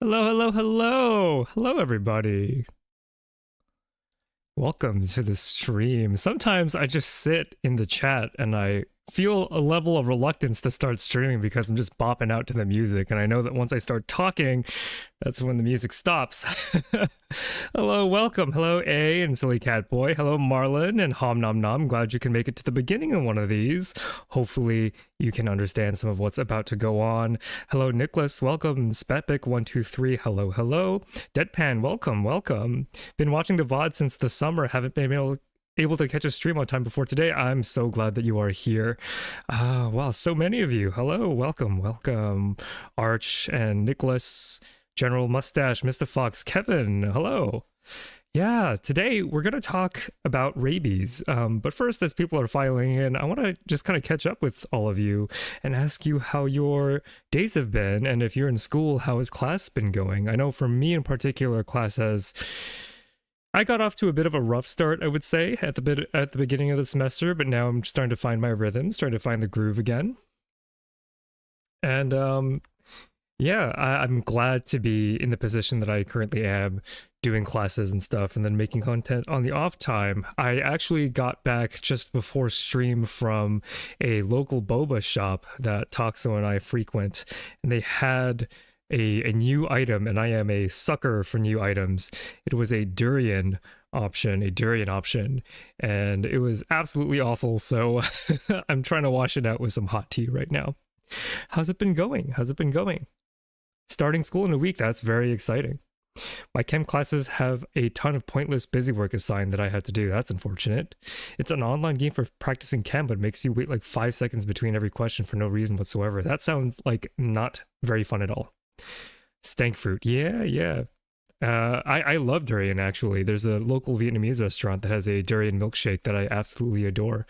Hello, hello, hello! Hello, everybody. Welcome to the stream. Sometimes I just sit in the chat and I feel a level of reluctance to start streaming because I'm just bopping out to the music, and I know that once I start talking, that's when the music stops. Hello, welcome. Hello, A and Silly Cat Boy. Hello, Marlon and Hom Nom Nom. Glad you can make it to the beginning of one of these. Hopefully, you can understand some of what's about to go on. Hello, Nicholas. Welcome. Spetbic123. Hello, hello. Deadpan. Welcome, welcome. Been watching the VOD since the summer. Haven't been able to catch a stream on time before today. I'm so glad that you are here. Wow, so many of you. Hello, welcome, welcome. Arch and Nicholas, General Mustache, Mr. Fox, Kevin, hello. Yeah, today we're going to talk about rabies. But first, as people are filing in, I want to just kind of catch up with all of you and ask you how your days have been. And if you're in school, how has class been going? I know for me in particular, class has... I got off to a bit of a rough start, I would say, at the beginning of the semester, but now I'm starting to find my rhythm, starting to find the groove again. And Yeah, I'm glad to be in the position that I currently am, doing classes and stuff, and then making content on the off time. I actually got back just before stream from a local boba shop that Toxo and I frequent, and they had a new item, and I am a sucker for new items. It was a durian option, and it was absolutely awful, so I'm trying to wash it out with some hot tea right now. How's it been going? How's it been going? Starting school in a week, that's very exciting. My chem classes have a ton of pointless busy work assigned that I had to do. That's unfortunate. It's an online game for practicing chem, but it makes you wait like 5 seconds between every question for no reason whatsoever. That sounds like not very fun at all. Stank fruit. Yeah. I love durian, actually. There's a local Vietnamese restaurant that has a durian milkshake that I absolutely adore.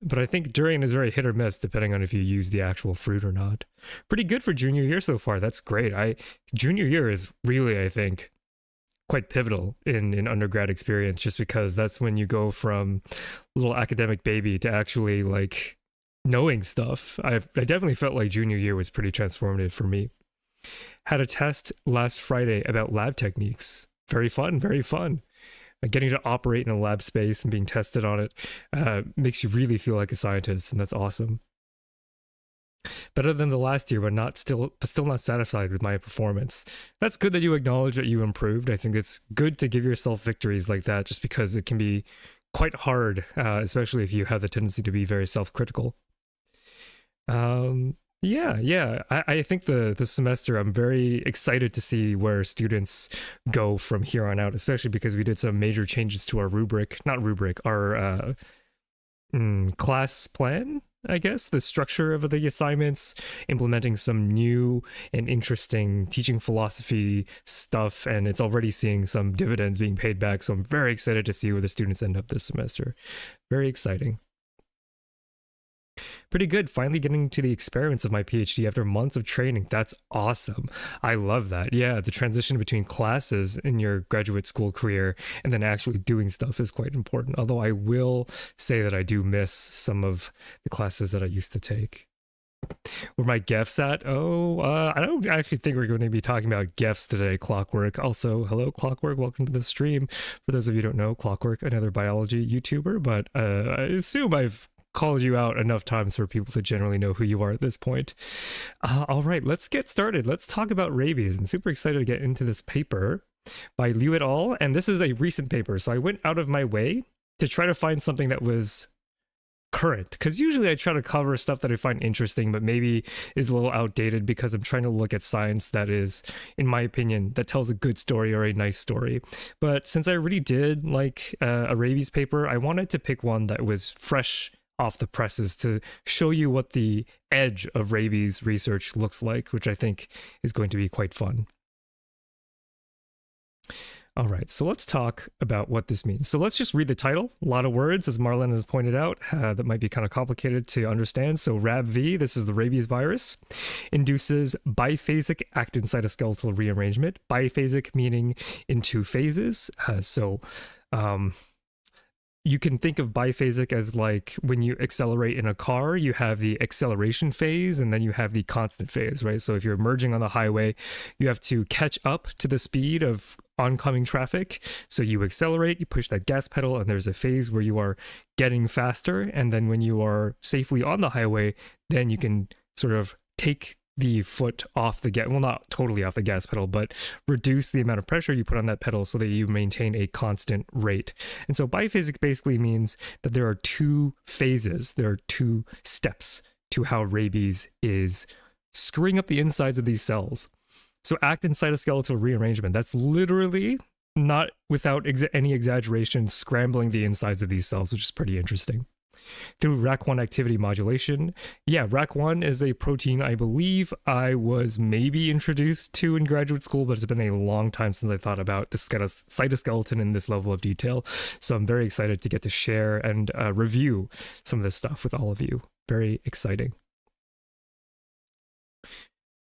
But I think durian is very hit or miss depending on if you use the actual fruit or not. Pretty good for junior year so far. That's great. Junior year is really, I think, quite pivotal in undergrad experience, just because that's when you go from little academic baby to actually like knowing stuff. I definitely felt like junior year was pretty transformative for me. Had a test last Friday about lab techniques. Very fun, very fun. Getting to operate in a lab space and being tested on it makes you really feel like a scientist, and that's awesome. Better than the last year, but still not satisfied with my performance. That's good that you acknowledge that you improved. I think it's good to give yourself victories like that, just because it can be quite hard, especially if you have the tendency to be very self-critical. Yeah. I think the semester, I'm very excited to see where students go from here on out, especially because we did some major changes to our our class plan, I guess, the structure of the assignments, implementing some new and interesting teaching philosophy stuff, and it's already seeing some dividends being paid back. So I'm very excited to see where the students end up this semester. Very exciting. Pretty good. Finally getting to the experiments of my PhD after months of training. That's awesome. I love that. Yeah, the transition between classes in your graduate school career and then actually doing stuff is quite important. Although I will say that I do miss some of the classes that I used to take. Where my GEFs at? I don't actually think we're going to be talking about GEFs today, Clockwork. Also, hello, Clockwork. Welcome to the stream. For those of you who don't know, Clockwork, another biology YouTuber, but I assume I've called you out enough times for people to generally know who you are at this point. All right, let's get started. Let's talk about rabies. I'm super excited to get into this paper by Liu et al. And this is a recent paper, so I went out of my way to try to find something that was current, because usually I try to cover stuff that I find interesting but maybe is a little outdated, because I'm trying to look at science that is, in my opinion, that tells a good story or a nice story. But since I already did like a rabies paper, I wanted to pick one that was fresh off the presses to show you what the edge of rabies research looks like, which I think is going to be quite fun. All right, so let's talk about what this means. So let's just read the title. A lot of words, as Marlon has pointed out, that might be kind of complicated to understand. So RABV, this is the rabies virus, induces biphasic actin cytoskeletal rearrangement. Biphasic meaning in two phases. You can think of biphasic as like when you accelerate in a car, you have the acceleration phase and then you have the constant phase, right? So if you're merging on the highway, you have to catch up to the speed of oncoming traffic. So you accelerate, you push that gas pedal, and there's a phase where you are getting faster. And then when you are safely on the highway, then you can sort of take the foot off the gas, well, not totally off the gas pedal, but reduce the amount of pressure you put on that pedal so that you maintain a constant rate. And so biphasic basically means that there are two phases, there are two steps to how rabies is screwing up the insides of these cells. So actin cytoskeletal rearrangement, that's literally, not without any exaggeration, scrambling the insides of these cells, which is pretty interesting. Through RAC1 activity modulation. Yeah, RAC1 is a protein I believe I was maybe introduced to in graduate school, but it's been a long time since I thought about the cytoskeleton in this level of detail. So I'm very excited to get to share and review some of this stuff with all of you. Very exciting.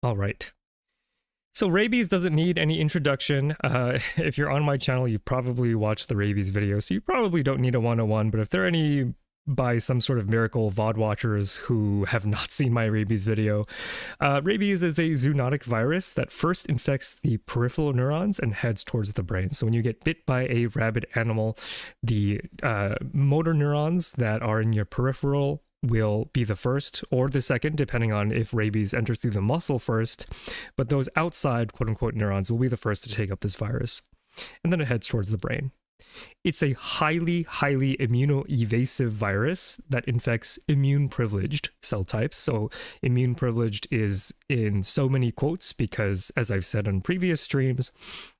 All right. So rabies doesn't need any introduction. If you're on my channel, you've probably watched the rabies video, so you probably don't need a 101, but if there are any by some sort of miracle VOD watchers who have not seen my rabies video. Rabies is a zoonotic virus that first infects the peripheral neurons and heads towards the brain. So when you get bit by a rabid animal, the motor neurons that are in your peripheral will be the first or the second, depending on if rabies enters through the muscle first. But those outside, quote unquote, neurons will be the first to take up this virus. And then it heads towards the brain. It's a highly, highly immunoevasive virus that infects immune-privileged cell types. So immune-privileged is in so many quotes because, as I've said on previous streams,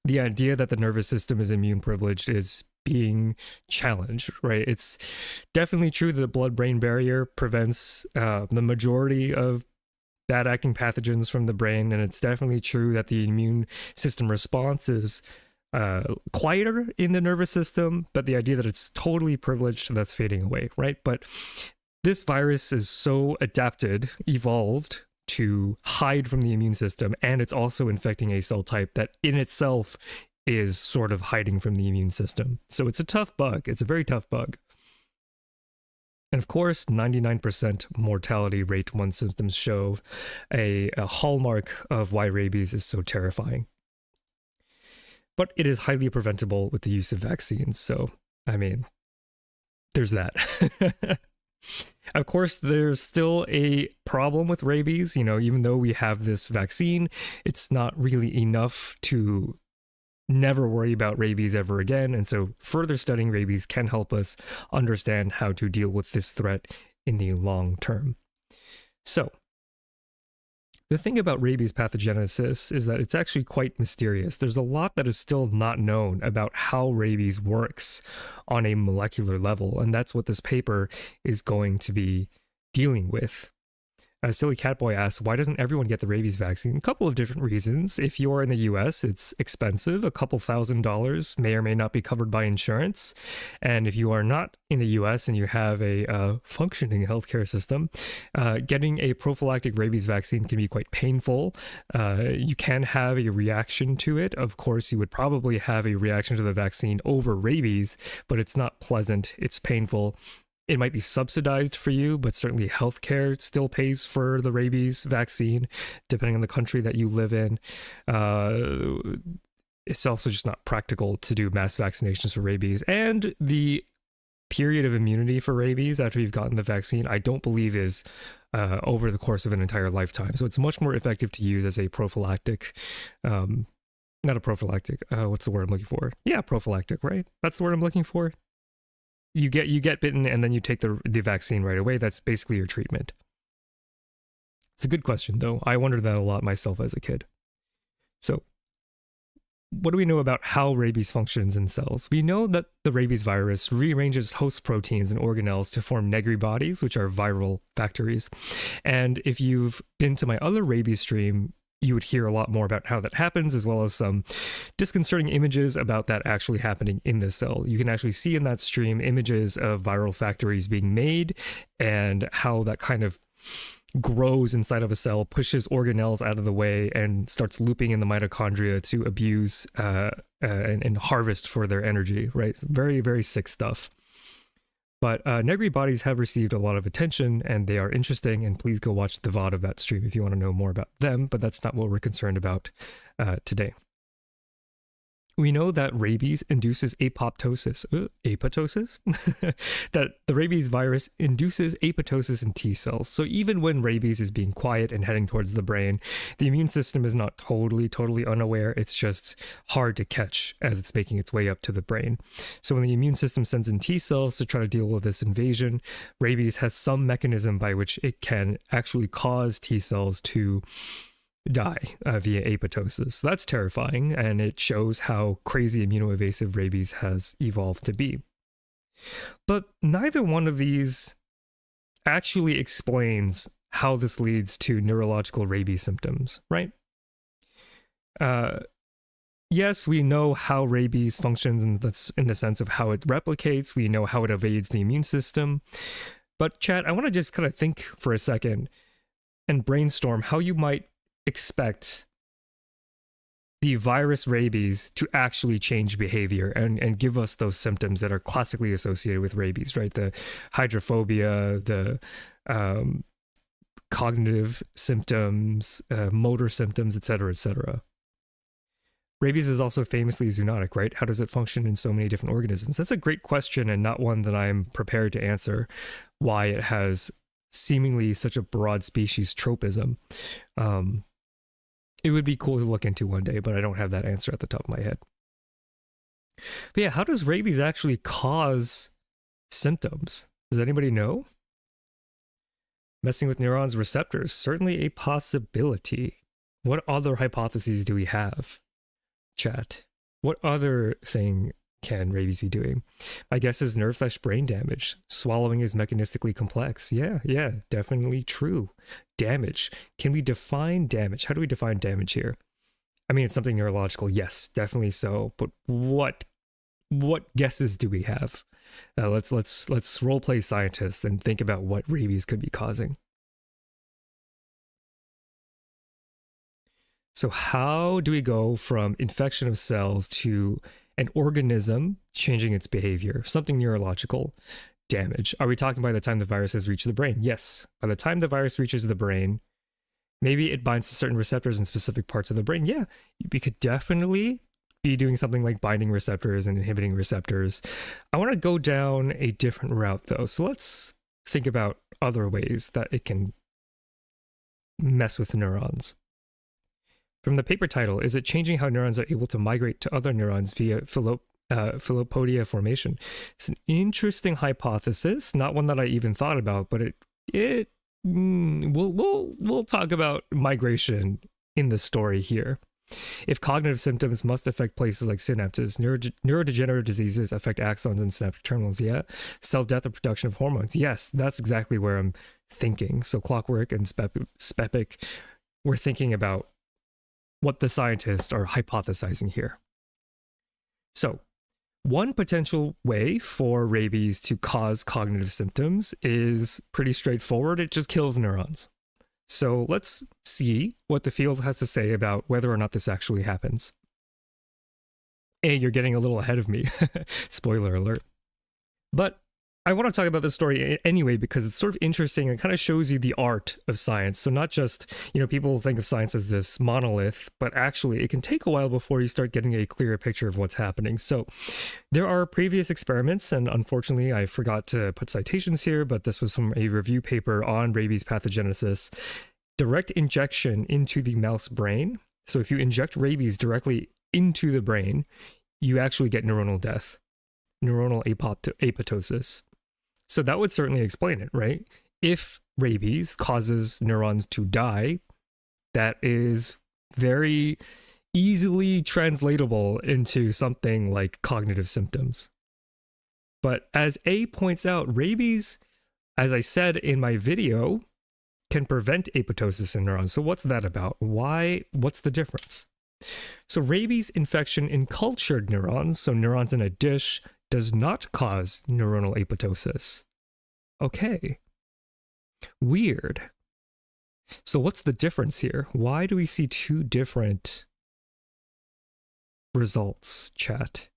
the idea that the nervous system is immune-privileged is being challenged, right? It's definitely true that the blood-brain barrier prevents the majority of bad-acting pathogens from the brain, and it's definitely true that the immune system response is quieter in the nervous system, but the idea that it's totally privileged, that's fading away, right? But this virus is so evolved to hide from the immune system, and it's also infecting a cell type that in itself is sort of hiding from the immune system. So it's a tough bug. It's a very tough bug. And of course, 99% mortality rate once symptoms show, a hallmark of why rabies is so terrifying. But it is highly preventable with the use of vaccines. So, I mean, there's that. Of course, there's still a problem with rabies. You know, even though we have this vaccine, it's not really enough to never worry about rabies ever again. And so further studying rabies can help us understand how to deal with this threat in the long term. So, the thing about rabies pathogenesis is that it's actually quite mysterious. There's a lot that is still not known about how rabies works on a molecular level, and that's what this paper is going to be dealing with. Silly Catboy asks, why doesn't everyone get the rabies vaccine? A couple of different reasons. If you're in the US, it's expensive. A couple $1,000s may or may not be covered by insurance. And if you are not in the US and you have a functioning healthcare system, getting a prophylactic rabies vaccine can be quite painful. You can have a reaction to it. Of course, you would probably have a reaction to the vaccine over rabies, but it's not pleasant. It's painful. It might be subsidized for you, but certainly healthcare still pays for the rabies vaccine, depending on the country that you live in. It's also just not practical to do mass vaccinations for rabies. And the period of immunity for rabies after you've gotten the vaccine, I don't believe is over the course of an entire lifetime. So it's much more effective to use as a prophylactic, not a prophylactic, what's the word I'm looking for? Yeah, prophylactic, right? That's the word I'm looking for. You get bitten and then you take the vaccine right away. That's basically your treatment. It's a good question, though. I wondered that a lot myself as a kid. So, what do we know about how rabies functions in cells? We know that the rabies virus rearranges host proteins and organelles to form Negri bodies, which are viral factories. And if you've been to my other rabies stream, you would hear a lot more about how that happens, as well as some disconcerting images about that actually happening in the cell. You can actually see in that stream images of viral factories being made and how that kind of grows inside of a cell, pushes organelles out of the way, and starts looping in the mitochondria to abuse and harvest for their energy, right? Very, very sick stuff. But Negri bodies have received a lot of attention, and they are interesting, and please go watch the VOD of that stream if you want to know more about them, but that's not what we're concerned about today. We know that rabies induces apoptosis. Apoptosis? That the rabies virus induces apoptosis in T cells. So even when rabies is being quiet and heading towards the brain, the immune system is not totally unaware. It's just hard to catch as it's making its way up to the brain. So when the immune system sends in T cells to try to deal with this invasion, rabies has some mechanism by which it can actually cause T cells to die via apoptosis. So that's terrifying, and it shows how crazy immunoevasive rabies has evolved to be. But neither one of these actually explains how this leads to neurological rabies symptoms, right? Yes, we know how rabies functions in the sense of how it replicates. We know how it evades the immune system. But chat, I want to just kind of think for a second and brainstorm how you might expect the virus rabies to actually change behavior and give us those symptoms that are classically associated with rabies, right? The hydrophobia, the cognitive symptoms, motor symptoms, etc., etc. Rabies is also famously zoonotic, right? How does it function in so many different organisms? That's a great question, and not one that I'm prepared to answer, why it has seemingly such a broad species tropism. It would be cool to look into one day, but I don't have that answer at the top of my head. But yeah, how does rabies actually cause symptoms? Does anybody know? Messing with neurons receptors, certainly a possibility. What other hypotheses do we have? Chat. What other thing can rabies be doing? My guess is nerve/brain damage. Swallowing is mechanistically complex. Yeah, definitely true. Damage. Can we define damage? How do we define damage here? I mean, it's something neurological. Yes, definitely so. But what guesses do we have? Let's roleplay scientists and think about what rabies could be causing. So how do we go from infection of cells to an organism changing its behavior? Something neurological. Damage. Are we talking by the time the virus has reached the brain? Yes. By the time the virus reaches the brain, maybe it binds to certain receptors in specific parts of the brain. Yeah, we could definitely be doing something like binding receptors and inhibiting receptors. I want to go down a different route though. So let's think about other ways that it can mess with neurons. From the paper title, is it changing how neurons are able to migrate to other neurons via philopodia formation? It's an interesting hypothesis, not one that I even thought about, but we'll talk about migration in the story here. If cognitive symptoms must affect places like synapses, neurodegenerative diseases affect axons and synaptic terminals, yeah. Cell death or production of hormones, yes, that's exactly where I'm thinking. So Clockwork and Spepic, we're thinking about what the scientists are hypothesizing here. So, one potential way for rabies to cause cognitive symptoms is pretty straightforward. It just kills neurons. So let's see what the field has to say about whether or not this actually happens. You're getting a little ahead of me. Spoiler alert. But I want to talk about this story anyway because it's sort of interesting and kind of shows you the art of science. So not just, people think of science as this monolith, but actually it can take a while before you start getting a clearer picture of what's happening. So there are previous experiments, and unfortunately I forgot to put citations here, but this was from a review paper on rabies pathogenesis. Direct injection into the mouse brain. So if you inject rabies directly into the brain, you actually get neuronal death, neuronal apoptosis. So that would certainly explain it, right? If rabies causes neurons to die, that is very easily translatable into something like cognitive symptoms. But as A points out, rabies, as I said in my video, can prevent apoptosis in neurons. So what's that about? What's the difference? So rabies infection in cultured neurons, so neurons in a dish, does not cause neuronal apoptosis. Okay. Weird. So what's the difference here? Why do we see two different results, chat?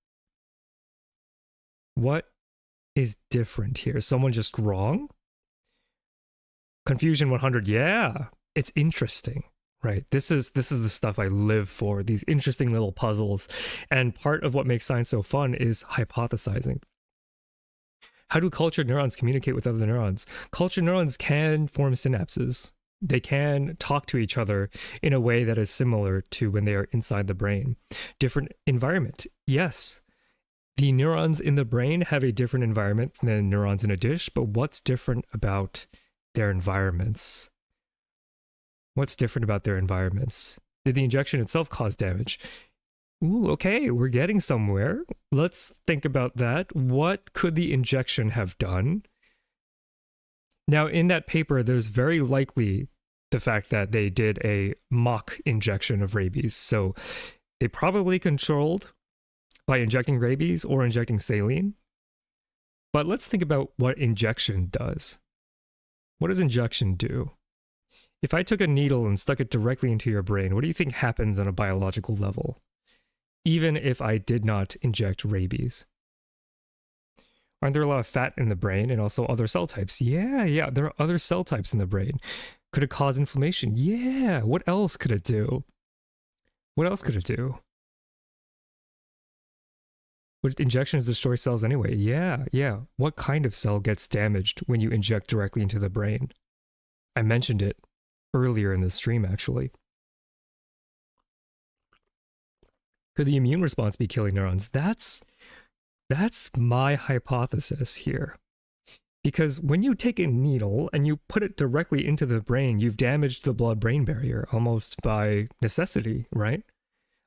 What is different here? Is someone just wrong? Confusion 100, yeah. It's interesting. Right. This is the stuff I live for, these interesting little puzzles. And part of what makes science so fun is hypothesizing. How do cultured neurons communicate with other neurons? Cultured neurons can form synapses. They can talk to each other in a way that is similar to when they are inside the brain. Different environment. Yes. The neurons in the brain have a different environment than neurons in a dish, but what's different about their environments? What's different about their environments? Did the injection itself cause damage? Ooh, okay, we're getting somewhere. Let's think about that. What could the injection have done? Now, in that paper, there's very likely the fact that they did a mock injection of rabies. So they probably controlled by injecting rabies or injecting saline. But let's think about what injection does. What does injection do? If I took a needle and stuck it directly into your brain, what do you think happens on a biological level? Even if I did not inject rabies. Aren't there a lot of fat in the brain and also other cell types? Yeah, there are other cell types in the brain. Could it cause inflammation? Yeah, what else could it do? What else could it do? Would injections destroy cells anyway? Yeah. What kind of cell gets damaged when you inject directly into the brain? I mentioned it earlier in the stream, actually. Could the immune response be killing neurons? That's my hypothesis here. Because when you take a needle and you put it directly into the brain, you've damaged the blood-brain barrier almost by necessity, right?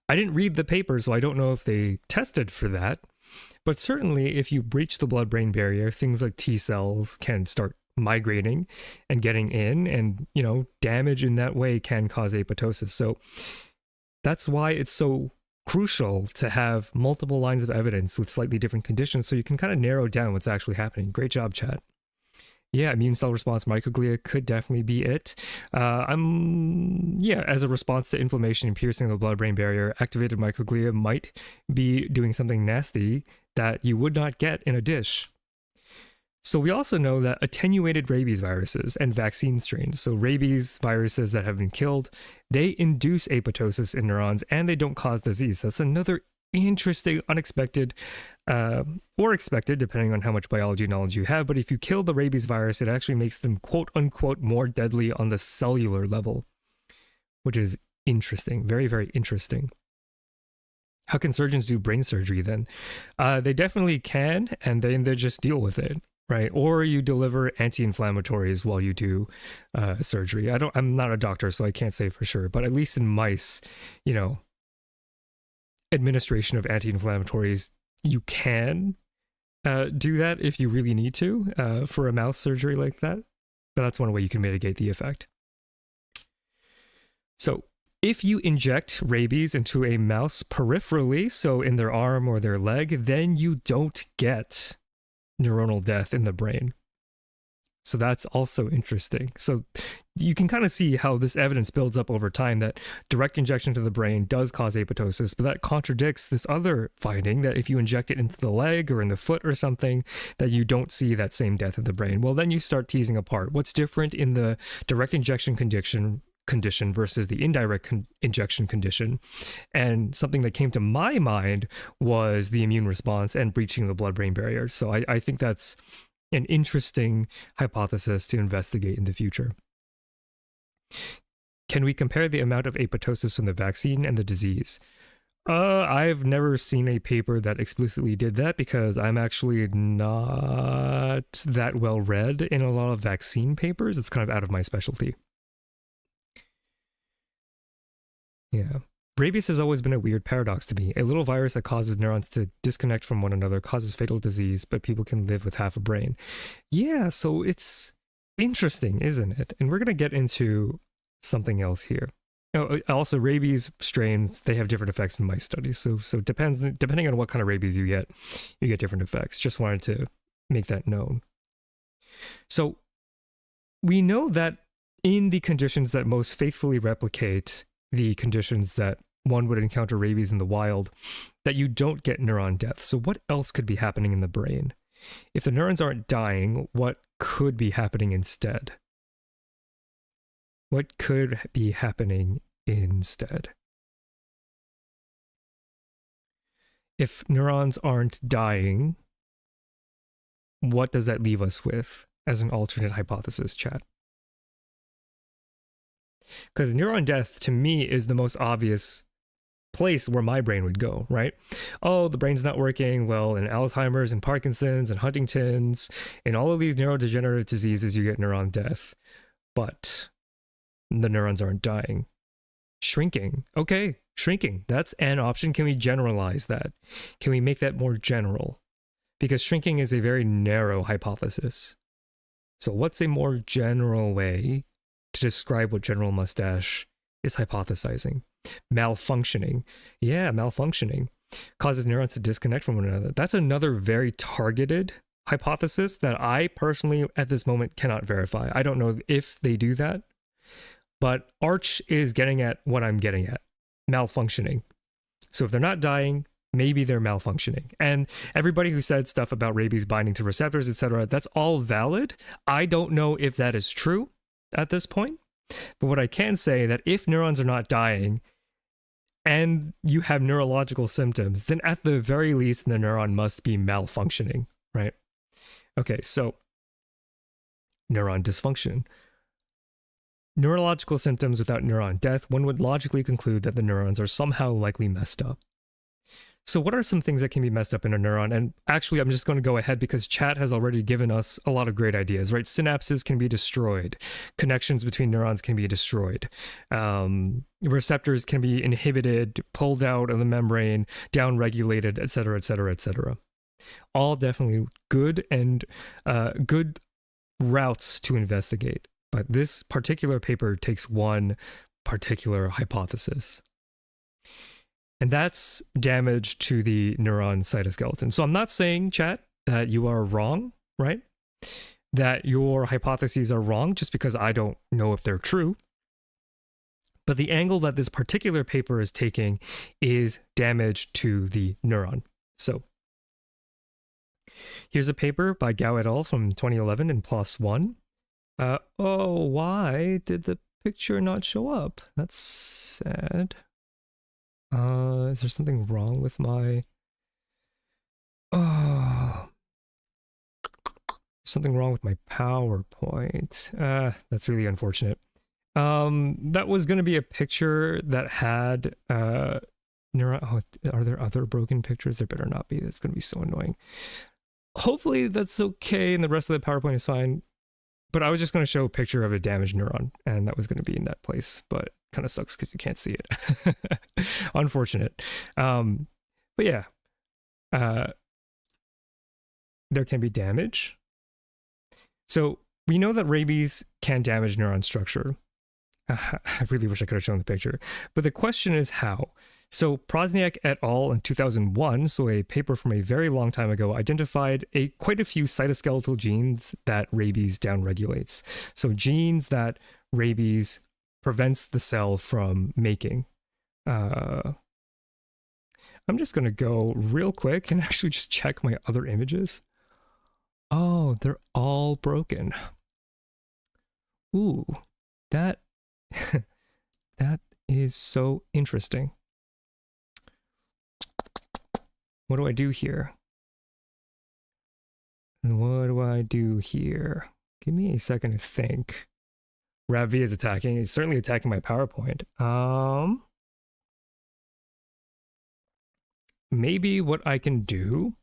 I didn't read the paper, so I don't know if they tested for that. But certainly, if you breach the blood-brain barrier, things like T cells can start migrating and getting in, and, you know, damage in that way can cause apoptosis. So that's why it's so crucial to have multiple lines of evidence with slightly different conditions so you can kind of narrow down what's actually happening. Great job, chat. Yeah, immune cell response microglia could definitely be it. As a response to inflammation and piercing the blood-brain barrier, activated microglia might be doing something nasty that you would not get in a dish. So we also know that attenuated rabies viruses and vaccine strains, so rabies viruses that have been killed, they induce apoptosis in neurons and they don't cause disease. That's another interesting, unexpected, or expected, depending on how much biology knowledge you have. But if you kill the rabies virus, it actually makes them quote unquote more deadly on the cellular level, which is interesting. Very, very interesting. How can surgeons do brain surgery then? They definitely can, and then they just deal with it. Right, or you deliver anti-inflammatories while you do surgery. I'm not a doctor, so I can't say for sure. But at least in mice, you know, administration of anti-inflammatories, you can do that if you really need to for a mouse surgery like that. But that's one way you can mitigate the effect. So if you inject rabies into a mouse peripherally, so in their arm or their leg, then you don't get neuronal death in the brain. So that's also interesting. So you can kind of see how this evidence builds up over time that direct injection to the brain does cause apoptosis, but that contradicts this other finding that if you inject it into the leg or in the foot or something, that you don't see that same death in the brain. Well, then you start teasing apart what's different in the direct injection condition versus the indirect injection condition. And something that came to my mind was the immune response and breaching the blood-brain barrier. So I think that's an interesting hypothesis to investigate in the future. Can we compare the amount of apoptosis from the vaccine and the disease? I've never seen a paper that explicitly did that because I'm actually not that well read in a lot of vaccine papers. It's kind of out of my specialty. Yeah. Rabies has always been a weird paradox to me. A little virus that causes neurons to disconnect from one another causes fatal disease, but people can live with half a brain. Yeah, so it's interesting, isn't it? And we're going to get into something else here. Also, rabies strains, they have different effects in mice studies. So depending on what kind of rabies you get different effects. Just wanted to make that known. So we know that in the conditions that most faithfully replicate the conditions that one would encounter rabies in the wild, that you don't get neuron death. So what else could be happening in the brain? If the neurons aren't dying, what could be happening instead? What could be happening instead? If neurons aren't dying, what does that leave us with as an alternate hypothesis, chat? Because neuron death, to me, is the most obvious place where my brain would go, right? Oh, the brain's not working. Well, in Alzheimer's and Parkinson's and Huntington's, in all of these neurodegenerative diseases, you get neuron death. But the neurons aren't dying. Shrinking. Okay, shrinking. That's an option. Can we generalize that? Can we make that more general? Because shrinking is a very narrow hypothesis. So what's a more general way to describe what General Mustache is hypothesizing? Malfunctioning. Yeah, malfunctioning causes neurons to disconnect from one another. That's another very targeted hypothesis that I personally, at this moment, cannot verify. I don't know if they do that. But Arch is getting at what I'm getting at, malfunctioning. So if they're not dying, maybe they're malfunctioning. And everybody who said stuff about rabies binding to receptors, etc., that's all valid. I don't know if that is true at this point. But what I can say that if neurons are not dying and you have neurological symptoms, then at the very least, the neuron must be malfunctioning, right? Okay, so neuron dysfunction. Neurological symptoms without neuron death, one would logically conclude that the neurons are somehow likely messed up. So what are some things that can be messed up in a neuron? And actually, I'm just going to go ahead because chat has already given us a lot of great ideas, right? Synapses can be destroyed. Connections between neurons can be destroyed. Receptors can be inhibited, pulled out of the membrane, downregulated, etc., etc., etc. All definitely good and good routes to investigate. But this particular paper takes one particular hypothesis. And that's damage to the neuron cytoskeleton. So I'm not saying, chat, that you are wrong, right? That your hypotheses are wrong just because I don't know if they're true. But the angle that this particular paper is taking is damage to the neuron. So here's a paper by Gao et al. From 2011 in PLOS One. Oh, why did the picture not show up? That's sad. Is there something wrong with my... Oh, something wrong with my PowerPoint. That's really unfortunate. That was going to be a picture that had neuron... Oh, are there other broken pictures? There better not be. That's going to be so annoying. Hopefully that's okay and the rest of the PowerPoint is fine. But I was just going to show a picture of a damaged neuron, and that was going to be in that place, but kind of sucks because you can't see it. Unfortunate. But yeah, there can be damage. So we know that rabies can damage neuron structure. I really wish I could have shown the picture. But the question is how? So Prosniak et al. In 2001, so a paper from a very long time ago, identified quite a few cytoskeletal genes that rabies downregulates. So genes that rabies prevents the cell from making. I'm just going to go real quick and actually just check my other images. Oh, they're all broken. Ooh, that, that is so interesting. What do I do here? And what do I do here? Give me a second to think. Ravi is attacking. He's certainly attacking my PowerPoint. Maybe what I can do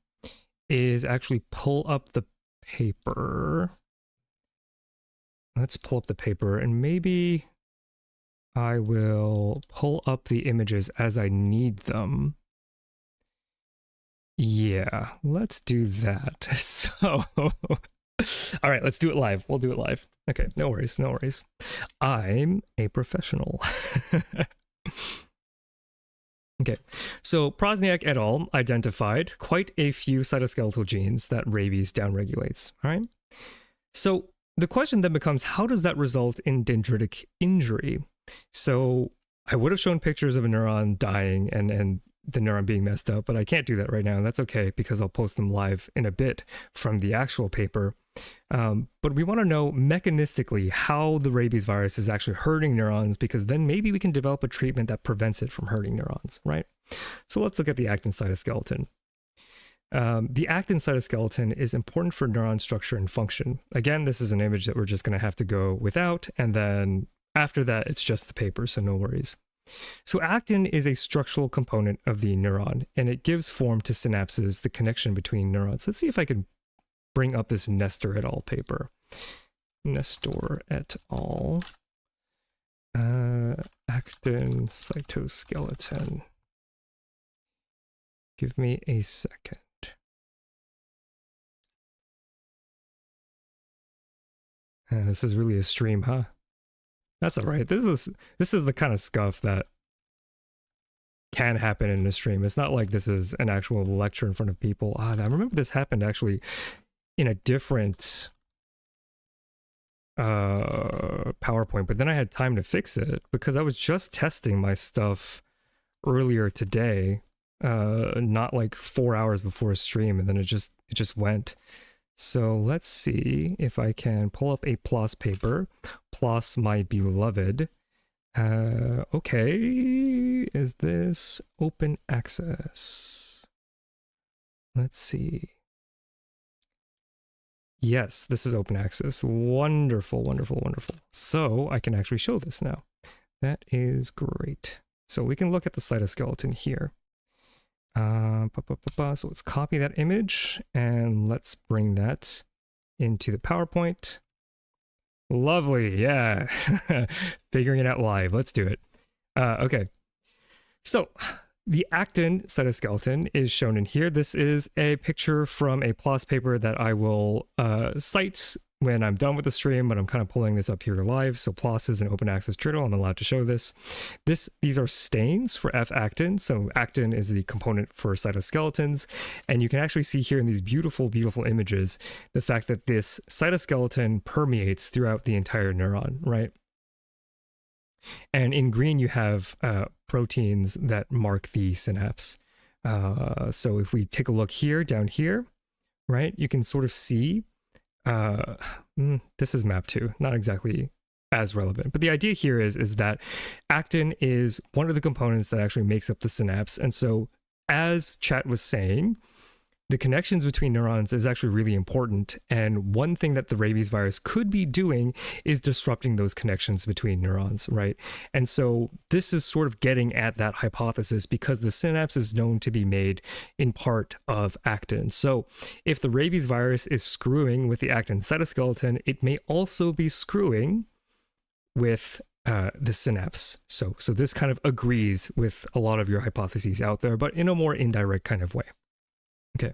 is actually pull up the paper. Let's pull up the paper and maybe I will pull up the images as I need them. Yeah, let's do that. So, all right, let's do it live. We'll do it live. Okay, no worries, no worries. I'm a professional. Okay, so Prosniak et al. Identified quite a few cytoskeletal genes that rabies downregulates, all right? So the question then becomes, how does that result in dendritic injury? So I would have shown pictures of a neuron dying and the neuron being messed up, but I can't do that right now, and that's okay because I'll post them live in a bit from the actual paper. But we want to know mechanistically how the rabies virus is actually hurting neurons, because then maybe we can develop a treatment that prevents it from hurting neurons, right? So let's look at the actin cytoskeleton. The actin cytoskeleton is important for neuron structure and function. Again, this is an image that we're just going to have to go without, and then after that, it's just the paper, so no worries. So actin is a structural component of the neuron, and it gives form to synapses, the connection between neurons. Let's see if I can bring up this Nestor et al. Paper. Nestor et al. Actin cytoskeleton. Give me a second. This is really a stream, huh? That's all right. This is the kind of stuff that can happen in a stream. It's not like this is an actual lecture in front of people. I remember this happened actually in a different PowerPoint, but then I had time to fix it because I was just testing my stuff earlier today, not like 4 hours before a stream, and then it just went. So let's see if I can pull up a PLOS paper. PLOS, my beloved. Okay, is this open access? Let's see. Yes, this is open access. Wonderful, wonderful, wonderful. So I can actually show this now. That is great. So we can look at the cytoskeleton here. So let's copy that image and let's bring that into the PowerPoint. Lovely, yeah. Figuring it out live. Let's do it. Okay. So the actin cytoskeleton is shown in here. This is a picture from a PLOS paper that I will cite when I'm done with the stream, but I'm kind of pulling this up here live. So PLOS is an open access journal. I'm allowed to show this. These are stains for F-actin. So actin is the component for cytoskeletons. And you can actually see here in these beautiful, beautiful images, the fact that this cytoskeleton permeates throughout the entire neuron, right? And in green, you have proteins that mark the synapse. So if we take a look here, down here, right, you can sort of see, this is map 2, not exactly as relevant. But the idea here is that actin is one of the components that actually makes up the synapse. And so as Chat was saying, the connections between neurons is actually really important. And one thing that the rabies virus could be doing is disrupting those connections between neurons, right? And so this is sort of getting at that hypothesis because the synapse is known to be made in part of actin. So if the rabies virus is screwing with the actin cytoskeleton, it may also be screwing with the synapse. So this kind of agrees with a lot of your hypotheses out there, but in a more indirect kind of way. Okay,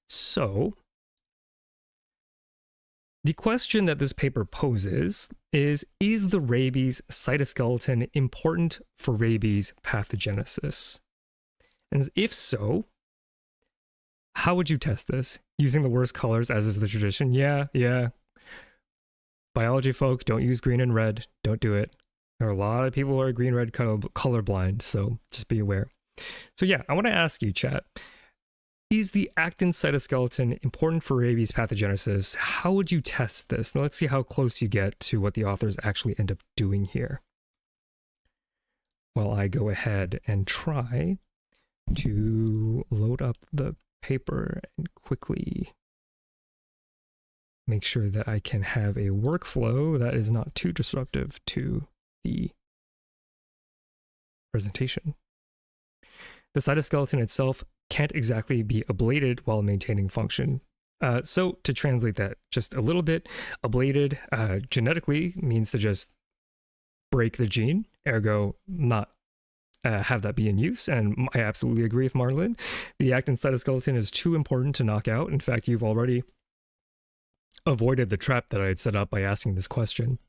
so the question that this paper poses is the rabies cytoskeleton important for rabies pathogenesis? And if so, how would you test this? Using the worst colors as is the tradition? Yeah. Biology folk, don't use green and red. Don't do it. There are a lot of people who are green-red colorblind, so just be aware. So yeah, I want to ask you, chat, is the actin cytoskeleton important for rabies pathogenesis? How would you test this? Now let's see how close you get to what the authors actually end up doing here. While I go ahead and try to load up the paper and quickly make sure that I can have a workflow that is not too disruptive to the presentation. The cytoskeleton itself can't exactly be ablated while maintaining function. So to translate that just a little bit, ablated genetically means to just break the gene, ergo not have that be in use. And I absolutely agree with Marlin. The actin cytoskeleton is too important to knock out. In fact, you've already avoided the trap that I had set up by asking this question.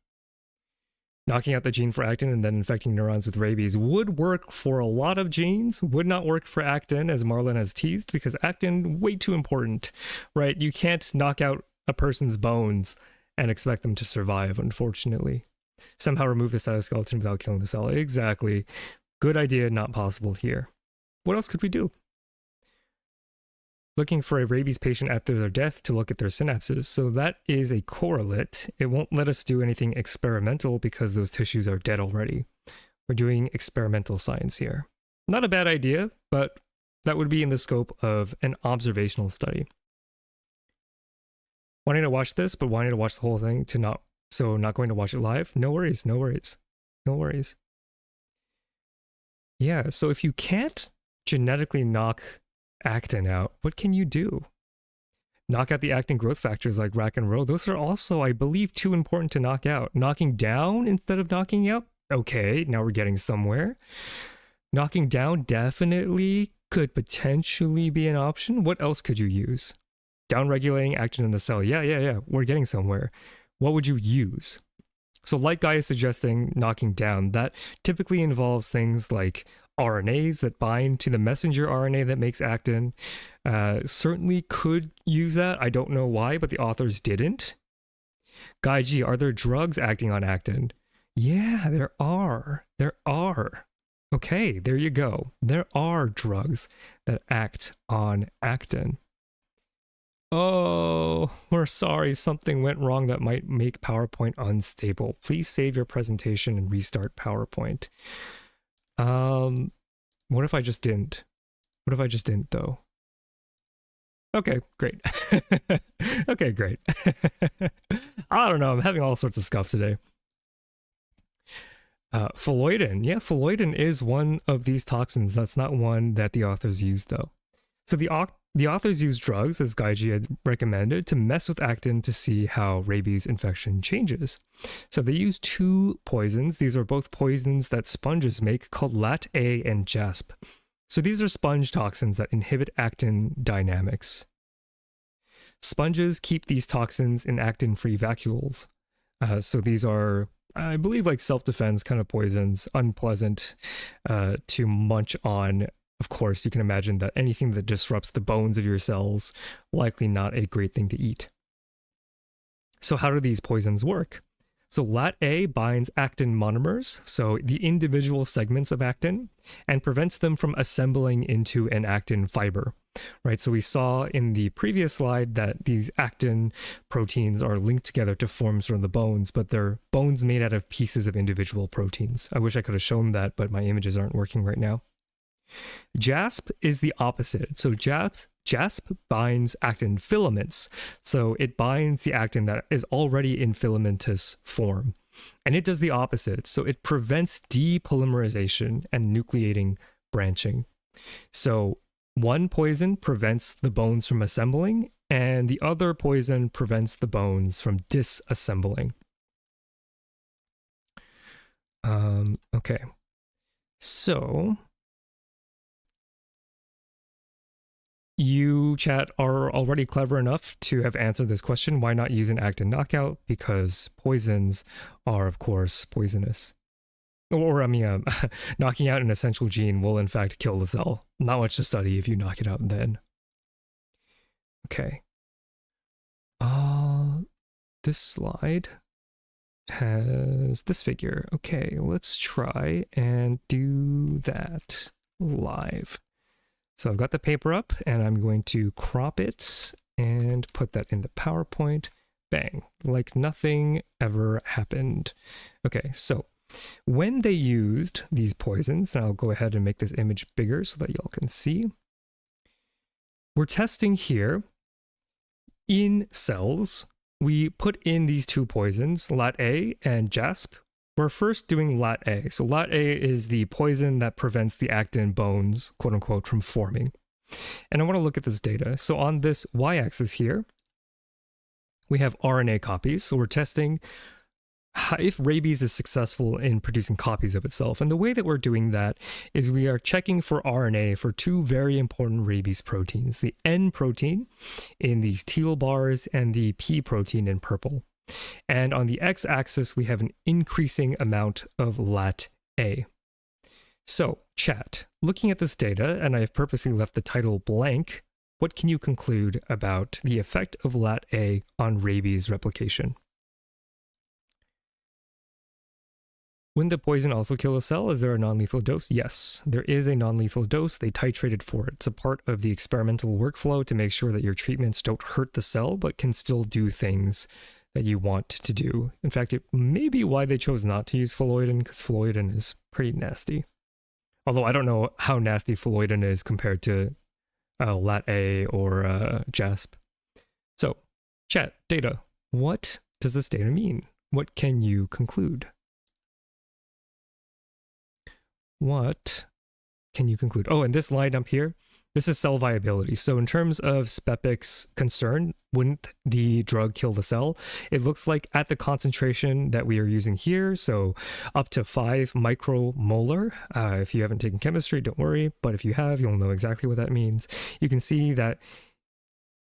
Knocking out the gene for actin and then infecting neurons with rabies would work for a lot of genes, would not work for actin, as Marlon has teased, because actin, way too important, right? You can't knock out a person's bones and expect them to survive, unfortunately. Somehow remove the cytoskeleton without killing the cell. Exactly. Good idea, not possible here. What else could we do? Looking for a rabies patient after their death to look at their synapses. So that is a correlate. It won't let us do anything experimental because those tissues are dead already. We're doing experimental science here. Not a bad idea, but that would be in the scope of an observational study. Wanting to watch this, but wanting to watch the whole thing to not going to watch it live? No worries, no worries, no worries. Yeah, so if you can't genetically knock actin out, what can you do? Knock out the actin growth factors like RAC and RO. Those are also, I believe, too important to knock out. Knocking down instead of knocking out? Okay, now we're getting somewhere. Knocking down definitely could potentially be an option. What else could you use? Downregulating actin in the cell. Yeah. We're getting somewhere. What would you use? So like Guy is suggesting knocking down, that typically involves things like RNAs that bind to the messenger RNA that makes actin. Certainly could use that. I don't know why, but the authors didn't. Gaiji, are there drugs acting on actin? Yeah, there are. There are. Okay, there you go. There are drugs that act on actin. Oh, we're sorry. Something went wrong that might make PowerPoint unstable. Please save your presentation and restart PowerPoint. What if I just didn't? What if I just didn't, though? Okay, great. Okay, great. I don't know. I'm having all sorts of stuff today. Phalloidin. Yeah, phalloidin is one of these toxins. That's not one that the authors used, though. So the authors used drugs, as Gaiji had recommended, to mess with actin to see how rabies infection changes. So they used two poisons. These are both poisons that sponges make, called LAT-A and JASP. So these are sponge toxins that inhibit actin dynamics. Sponges keep these toxins in actin-free vacuoles. So these are, I believe, like self-defense kind of poisons, unpleasant to munch on. Of course, you can imagine that anything that disrupts the bones of your cells, likely not a great thing to eat. So how do these poisons work? So LAT-A binds actin monomers, so the individual segments of actin, and prevents them from assembling into an actin fiber, right? So we saw in the previous slide that these actin proteins are linked together to form sort of the bones, but they're bones made out of pieces of individual proteins. I wish I could have shown that, but my images aren't working right now. JASP is the opposite. So JASP binds actin filaments. So it binds the actin that is already in filamentous form. And it does the opposite. So it prevents depolymerization and nucleating branching. So one poison prevents the bones from assembling, and the other poison prevents the bones from disassembling. Okay. So you, chat, are already clever enough to have answered this question. Why not use an actin knockout? Because poisons are, of course, poisonous. Or, knocking out an essential gene will, in fact, kill the cell. Not much to study if you knock it out then. Okay. This slide has this figure. Okay, let's try and do that live. So I've got the paper up, and I'm going to crop it and put that in the PowerPoint. Bang, like nothing ever happened. Okay, so when they used these poisons, and I'll go ahead and make this image bigger so that y'all can see. We're testing here in cells. We put in these two poisons, LAT-A and JASP. We're first doing LAT-A. So LAT-A is the poison that prevents the actin bones, quote unquote, from forming. And I want to look at this data. So on this y-axis here, we have RNA copies. So we're testing if rabies is successful in producing copies of itself. And the way that we're doing that is we are checking for RNA for two very important rabies proteins, the N protein in these teal bars and the P protein in purple. And on the x-axis, we have an increasing amount of LAT-A. So, chat, looking at this data, and I've purposely left the title blank, what can you conclude about the effect of LAT-A on rabies replication? Wouldn't the poison also kill a cell? Is there a non-lethal dose? Yes, there is a non-lethal dose. They titrated for it. It's a part of the experimental workflow to make sure that your treatments don't hurt the cell, but can still do things that you want to do. In fact, it may be why they chose not to use phalloidin, because phalloidin is pretty nasty. Although I don't know how nasty phalloidin is compared to LAT-A or JASP. So, chat, data. What does this data mean? What can you conclude? What can you conclude? Oh, and this line up here, this is cell viability. So in terms of Spepic's concern, wouldn't the drug kill the cell? It looks like at the concentration that we are using here, so up to 5 micromolar. If you haven't taken chemistry, don't worry. But if you have, you'll know exactly what that means. You can see that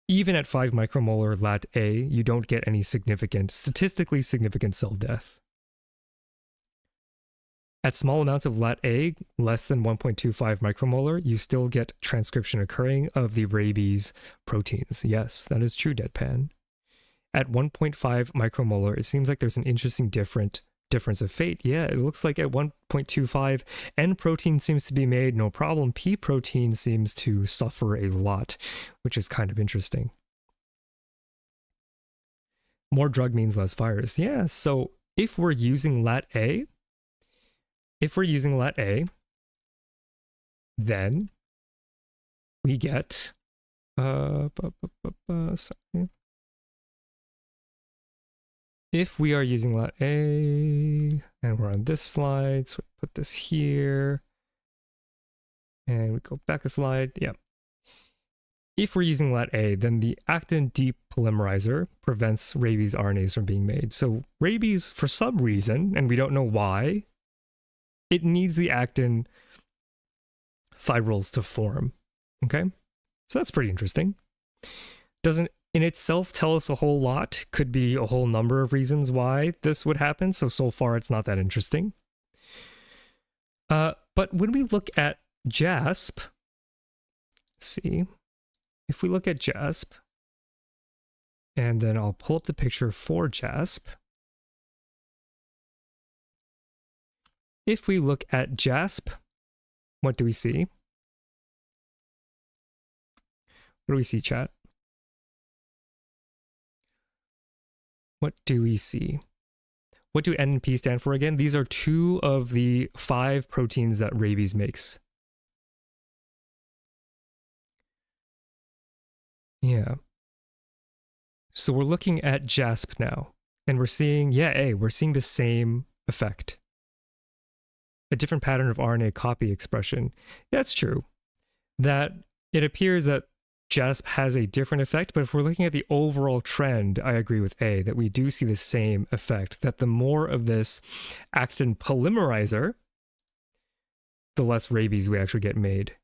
even at 5 micromolar LAT-A, you don't get any statistically significant cell death. At small amounts of LAT-A, less than 1.25 micromolar, you still get transcription occurring of the rabies proteins. Yes, that is true, Deadpan. at 1.5 micromolar, it seems like there's an interesting difference of fate. Yeah, it looks like at 1.25, N protein seems to be made, no problem. P protein seems to suffer a lot, which is kind of interesting. More drug means less virus. Yeah, so if we're using lat-A, then we get sorry. If we are using lat-A, and we're on this slide, so we put this here, and we go back a slide, yeah. If we're using lat-A, then the actin depolymerizer prevents rabies RNAs from being made. So rabies, for some reason, and we don't know why, it needs the actin fibrils to form, okay? So that's pretty interesting. Doesn't in itself tell us a whole lot. Could be a whole number of reasons why this would happen. So far it's not that interesting. But when we look at JASP, see, if we look at JASP, and then I'll pull up the picture for JASP. If we look at JASP, what do we see? What do we see, chat? What do we see? What do N and P stand for again? These are 2 of the 5 proteins that rabies makes. Yeah. So we're looking at JASP now, and we're seeing, yeah, we're seeing the same effect. A different pattern of RNA copy expression. That's true. That it appears that JASP has a different effect, but if we're looking at the overall trend, I agree with A, that we do see the same effect, that the more of this actin polymerizer, the less rabies we actually get made.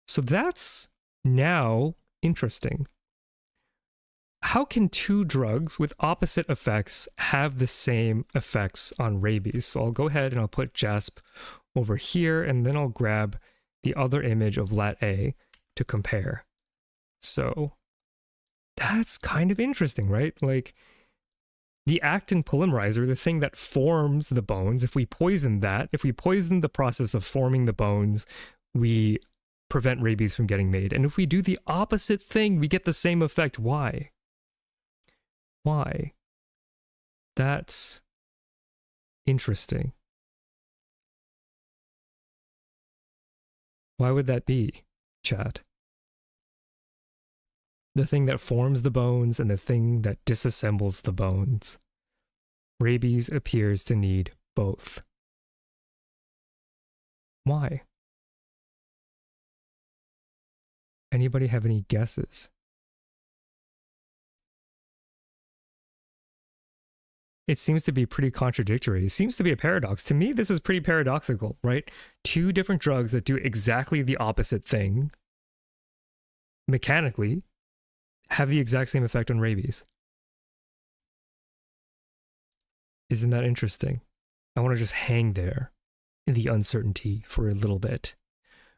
So that's now interesting. How can 2 drugs with opposite effects have the same effects on rabies? So I'll go ahead and I'll put JASP over here, and then I'll grab the other image of lat-A to compare. So that's kind of interesting, right? Like the actin polymerizer, the thing that forms the bones, if we poison that, if we poison the process of forming the bones, we prevent rabies from getting made. And if we do the opposite thing, we get the same effect. Why? Why? That's interesting. Why would that be, chat? The thing that forms the bones and the thing that disassembles the bones. Rabies appears to need both. Why? Anybody have any guesses? It seems to be pretty contradictory. It seems to be a paradox. To me, this is pretty paradoxical, right? 2 different drugs that do exactly the opposite thing, mechanically, have the exact same effect on rabies. Isn't that interesting? I want to just hang there in the uncertainty for a little bit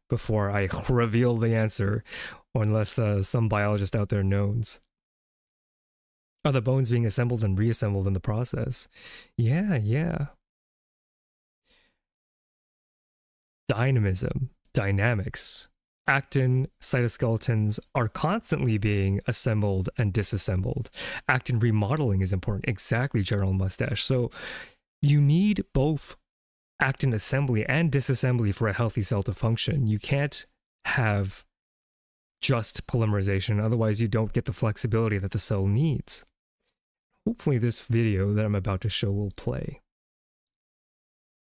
before I reveal the answer, or unless some biologist out there knows. Are the bones being assembled and reassembled in the process? Yeah. Dynamism, dynamics. Actin cytoskeletons are constantly being assembled and disassembled. Actin remodeling is important. Exactly, General Mustache. So you need both actin assembly and disassembly for a healthy cell to function. You can't have just polymerization, otherwise you don't get the flexibility that the cell needs. Hopefully this video that I'm about to show will play.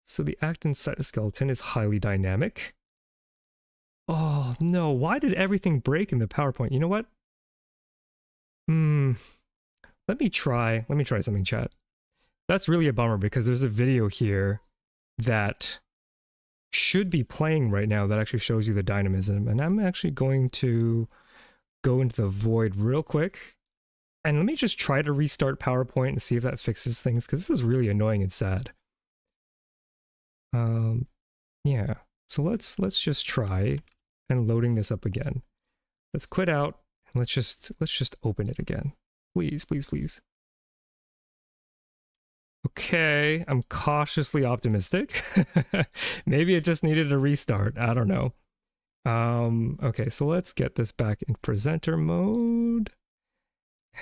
So the actin cytoskeleton is highly dynamic. Oh no, why did everything break in the PowerPoint? You know what? Let me try something, chat. That's really a bummer because there's a video here that should be playing right now that actually shows you the dynamism. And I'm actually going to go into the void real quick. And let me just try to restart PowerPoint and see if that fixes things, because this is really annoying and sad. Yeah. So let's just try and loading this up again. Let's quit out and let's just open it again. Please, please, please. Okay, I'm cautiously optimistic. Maybe it just needed a restart. I don't know. Okay, so let's get this back in presenter mode.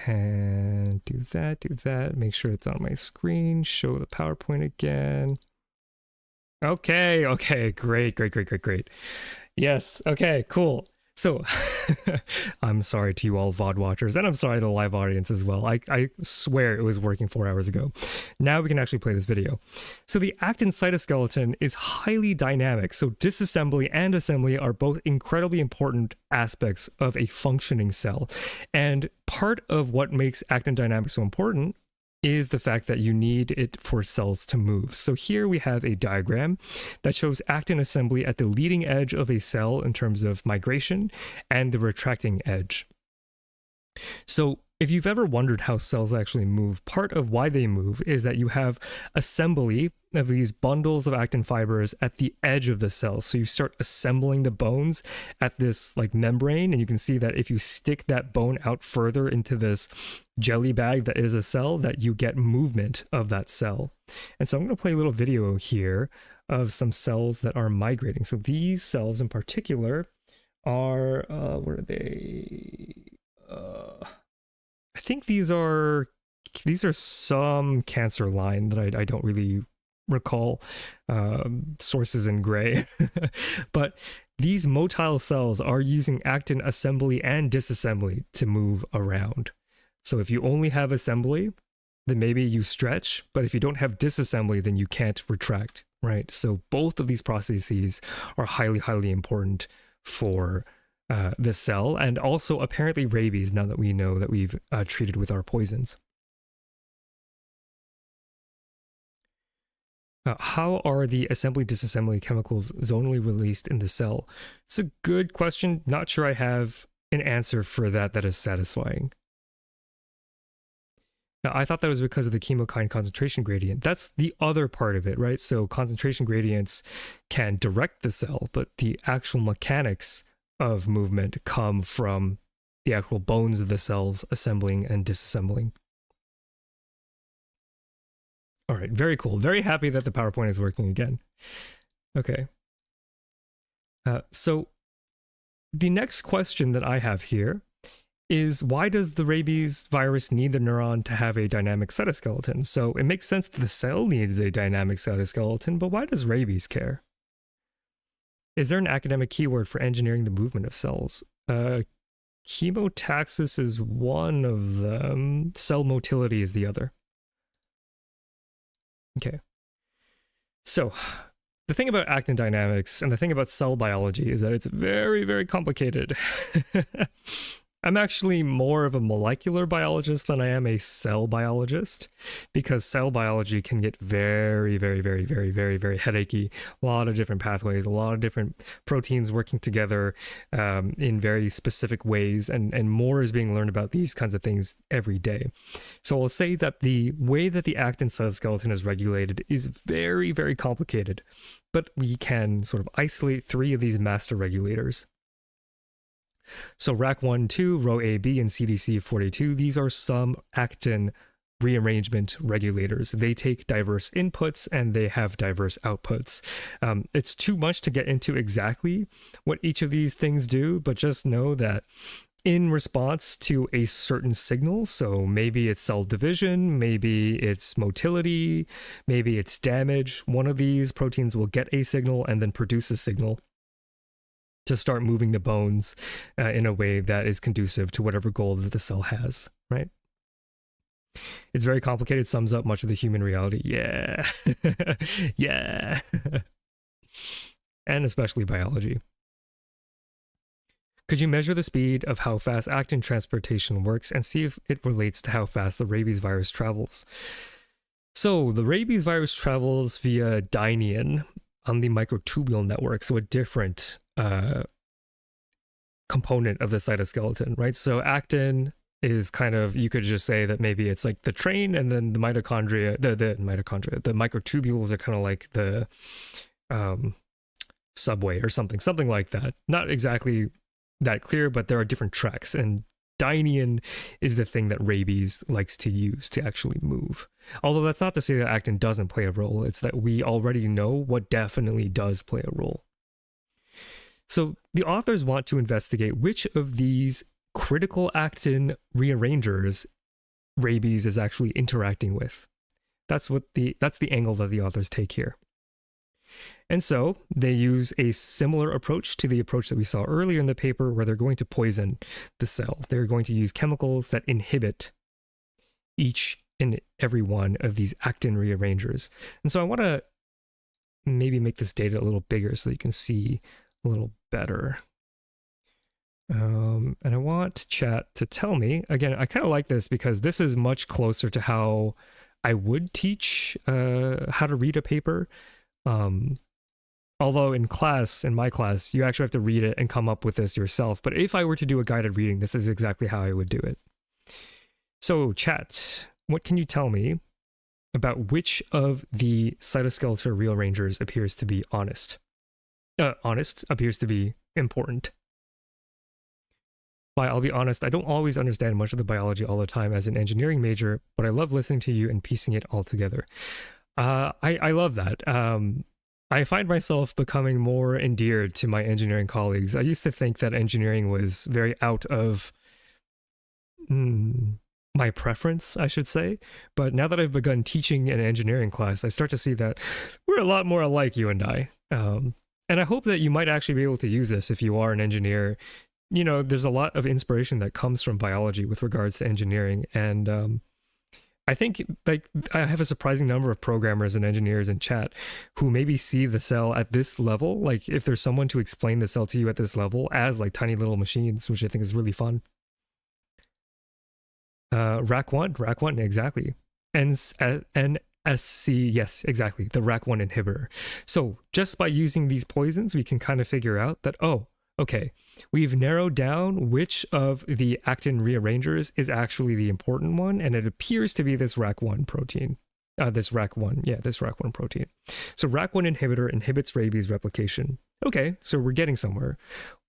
And do that. Make sure it's on my screen. Show the PowerPoint again. Okay, great. Yes, okay, cool. So, I'm sorry to you all VOD watchers, and I'm sorry to the live audience as well. I swear it was working 4 hours ago. Now we can actually play this video. So the actin cytoskeleton is highly dynamic, so disassembly and assembly are both incredibly important aspects of a functioning cell. And part of what makes actin dynamics so important is the fact that you need it for cells to move. So here we have a diagram that shows actin assembly at the leading edge of a cell in terms of migration and the retracting edge. So if you've ever wondered how cells actually move, part of why they move is that you have assembly of these bundles of actin fibers at the edge of the cell. So you start assembling the bones at this like membrane, and you can see that if you stick that bone out further into this jelly bag that is a cell, that you get movement of that cell. And so I'm going to play a little video here of some cells that are migrating. So these cells in particular are, what are they? I think these are some cancer line that I don't really recall, sources in gray. But these motile cells are using actin assembly and disassembly to move around. So if you only have assembly, then maybe you stretch, but if you don't have disassembly, then you can't retract, right? So both of these processes are highly important for the cell, and also apparently rabies, now that we know that we've treated with our poisons. How are the assembly-disassembly chemicals zonally released in the cell? It's a good question. Not sure I have an answer for that is satisfying. Now, I thought that was because of the chemokine concentration gradient. That's the other part of it, right? So concentration gradients can direct the cell, but the actual mechanics of movement come from the actual bones of the cells assembling and disassembling. All right, very cool. Very happy that the PowerPoint is working again. Okay. So the next question that I have here is, why does the rabies virus need the neuron to have a dynamic cytoskeleton? So it makes sense that the cell needs a dynamic cytoskeleton, but why does rabies care? Is there an academic keyword for engineering the movement of cells? Chemotaxis is one of them. Cell motility is the other. Okay. So the thing about actin dynamics and the thing about cell biology is that it's very complicated. I'm actually more of a molecular biologist than I am a cell biologist, because cell biology can get very headachy. A lot of different pathways, a lot of different proteins working together in very specific ways, and more is being learned about these kinds of things every day. So I'll say that the way that the actin cytoskeleton is regulated is very complicated, but we can sort of isolate 3 of these master regulators. So RAC1, 2, Rho A, B, and CDC42, these are some actin rearrangement regulators. They take diverse inputs and they have diverse outputs. It's too much to get into exactly what each of these things do, but just know that in response to a certain signal, so maybe it's cell division, maybe it's motility, maybe it's damage, one of these proteins will get a signal and then produce a signal to start moving the bones in a way that is conducive to whatever goal that the cell has, right? It's very complicated, sums up much of the human reality. Yeah. Yeah. And especially biology. Could you measure the speed of how fast actin transportation works and see if it relates to how fast the rabies virus travels? So the rabies virus travels via dynein on the microtubule network, so a different component of the cytoskeleton, right? So actin is kind of, you could just say that maybe it's like the train, and then the mitochondria, the microtubules are kind of like the subway or something like that. Not exactly that clear, but there are different tracks, and dynein is the thing that rabies likes to use to actually move. Although that's not to say that actin doesn't play a role. It's that we already know what definitely does play a role. So the authors want to investigate which of these critical actin rearrangers rabies is actually interacting with. That's the angle that the authors take here. And so they use a similar approach to the approach that we saw earlier in the paper, where they're going to poison the cell. They're going to use chemicals that inhibit each and every one of these actin rearrangers. And so I want to maybe make this data a little bigger so you can see a little better. And I want chat to tell me, again, I kind of like this because this is much closer to how I would teach how to read a paper. Although in my class, you actually have to read it and come up with this yourself. But if I were to do a guided reading, this is exactly how I would do it. So chat, what can you tell me about which of the cytoskeletal rearrangers appears to be appears to be important? I'll be honest, I don't always understand much of the biology all the time as an engineering major, but I love listening to you and piecing it all together. I love that. I find myself becoming more endeared to my engineering colleagues. I used to think that engineering was very out of my preference, I should say. But now that I've begun teaching an engineering class, I start to see that we're a lot more alike, you and I. And I hope that you might actually be able to use this if you are an engineer. You know, there's a lot of inspiration that comes from biology with regards to engineering. And I think like I have a surprising number of programmers and engineers in chat who maybe see the cell at this level. Like if there's someone to explain the cell to you at this level as like tiny little machines, which I think is really fun. RAC1, exactly. NSC, yes, exactly. The RAC1 inhibitor. So just by using these poisons, we can kind of figure out that, oh, okay, we've narrowed down which of the actin rearrangers is actually the important one, and it appears to be this RAC1 protein. This RAC1 protein. So RAC1 inhibitor inhibits rabies replication. Okay, so we're getting somewhere.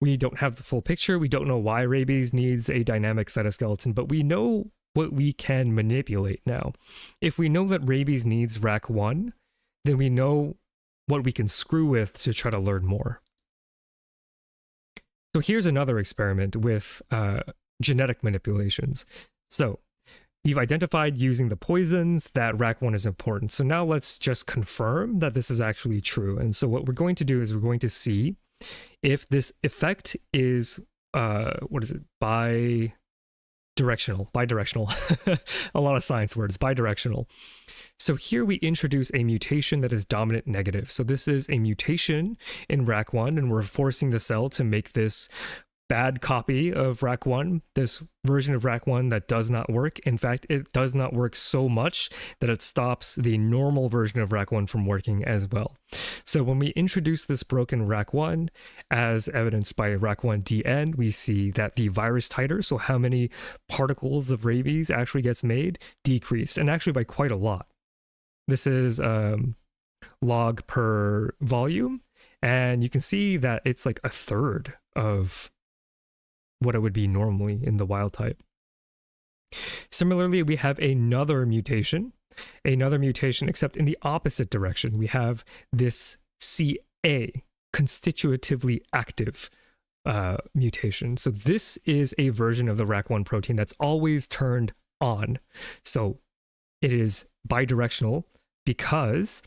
We don't have the full picture. We don't know why rabies needs a dynamic cytoskeleton, but we know what we can manipulate now. If we know that rabies needs RAC1, then we know what we can screw with to try to learn more. So here's another experiment with genetic manipulations. So you've identified using the poisons that RAC1 is important. So now let's just confirm that this is actually true. And so what we're going to do is we're going to see if this effect is, bidirectional. A lot of science words, bidirectional. So here we introduce a mutation that is dominant negative. So this is a mutation in RAC1, and we're forcing the cell to make this bad copy of RAC1, this version of RAC1 that does not work. In fact, it does not work so much that it stops the normal version of RAC1 from working as well. So when we introduce this broken RAC1, as evidenced by RAC1-DN, we see that the virus titer, so how many particles of rabies actually gets made, decreased, and actually by quite a lot. This is log per volume, and you can see that it's like a third of what it would be normally in the wild type. Similarly, we have another mutation except in the opposite direction. We have this CA, constitutively active mutation. So this is a version of the RAC1 protein that's always turned on. So it is bidirectional because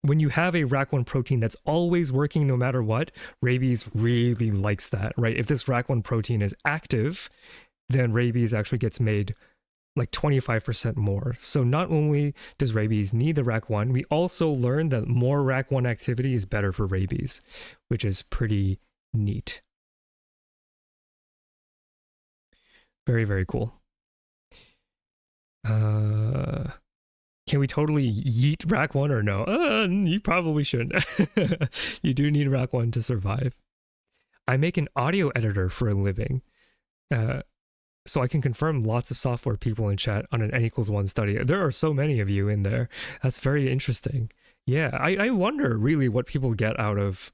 when you have a RAC1 protein that's always working no matter what, rabies really likes that, right? If this RAC1 protein is active, then rabies actually gets made like 25% more. So not only does rabies need the RAC1, we also learned that more RAC1 activity is better for rabies, which is pretty neat. Very, very cool. Can we totally yeet RAC1 or no? You probably shouldn't. You do need RAC1 to survive. I make an audio editor for a living. So I can confirm lots of software people in chat on an N=1 study. There are so many of you in there. That's very interesting. Yeah, I wonder really what people get out of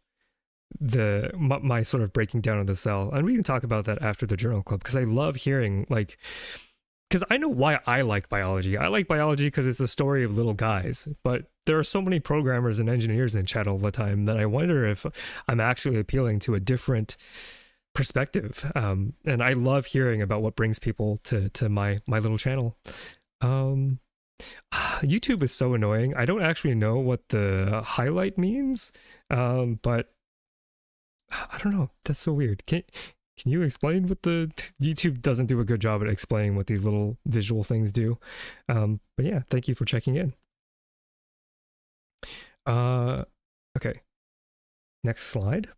my sort of breaking down of the cell, and we can talk about that after the journal club, because I love hearing, like, because I know why I like biology. I like biology because it's the story of little guys, but there are so many programmers and engineers in chat all the time that I wonder if I'm actually appealing to a different perspective. And I love hearing about what brings people to my little channel. YouTube is so annoying. I don't actually know what the highlight means, but I don't know. That's so weird. Can you explain what the YouTube doesn't do a good job at explaining what these little visual things do? But yeah, thank you for checking in. Okay. Next slide.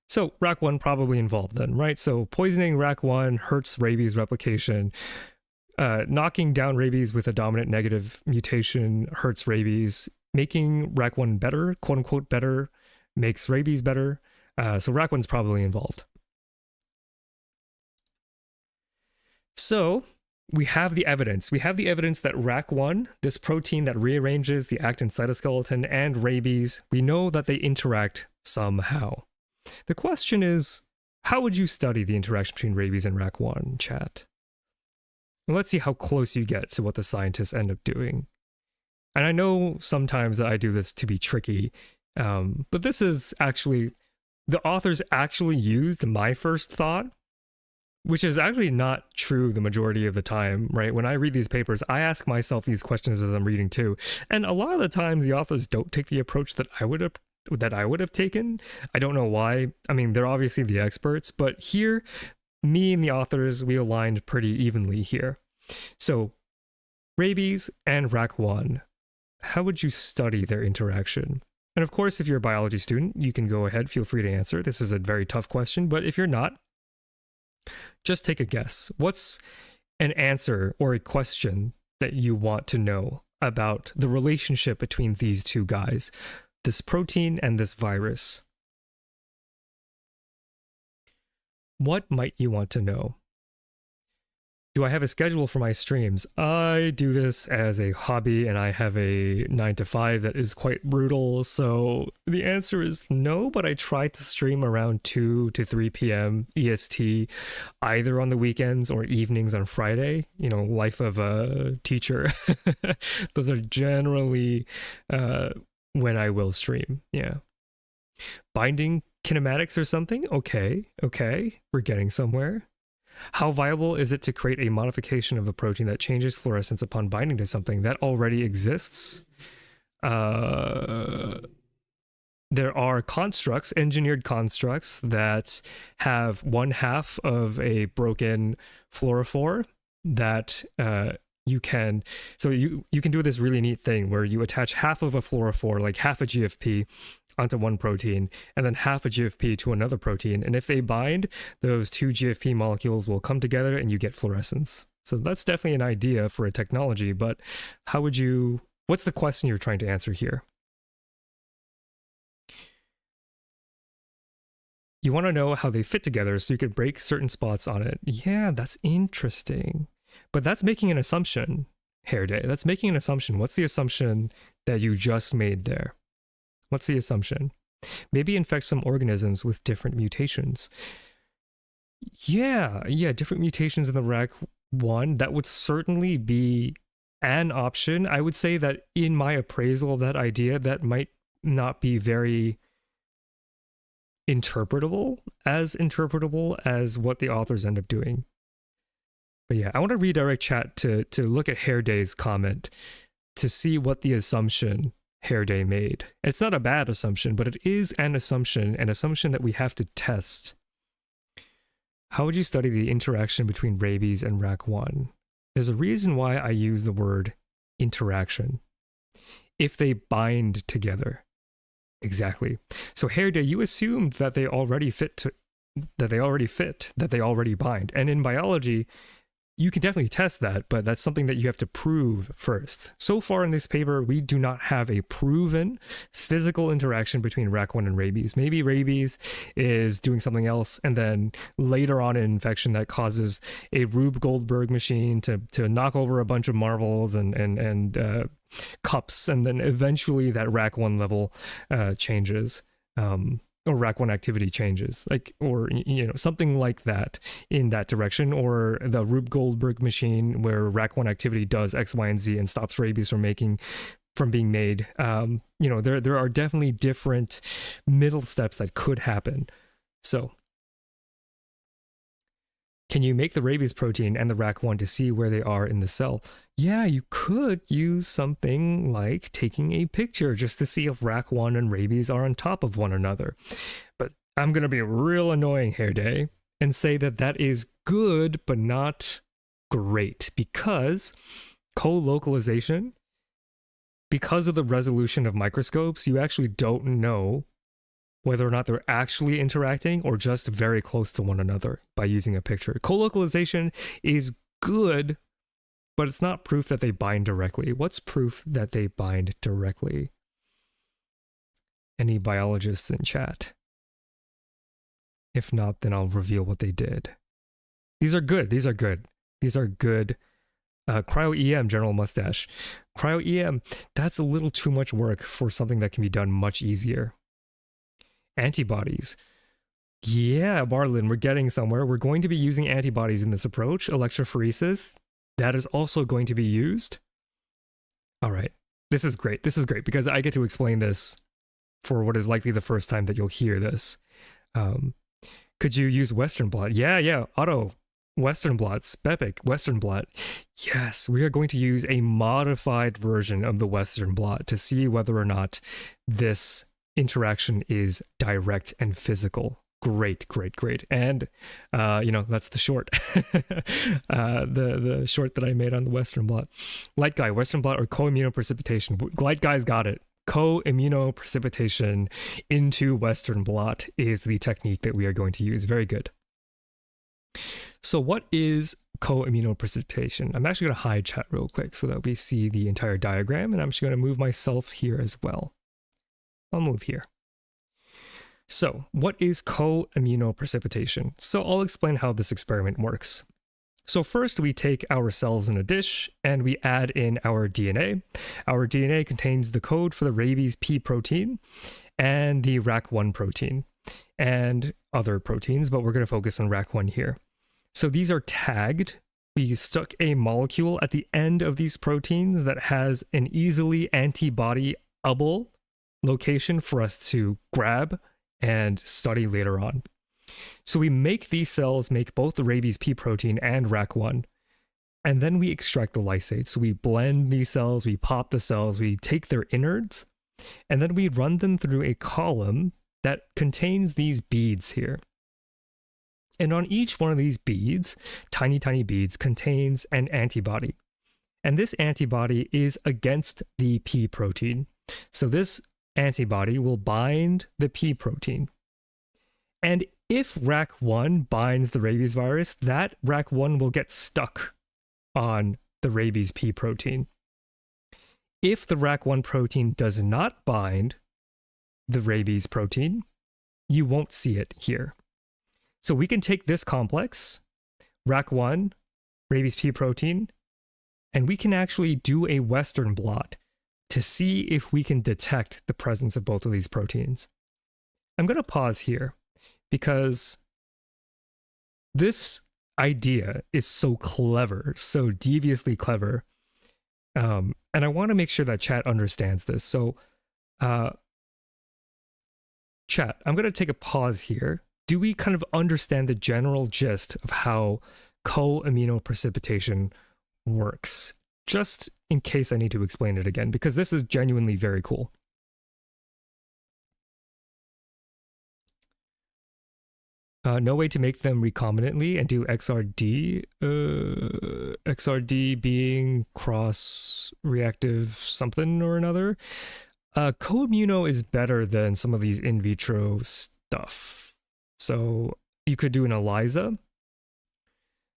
So RAC1 probably involved then, right? So poisoning RAC1 hurts rabies replication. Knocking down rabies with a dominant negative mutation hurts rabies. Making RAC1 better, quote unquote better, makes rabies better. So RAC1's probably involved. So we have the evidence. We have the evidence that RAC1, this protein that rearranges the actin cytoskeleton, and rabies, we know that they interact somehow. The question is, how would you study the interaction between rabies and RAC1, chat? And let's see how close you get to what the scientists end up doing. And I know sometimes that I do this to be tricky, but this is actually, the authors actually used my first thought, which is actually not true the majority of the time, right? When I read these papers, I ask myself these questions as I'm reading too. And a lot of the times the authors don't take the approach that I would have taken. I don't know why. I mean, they're obviously the experts, but here, me and the authors, we aligned pretty evenly here. So rabies and RAC1, how would you study their interaction? And of course, if you're a biology student, you can go ahead, feel free to answer. This is a very tough question, but if you're not, just take a guess. What's an answer or a question that you want to know about the relationship between these two guys, this protein and this virus? What might you want to know? Do I have a schedule for my streams? I do this as a hobby and I have a 9 to 5 that is quite brutal. So the answer is no, but I try to stream around 2 to 3 p.m. EST, either on the weekends or evenings on Friday. You know, life of a teacher. Those are generally when I will stream. Yeah. Binding kinematics or something? Okay. We're getting somewhere. How viable is it to create a modification of a protein that changes fluorescence upon binding to something that already exists? There are constructs, engineered constructs, that have one half of a broken fluorophore that you can do this really neat thing where you attach half of a fluorophore, like half a GFP, onto one protein, and then half a GFP to another protein. And if they bind, those two GFP molecules will come together and you get fluorescence. So that's definitely an idea for a technology, but what's the question you're trying to answer here? You want to know how they fit together so you could break certain spots on it. Yeah, that's interesting. But that's making an assumption, Hair Day. That's making an assumption. What's the assumption that you just made there? What's the assumption? Maybe infect some organisms with different mutations. Yeah, different mutations in the RAC1. That would certainly be an option. I would say that in my appraisal of that idea, that might not be very interpretable as what the authors end up doing. But yeah, I want to redirect chat to look at Hair Day's comment to see what the assumption Hair Day made. It's not a bad assumption, but it is an assumption that we have to test. How would you study the interaction between rabies and RAC1? There's a reason why I use the word interaction. If they bind together. Exactly. So Hair Day, you assumed that they already bind. And in biology, you can definitely test that, but that's something that you have to prove first. So far in this paper, we do not have a proven physical interaction between RAC1 and rabies. Maybe rabies is doing something else, and then later on an infection that causes a Rube Goldberg machine to knock over a bunch of marbles and cups, and then eventually that RAC1 level changes. or RAC1 activity changes, like, or, you know, something like that in that direction, or the Rube Goldberg machine where RAC1 activity does X, Y, and Z and stops rabies from being made. You know, there are definitely different middle steps that could happen. So, can you make the rabies protein and the RAC1 to see where they are in the cell? Yeah, you could use something like taking a picture just to see if RAC1 and rabies are on top of one another. But I'm going to be real annoying here, Day, and say that that is good, but not great, because co-localization, because of the resolution of microscopes, you actually don't know whether or not they're actually interacting or just very close to one another by using a picture. Co-localization is good, but it's not proof that they bind directly. What's proof that they bind directly? Any biologists in chat? If not, then I'll reveal what they did. These are good. These are good. These are good. Cryo-EM, General Mustache. Cryo-EM, that's a little too much work for something that can be done much easier. Antibodies. Yeah, Barlin, we're getting somewhere. We're going to be using antibodies in this approach. Electrophoresis, that is also going to be used. All right. This is great. This is great because I get to explain this for what is likely the first time that you'll hear this. Could you use Western blot? Yeah. Otto. Western blot. Spepic. Western blot. Yes, we are going to use a modified version of the Western blot to see whether or not this interaction is direct and physical. Great. And you know, that's the short. The short that I made on the Western blot. Light guy, Western blot, or co-immunoprecipitation. Light guy's got it. Co-immunoprecipitation into Western blot is the technique that we are going to use. Very good. So what is co-immunoprecipitation? I'm actually going to hide chat real quick so that we see the entire diagram, and I'm just going to move myself here as well. I'll move here. So, what is co-immunoprecipitation? So, I'll explain how this experiment works. So first, we take our cells in a dish and we add in our DNA. Our DNA contains the code for the rabies P protein and the RAC1 protein and other proteins, but we're going to focus on RAC1 here. So these are tagged. We stuck a molecule at the end of these proteins that has an easily antibody-able location for us to grab and study later on. So we make these cells make both the rabies P protein and RAC1, and then we extract the lysate. So we blend these cells, we pop the cells, we take their innards, and then we run them through a column that contains these beads here. And on each one of these beads, tiny beads, contains an antibody. And this antibody is against the P protein. So this antibody will bind the P protein. And if RAC1 binds the rabies virus, that RAC1 will get stuck on the rabies P protein. If the RAC1 protein does not bind the rabies protein, you won't see it here. So we can take this complex, RAC1, rabies P protein, and we can actually do a Western blot to see if we can detect the presence of both of these proteins. I'm going to pause here because this idea is so clever, so deviously clever, and I want to make sure that chat understands this. So, chat, I'm going to take a pause here. Do we kind of understand the general gist of how co-immunoprecipitation works? Just in case I need to explain it again, because this is genuinely very cool. No way to make them recombinantly and do XRD. XRD being cross-reactive something or another. Co-immuno is better than some of these in vitro stuff. So you could do an ELISA,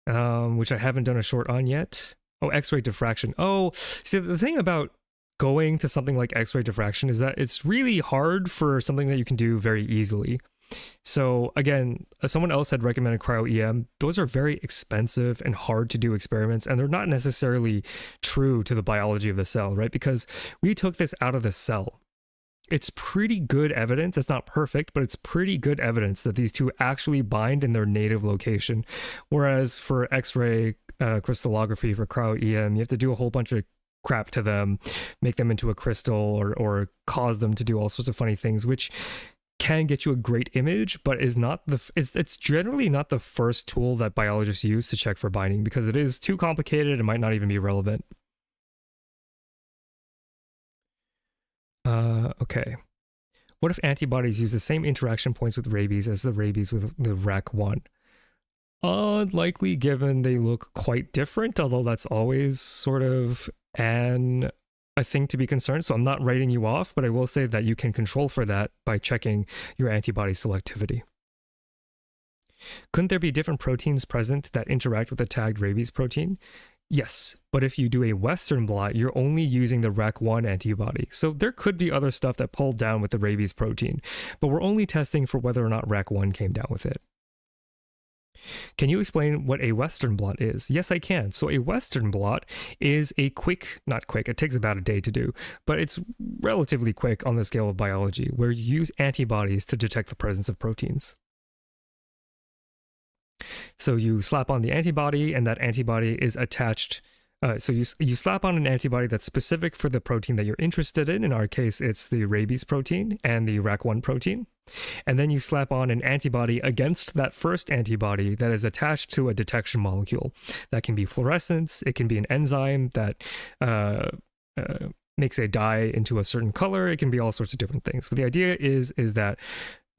which I haven't done a short on yet. Oh, X-ray diffraction. Oh, see, the thing about going to something like X-ray diffraction is that it's really hard for something that you can do very easily. So again, someone else had recommended cryo-EM. Those are very expensive and hard to do experiments, and they're not necessarily true to the biology of the cell, right? Because we took this out of the cell. it's pretty good evidence. It's not perfect, but it's pretty good evidence that these two actually bind in their native location. Whereas for X-ray crystallography, for cryo-EM, you have to do a whole bunch of crap to them, make them into a crystal, or cause them to do all sorts of funny things, which can get you a great image, but is not it's generally not the first tool that biologists use to check for binding, because it is too complicated and might not even be relevant. Okay. What if antibodies use the same interaction points with rabies as the rabies with the RAC1? Unlikely, given they look quite different, although that's always sort of a thing to be concerned. So I'm not writing you off, but I will say that you can control for that by checking your antibody selectivity. Couldn't there be different proteins present that interact with the tagged rabies protein? Yes, but if you do a Western blot, you're only using the RAC1 antibody. So there could be other stuff that pulled down with the rabies protein, but we're only testing for whether or not RAC1 came down with it. Can you explain what a Western blot is? Yes, I can. So a Western blot is a not quick, it takes about a day to do, but it's relatively quick on the scale of biology, where you use antibodies to detect the presence of proteins. So you slap on the antibody, and that antibody is attached. So you slap on an antibody that's specific for the protein that you're interested in. In our case, it's the rabies protein and the RAC1 protein. And then you slap on an antibody against that first antibody that is attached to a detection molecule. That can be fluorescence. It can be an enzyme that makes a dye into a certain color. It can be all sorts of different things. But the idea is that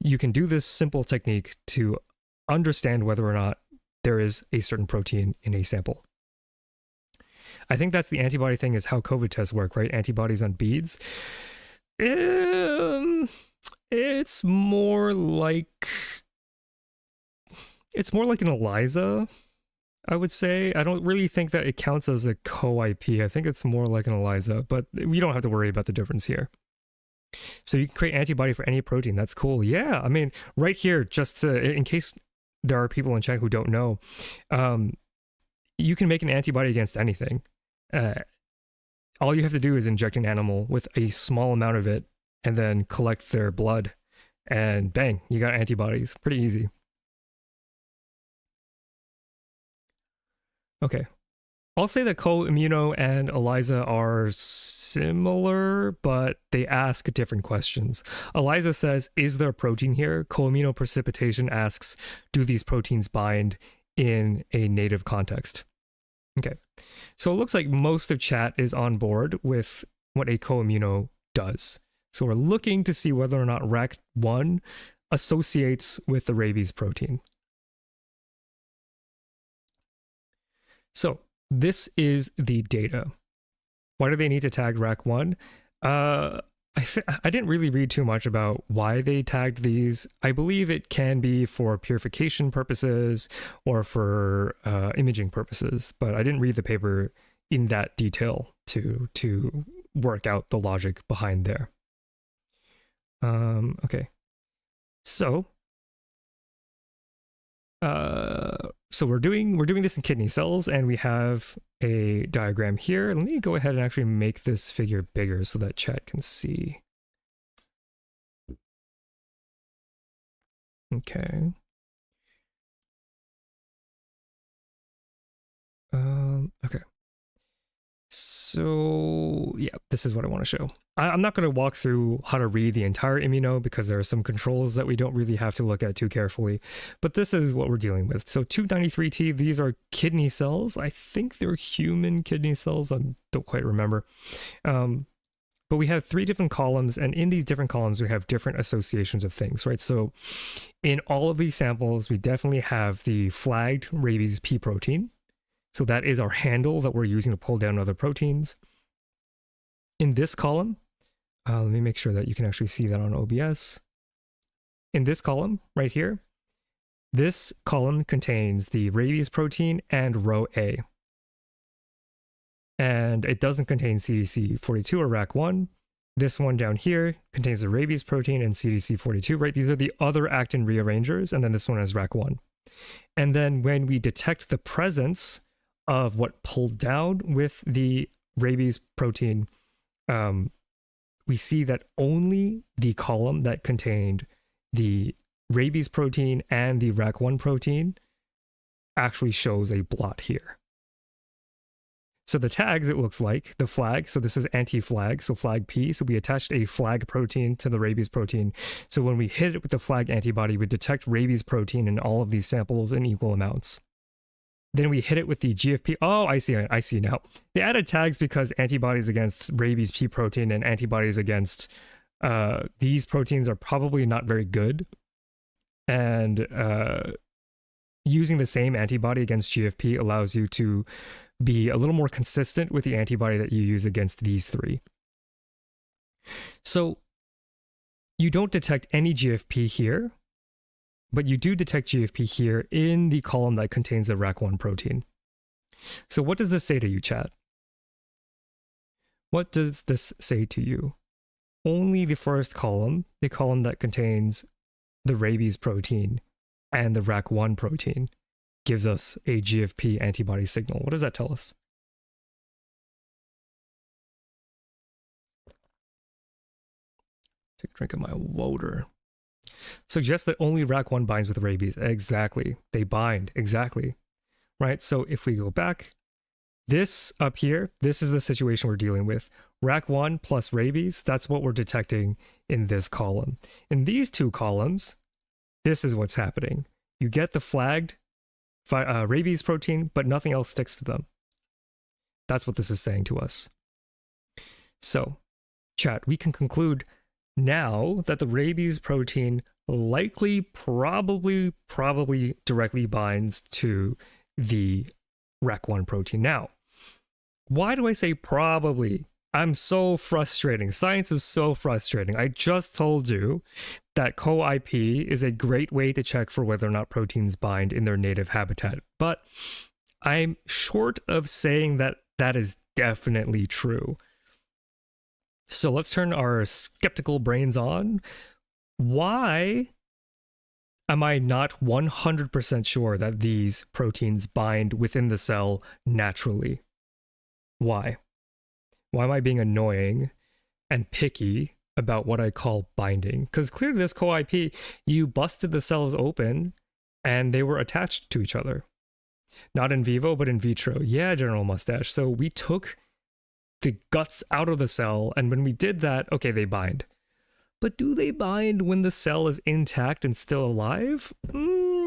you can do this simple technique to understand whether or not there is a certain protein in a sample. I think that's the antibody thing, is how COVID tests work, right? Antibodies on beads. It's more like an ELISA, I would say. I don't really think that it counts as a co-IP. I think it's more like an ELISA, but we don't have to worry about the difference here. So you can create antibody for any protein. That's cool. Yeah, I mean, right here, just in case there are people in chat who don't know, you can make an antibody against anything. All you have to do is inject an animal with a small amount of it and then collect their blood, and bang, you got antibodies. Pretty easy. Okay. I'll say that co-immuno and ELISA are similar, but they ask different questions. ELISA says, is there a protein here? Co-immunoprecipitation asks, do these proteins bind in a native context? Okay, so it looks like most of chat is on board with what a co-immuno does. So we're looking to see whether or not RAC1 associates with the rabies protein. So this is the data. Why do they need to tag RAC1? I didn't really read too much about why they tagged these. I believe it can be for purification purposes or for imaging purposes, but I didn't read the paper in that detail to work out the logic behind there. Okay, so we're doing this in kidney cells, and we have a diagram here. Let me go ahead and actually make this figure bigger so that chat can see. Okay. Okay. So yeah, this is what I want to show. I'm not going to walk through how to read the entire immuno because there are some controls that we don't really have to look at too carefully, but this is what we're dealing with. So 293T, these are kidney cells. I think they're human kidney cells. I don't quite remember. But we have 3 different columns, and in these different columns, we have different associations of things, right? So in all of these samples, we definitely have the flagged rabies P protein. So that is our handle that we're using to pull down other proteins. In this column, let me make sure that you can actually see that on OBS. In this column right here, this column contains the rabies protein and row A. And it doesn't contain CDC42 or RAC1. This one down here contains the rabies protein and CDC42, right? These are the other actin rearrangers, and then this one has RAC1. And then when we detect the presence of what pulled down with the rabies protein, we see that only the column that contained the rabies protein and the RAC1 protein actually shows a blot here. So the tags, it looks like, the flag, so this is anti-flag, so flag P, so we attached a flag protein to the rabies protein. So when we hit it with the flag antibody, we detect rabies protein in all of these samples in equal amounts. Then we hit it with the GFP. Oh, I see now. They added tags because antibodies against rabies P protein and antibodies against these proteins are probably not very good. And using the same antibody against GFP allows you to be a little more consistent with the antibody that you use against these three. So you don't detect any GFP here, but you do detect GFP here in the column that contains the RAC1 protein. So what does this say to you, chat? What does this say to you? Only the first column, the column that contains the rabies protein and the RAC1 protein, gives us a GFP antibody signal. What does that tell us? Take a drink of my water. Suggests that only RAC1 binds with rabies. Exactly. They bind. Exactly. Right? So if we go back, this up here, this is the situation we're dealing with. RAC1 plus rabies, that's what we're detecting in this column. In these two columns, this is what's happening. You get the flagged rabies protein, but nothing else sticks to them. That's what this is saying to us. So, chat, we can conclude now that the rabies protein likely, probably directly binds to the RAC1 protein. Now, why do I say probably? I'm so frustrating. Science is so frustrating. I just told you that co-IP is a great way to check for whether or not proteins bind in their native habitat. But I'm short of saying that that is definitely true. So let's turn our skeptical brains on. Why am I not 100% sure that these proteins bind within the cell naturally? Why? Why am I being annoying and picky about what I call binding? Because clearly this co-IP, you busted the cells open and they were attached to each other. Not in vivo, but in vitro. Yeah, General Mustache. So we took the guts out of the cell, and when we did that, okay, they bind. But do they bind when the cell is intact and still alive? I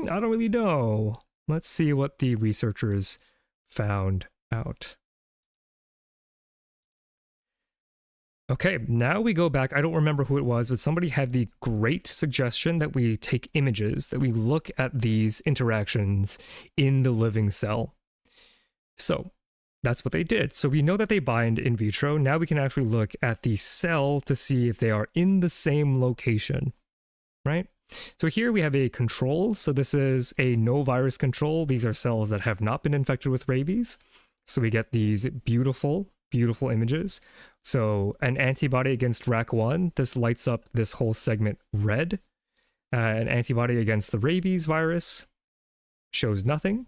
don't really know. Let's see what the researchers found out. Okay, now we go back. I don't remember who it was, but somebody had the great suggestion that we take images, that we look at these interactions in the living cell. So that's what they did. So we know that they bind in vitro. Now we can actually look at the cell to see if they are in the same location, right? So here we have a control. So this is a no virus control. These are cells that have not been infected with rabies. So we get these beautiful images. So an antibody against RAC1, this lights up this whole segment red. An antibody against the rabies virus shows nothing,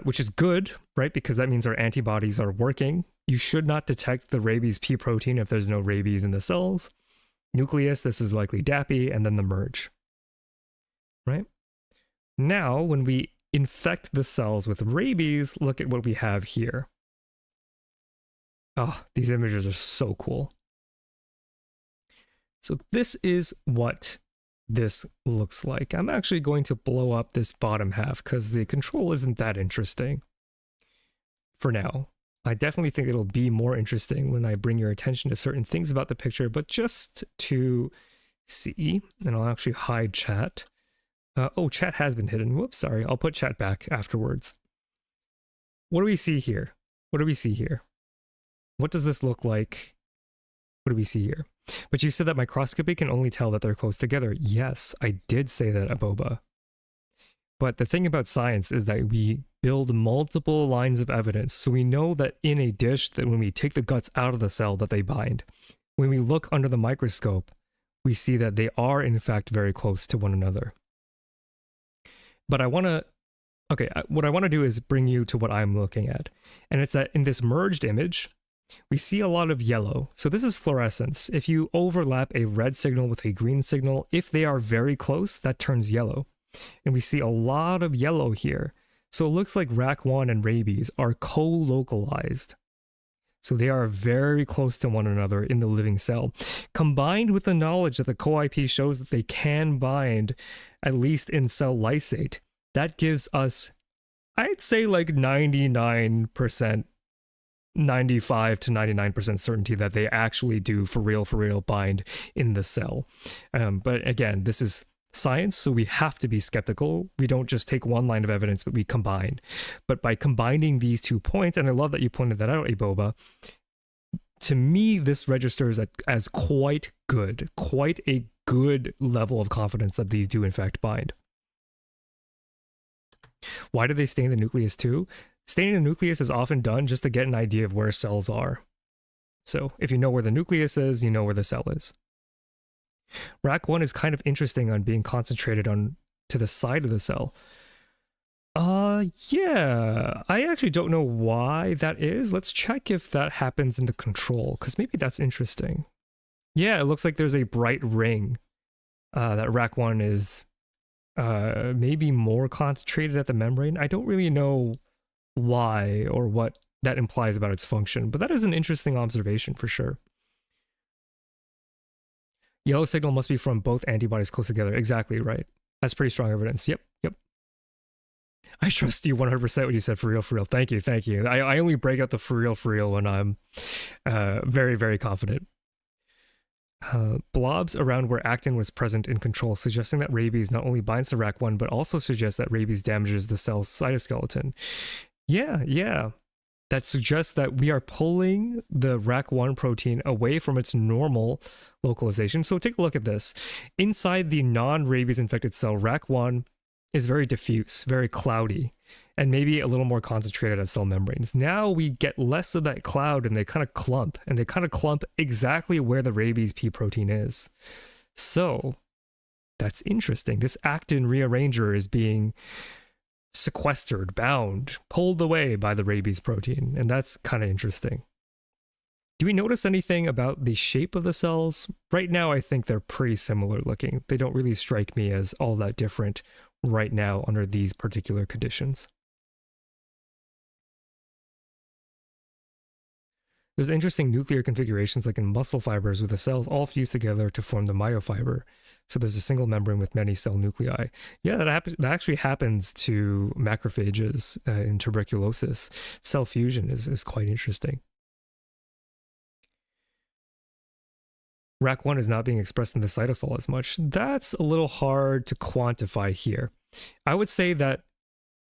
which is good, right? Because that means our antibodies are working. You should not detect the rabies P protein if there's no rabies in the cells. Nucleus, this is likely DAPI, and then the merge, right? Now, when we infect the cells with rabies, look at what we have here. Oh, these images are so cool. So this is what this looks like. I'm actually going to blow up this bottom half because the control isn't that interesting for now. I definitely think it'll be more interesting when I bring your attention to certain things about the picture, but just to see, and I'll actually hide chat. Oh, chat has been hidden. Whoops, sorry. I'll put chat back afterwards. What do we see here? What do we see here? What does this look like? What do we see here? But you said that microscopy can only tell that they're close together. Yes, I did say that, Aboba. But the thing about science is that we build multiple lines of evidence. So we know that in a dish, that when we take the guts out of the cell, that they bind. When we look under the microscope, we see that they are in fact very close to one another. But what I want to do is bring you to what I'm looking at. And it's that in this merged image, we see a lot of yellow. So this is fluorescence. If you overlap a red signal with a green signal, if they are very close, that turns yellow. And we see a lot of yellow here. So it looks like RAC1 and rabies are co-localized. So they are very close to one another in the living cell. Combined with the knowledge that the co-IP shows that they can bind, at least in cell lysate, that gives us, I'd say, like 99%, 95 to 99% certainty that they actually do for real bind in the cell. But again, this is science, so we have to be skeptical. We don't just take one line of evidence, but we combine. But by combining these 2 points, and I love that you pointed that out, Iboba, to me, this registers as quite a good level of confidence that these do in fact bind. Why do they stain the nucleus too? Staining the nucleus is often done just to get an idea of where cells are. So if you know where the nucleus is, you know where the cell is. RAC1 is kind of interesting on being concentrated on to the side of the cell. Yeah, I actually don't know why that is. Let's check if that happens in the control, because maybe that's interesting. Yeah, it looks like there's a bright ring that RAC1 is maybe more concentrated at the membrane. I don't really know why or what that implies about its function, but that is an interesting observation for sure. Yellow signal must be from both antibodies close together. Exactly right. That's pretty strong evidence. Yep. I trust you 100% when you said for real. Thank you. I only break out the for real when I'm very confident. Blobs around where actin was present in control, suggesting that rabies not only binds to RAC1, but also suggests that rabies damages the cell's cytoskeleton. Yeah. That suggests that we are pulling the RAC1 protein away from its normal localization. So take a look at this. Inside the non-rabies infected cell, RAC1 is very diffuse, very cloudy, and maybe a little more concentrated at cell membranes. Now we get less of that cloud and they kind of clump, exactly where the rabies P protein is. So that's interesting. This actin rearranger is being sequestered, bound, pulled away by the rabies protein, and that's kind of interesting. Do we notice anything about the shape of the cells? Right now, I think they're pretty similar looking. They don't really strike me as all that different right now under these particular conditions. There's interesting nuclear configurations like in muscle fibers with the cells all fused together to form the myofiber. So there's a single membrane with many cell nuclei. Yeah, that actually happens to macrophages in tuberculosis. Cell fusion is quite interesting. RAC1 is not being expressed in the cytosol as much. That's a little hard to quantify here. I would say that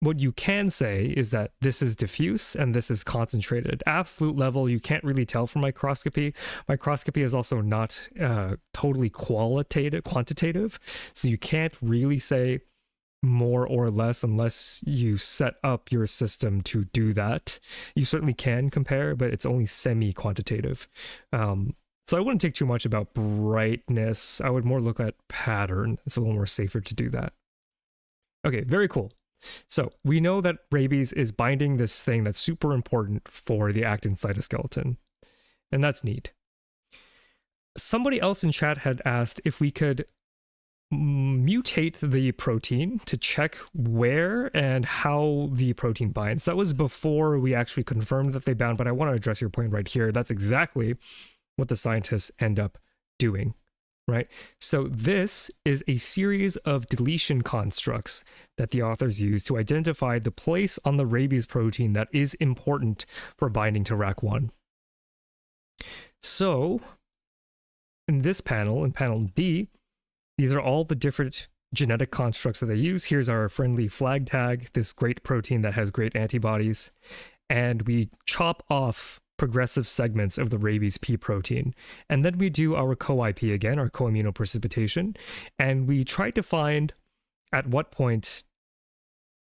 what you can say is that this is diffuse and this is concentrated. Absolute level, you can't really tell from microscopy. Microscopy is also not totally quantitative, so you can't really say more or less unless you set up your system to do that. You certainly can compare, but it's only semi-quantitative. So I wouldn't take too much about brightness. I would more look at pattern. It's a little more safer to do that. Okay, very cool. So we know that rabies is binding this thing that's super important for the actin cytoskeleton, and that's neat. Somebody else in chat had asked if we could mutate the protein to check where and how the protein binds. That was before we actually confirmed that they bound, but I want to address your point right here. That's exactly what the scientists end up doing. Right? So this is a series of deletion constructs that the authors use to identify the place on the rabies protein that is important for binding to RAC1. So in this panel, in panel D, these are all the different genetic constructs that they use. Here's our friendly flag tag, this great protein that has great antibodies, and we chop off progressive segments of the rabies P protein. And then we do our co-IP again, our co-immunoprecipitation, and we try to find at what point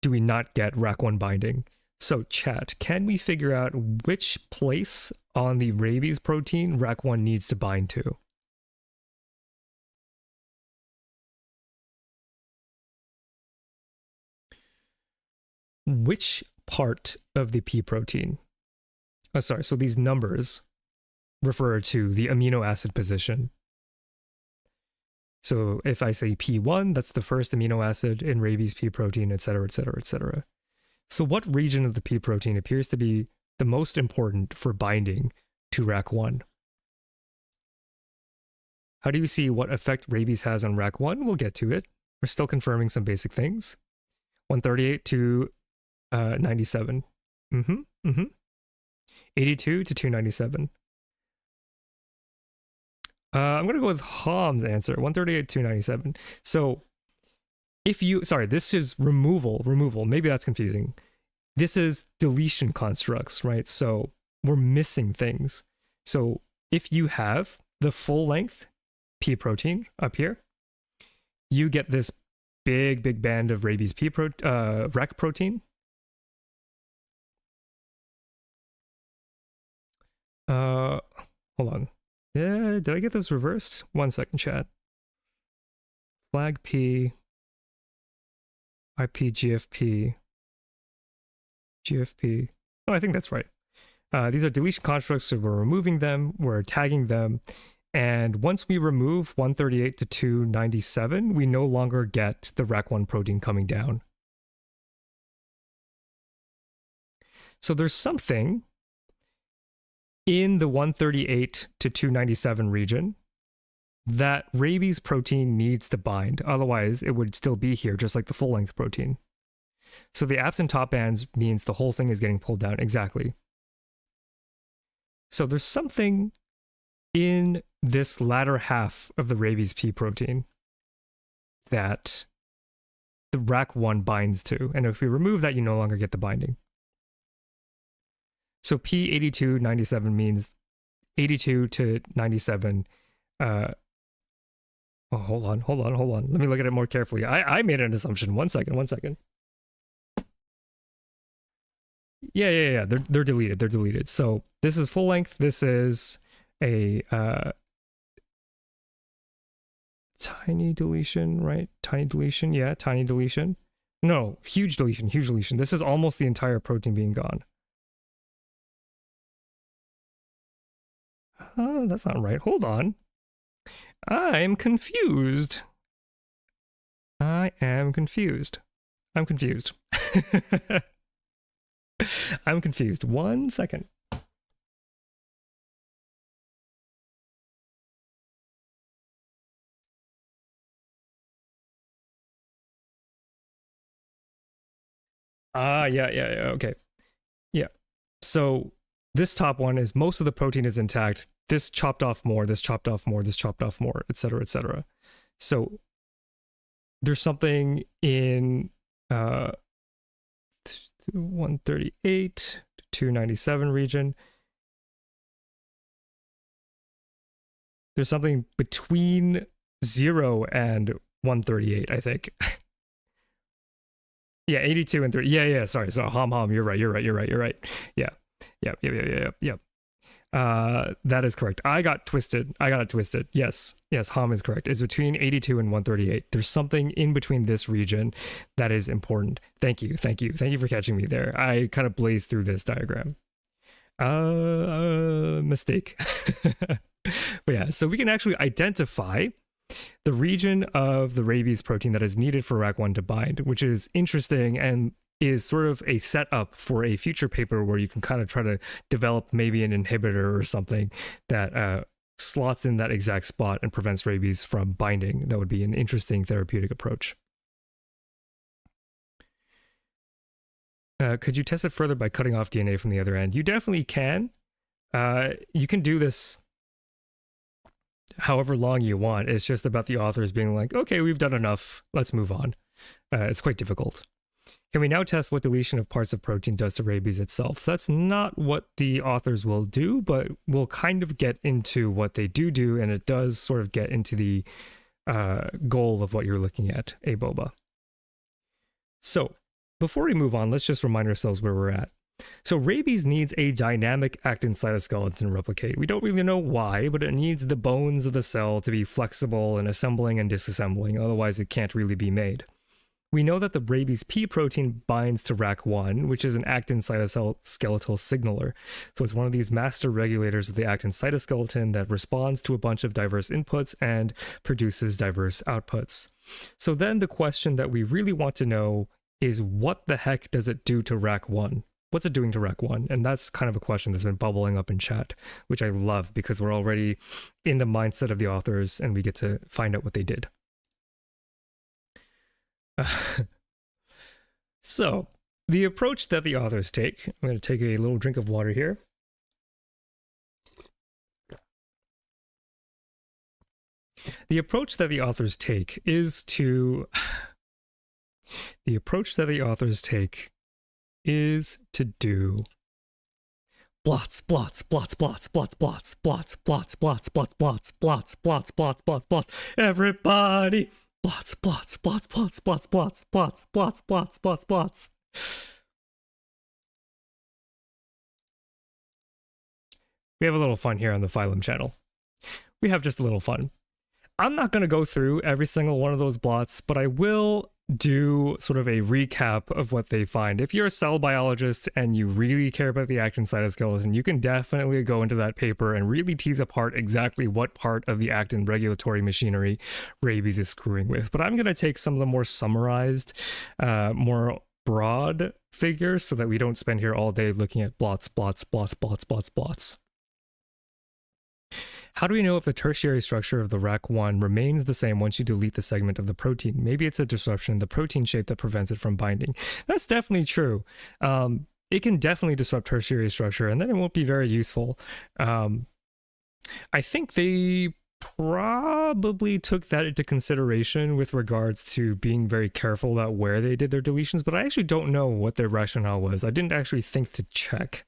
do we not get RAC1 binding. So chat, can we figure out which place on the rabies protein RAC1 needs to bind to? Which part of the P protein? Oh, sorry, so these numbers, refer to the amino acid position. So if I say P1, that's the first amino acid in rabies P protein, etc., etc., etc. So what region of the P protein appears to be the most important for binding to RAC1? How do you see what effect rabies has on RAC1? We'll get to it. We're still confirming some basic things. 138 to 97. 82 to 297. I'm going to go with Ham's answer, 138 to 297. So if you, sorry, this is removal, maybe that's confusing. This is deletion constructs, right? So we're missing things. So if you have the full length P protein up here, you get this big band of rabies P RAC protein. Hold on. Yeah, did I get this reversed? 1 second, chat. Flag P, IP GFP, GFP. Oh, I think that's right. These are deletion constructs, so we're removing them, we're tagging them, and once we remove 138 to 297, we no longer get the RAC1 protein coming down. So there's something in the 138 to 297 region that rabies protein needs to bind. Otherwise, it would still be here, just like the full-length protein. So the absent top bands means the whole thing is getting pulled down. Exactly. So there's something in this latter half of the rabies P protein that the RAC1 binds to. And if we remove that, you no longer get the binding. So P8297 means 82 to 97. Oh, hold on. Let me look at it more carefully. I made an assumption. One second. Yeah. They're deleted. So this is full length. This is a tiny deletion, right? Tiny deletion. Yeah, tiny deletion. No, huge deletion. This is almost the entire protein being gone. Oh, that's not right. Hold on. I'm confused. I'm confused. 1 second. Yeah, okay. Yeah. So this top one is most of the protein is intact. This chopped off more, this chopped off more, this chopped off more, etc., etc. So there's something in 138 to 297 region. There's something between 0 and 138, I think. Yeah, 82 and 30. Yeah, sorry. So Ham, you're right. Yeah. That is correct. I got it twisted. Yes, Ham is correct. It's between 82 and 138. There's something in between this region that is important. Thank you for catching me there. I kind of blazed through this diagram. Mistake. But yeah, so we can actually identify the region of the rabies protein that is needed for RAC1 to bind, which is interesting and is sort of a setup for a future paper where you can kind of try to develop maybe an inhibitor or something that slots in that exact spot and prevents rabies from binding. That would be an interesting therapeutic approach. Could you test it further by cutting off DNA from the other end? You definitely can. You can do this however long you want. It's just about the authors being like, okay, we've done enough, let's move on. It's quite difficult. Can we now test what deletion of parts of protein does to rabies itself? That's not what the authors will do, but we'll kind of get into what they do, and it does sort of get into the goal of what you're looking at, Boba. So before we move on, let's just remind ourselves where we're at. So rabies needs a dynamic actin cytoskeleton to replicate. We don't really know why, but it needs the bones of the cell to be flexible and assembling and disassembling, otherwise it can't really be made. we know that the rabies P protein binds to RAC1, which is an actin cytoskeletal signaler. So it's one of these master regulators of the actin cytoskeleton that responds to a bunch of diverse inputs and produces diverse outputs. So then the question that we really want to know is, what the heck does it do to RAC1? What's it doing to RAC1? And that's kind of a question that's been bubbling up in chat, which I love because we're already in the mindset of the authors and we get to find out what they did. So, the approach that the authors take, I'm going to take a little drink of water here. The approach that the authors take is to... The approach that the authors take is to do blots, blots, blots, blots, blots, blots, blots, blots, blots, blots, blots, blots, blots, blots, blots, blots, everybody, blots, blots, blots, blots, blots, blots, blots, blots, blots, blots, blots. We have a little fun here on the Phylum channel. We have just a little fun. I'm not going to go through every single one of those blots, but I will do sort of a recap of what they find. If you're a cell biologist and you really care about the actin cytoskeleton, you can definitely go into that paper and really tease apart exactly what part of the actin regulatory machinery rabies is screwing with. But I'm going to take some of the more summarized, more broad figures so that we don't spend here all day looking at blots, blots, blots, blots, blots, blots. How do we know if the tertiary structure of the RAC1 remains the same once you delete the segment of the protein? Maybe it's a disruption in the protein shape that prevents it from binding. That's definitely true. It can definitely disrupt tertiary structure, and then it won't be very useful. I think they probably took that into consideration with regards to being very careful about where they did their deletions, but I actually don't know what their rationale was. I didn't actually think to check.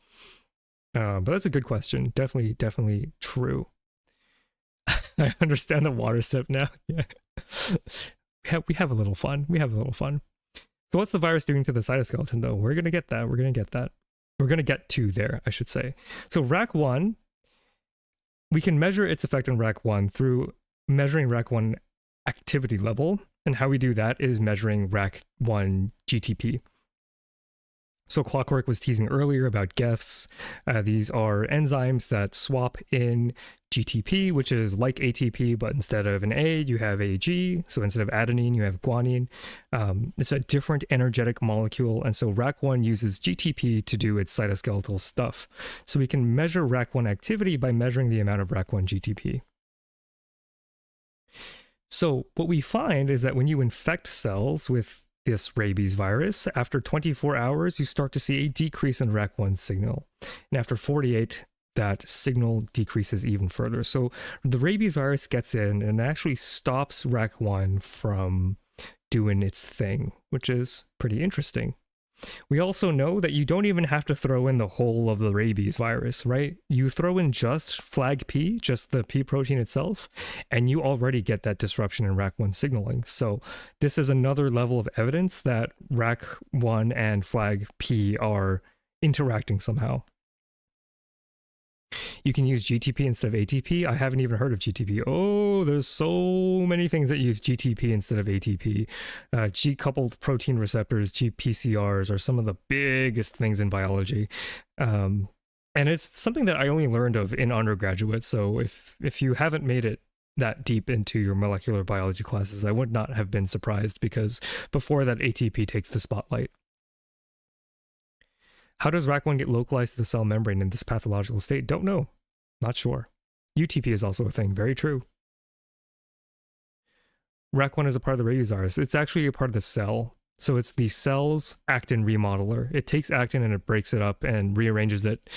But that's a good question. Definitely true. I understand the water sip now. Yeah. We have a little fun. We have a little fun. So what's the virus doing to the cytoskeleton, though? We're going to get that. We're going to get that. We're going to get to there, I should say. So RAC1, we can measure its effect on RAC1 through measuring RAC1 activity level. And how we do that is measuring RAC1 GTP. So Clockwork was teasing earlier about GEFs. These are enzymes that swap in GTP, which is like ATP, but instead of an A, you have a G. So instead of adenine, you have guanine. It's a different energetic molecule. And so RAC1 uses GTP to do its cytoskeletal stuff. So we can measure RAC1 activity by measuring the amount of RAC1 GTP. So what we find is that when you infect cells with this rabies virus, after 24 hours, you start to see a decrease in RAC1 signal. And after 48, that signal decreases even further. So the rabies virus gets in and actually stops RAC1 from doing its thing, which is pretty interesting. We also know that you don't even have to throw in the whole of the rabies virus, right? You throw in just flag P, just the P protein itself, and you already get that disruption in RAC1 signaling. So this is another level of evidence that RAC1 and flag P are interacting somehow. You can use GTP instead of ATP. I haven't even heard of GTP. Oh, there's so many things that use GTP instead of ATP. G-coupled protein receptors, GPCRs, are some of the biggest things in biology. And it's something that I only learned of in undergraduate. So if you haven't made it that deep into your molecular biology classes, I would not have been surprised, because before that, ATP takes the spotlight. How does RAC1 get localized to the cell membrane in this pathological state? Don't know. Not sure. UTP is also a thing. Very true. RAC1 is a part of the rabies virus. It's actually a part of the cell. So it's the cell's actin remodeler. It takes actin and it breaks it up and rearranges it,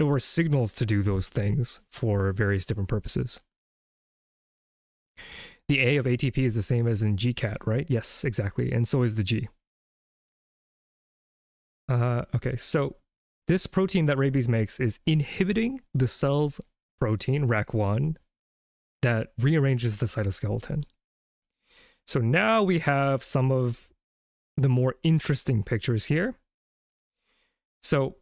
or signals to do those things for various different purposes. The A of ATP is the same as in GCAT, right? Yes, exactly. And so is the G. Okay, so this protein that rabies makes is inhibiting the cell's protein, RAC1, that rearranges the cytoskeleton. So now we have some of the more interesting pictures here. So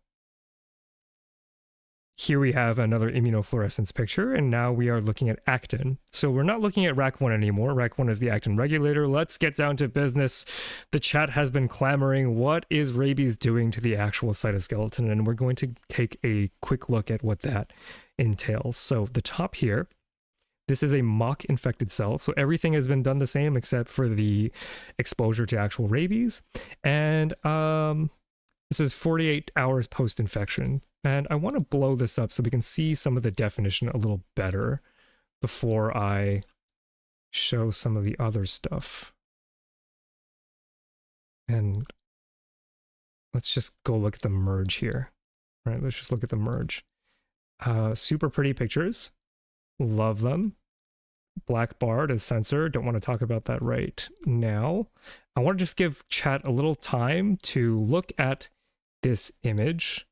here we have another immunofluorescence picture, and now we are looking at actin. So we're not looking at RAC1 anymore. RAC1 is the actin regulator. Let's get down to business. The chat has been clamoring, what is rabies doing to the actual cytoskeleton? And we're going to take a quick look at what that entails. So the top here, this is a mock infected cell. So everything has been done the same except for the exposure to actual rabies. And this is 48 hours post-infection. And I want to blow this up so we can see some of the definition a little better before I show some of the other stuff. And let's just go look at the merge here. All right, let's just look at the merge. Super pretty pictures. Love them. Black barred as sensor. Don't want to talk about that right now. I want to just give chat a little time to look at this image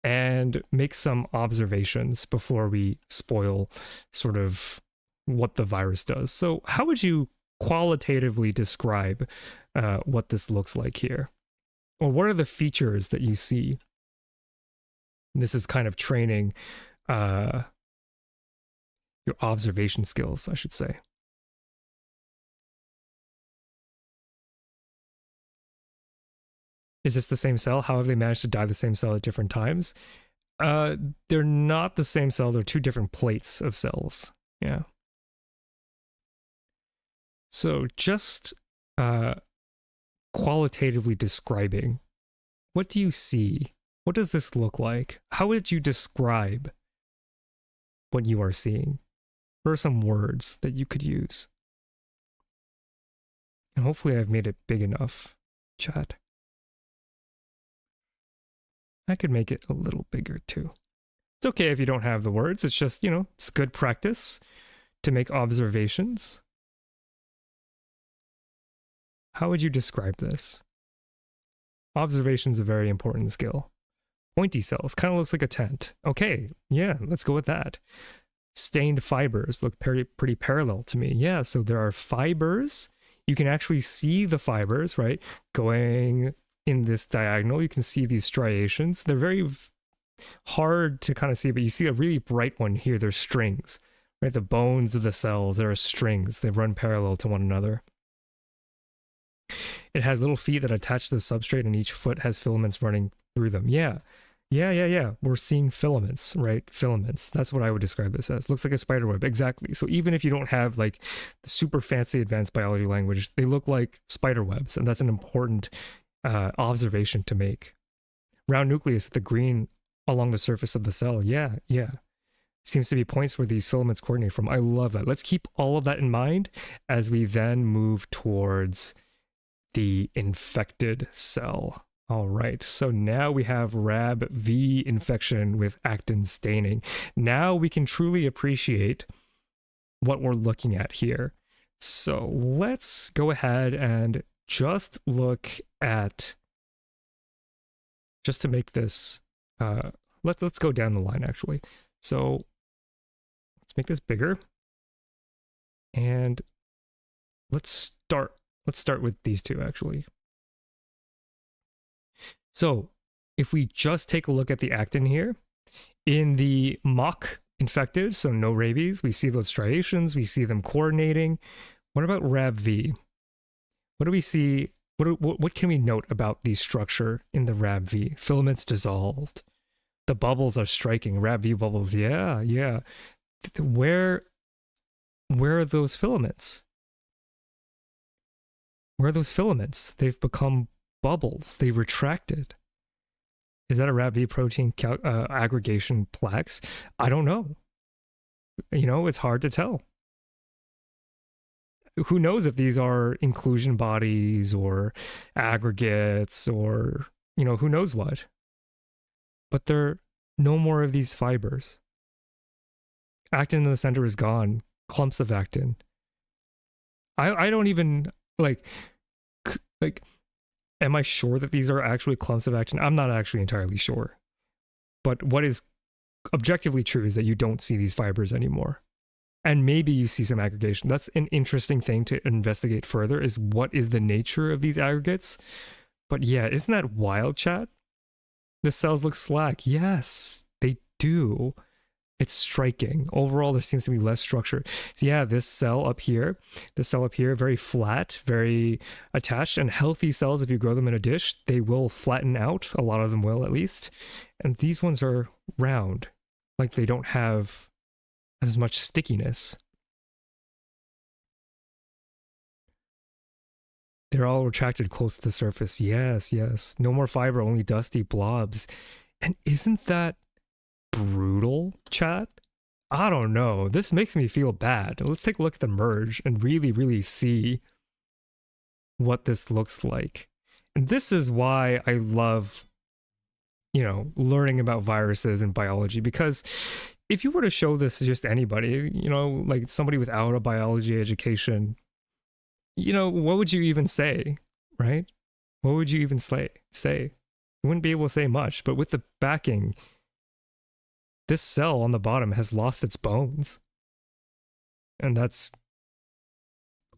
and make some observations before we spoil sort of what the virus does. So how would you qualitatively describe what this looks like here? Or what are the features that you see? This is kind of training your observation skills, I should say. Is this the same cell? How have they managed to dye the same cell at different times? They're not the same cell. They're two different plates of cells. Yeah. So just qualitatively describing, what do you see? What does this look like? How would you describe what you are seeing? What are some words that you could use? And hopefully I've made it big enough, chat. I could make it a little bigger too. It's okay if you don't have the words. It's just, you know, it's good practice to make observations. How would you describe this? Observation is a very important skill. Pointy cells, kind of looks like a tent. Okay, yeah, let's go with that. Stained fibers look pretty parallel to me. Yeah, so there are fibers. You can actually see the fibers, right? Going in this diagonal, you can see these striations. They're very hard to kind of see, but you see a really bright one here. There's strings, right? The bones of the cells, there are strings. They run parallel to one another. It has little feet that attach to the substrate, and each foot has filaments running through them. Yeah. We're seeing filaments, right? Filaments. That's what I would describe this as. Looks like a spider web. Exactly. So even if you don't have like the super fancy advanced biology language, they look like spider webs, and that's an important observation to make. Round nucleus with the green along the surface of the cell. Yeah. Seems to be points where these filaments coordinate from. I love that. Let's keep all of that in mind as we then move towards the infected cell. All right, so now we have RAB-V infection with actin staining. Now we can truly appreciate what we're looking at here. So let's go ahead and just look at, just to make this, let's go down the line actually. So let's make this bigger, and let's start with these two actually. So if we just take a look at the actin here, in the mock infected, so no rabies, we see those striations, we see them coordinating. What about RAB-V? What do we see? What can we note about the structure in the RAB-V? Filaments dissolved. The bubbles are striking. RAB-V bubbles, yeah. Where are those filaments? Where are those filaments? They've become bubbles. They retracted. Is that a RAB-V protein aggregation plaques? I don't know. You know, it's hard to tell. Who knows if these are inclusion bodies or aggregates or, you know, who knows what. But there are no more of these fibers. Actin in the center is gone. Clumps of actin. I don't even, like, am I sure that these are actually clumps of actin? I'm not actually entirely sure. But what is objectively true is that you don't see these fibers anymore. And maybe you see some aggregation. That's an interesting thing to investigate further, is what is the nature of these aggregates? But yeah, isn't that wild, chat? The cells look slack. Yes, they do. It's striking. Overall, there seems to be less structure. So yeah, this cell up here, very flat, very attached, and healthy cells, if you grow them in a dish, they will flatten out. A lot of them will, at least. And these ones are round, like they don't have as much stickiness. They're all retracted close to the surface. Yes, yes. No more fiber, only dusty blobs. And isn't that brutal, chat? I don't know. This makes me feel bad. Let's take a look at the merge and really, really see what this looks like. And this is why I love, you know, learning about viruses and biology, because if you were to show this to just anybody, you know, like somebody without a biology education, you know, what would you even say, right? What would you even say? You wouldn't be able to say much, but with the backing, this cell on the bottom has lost its bones. And that's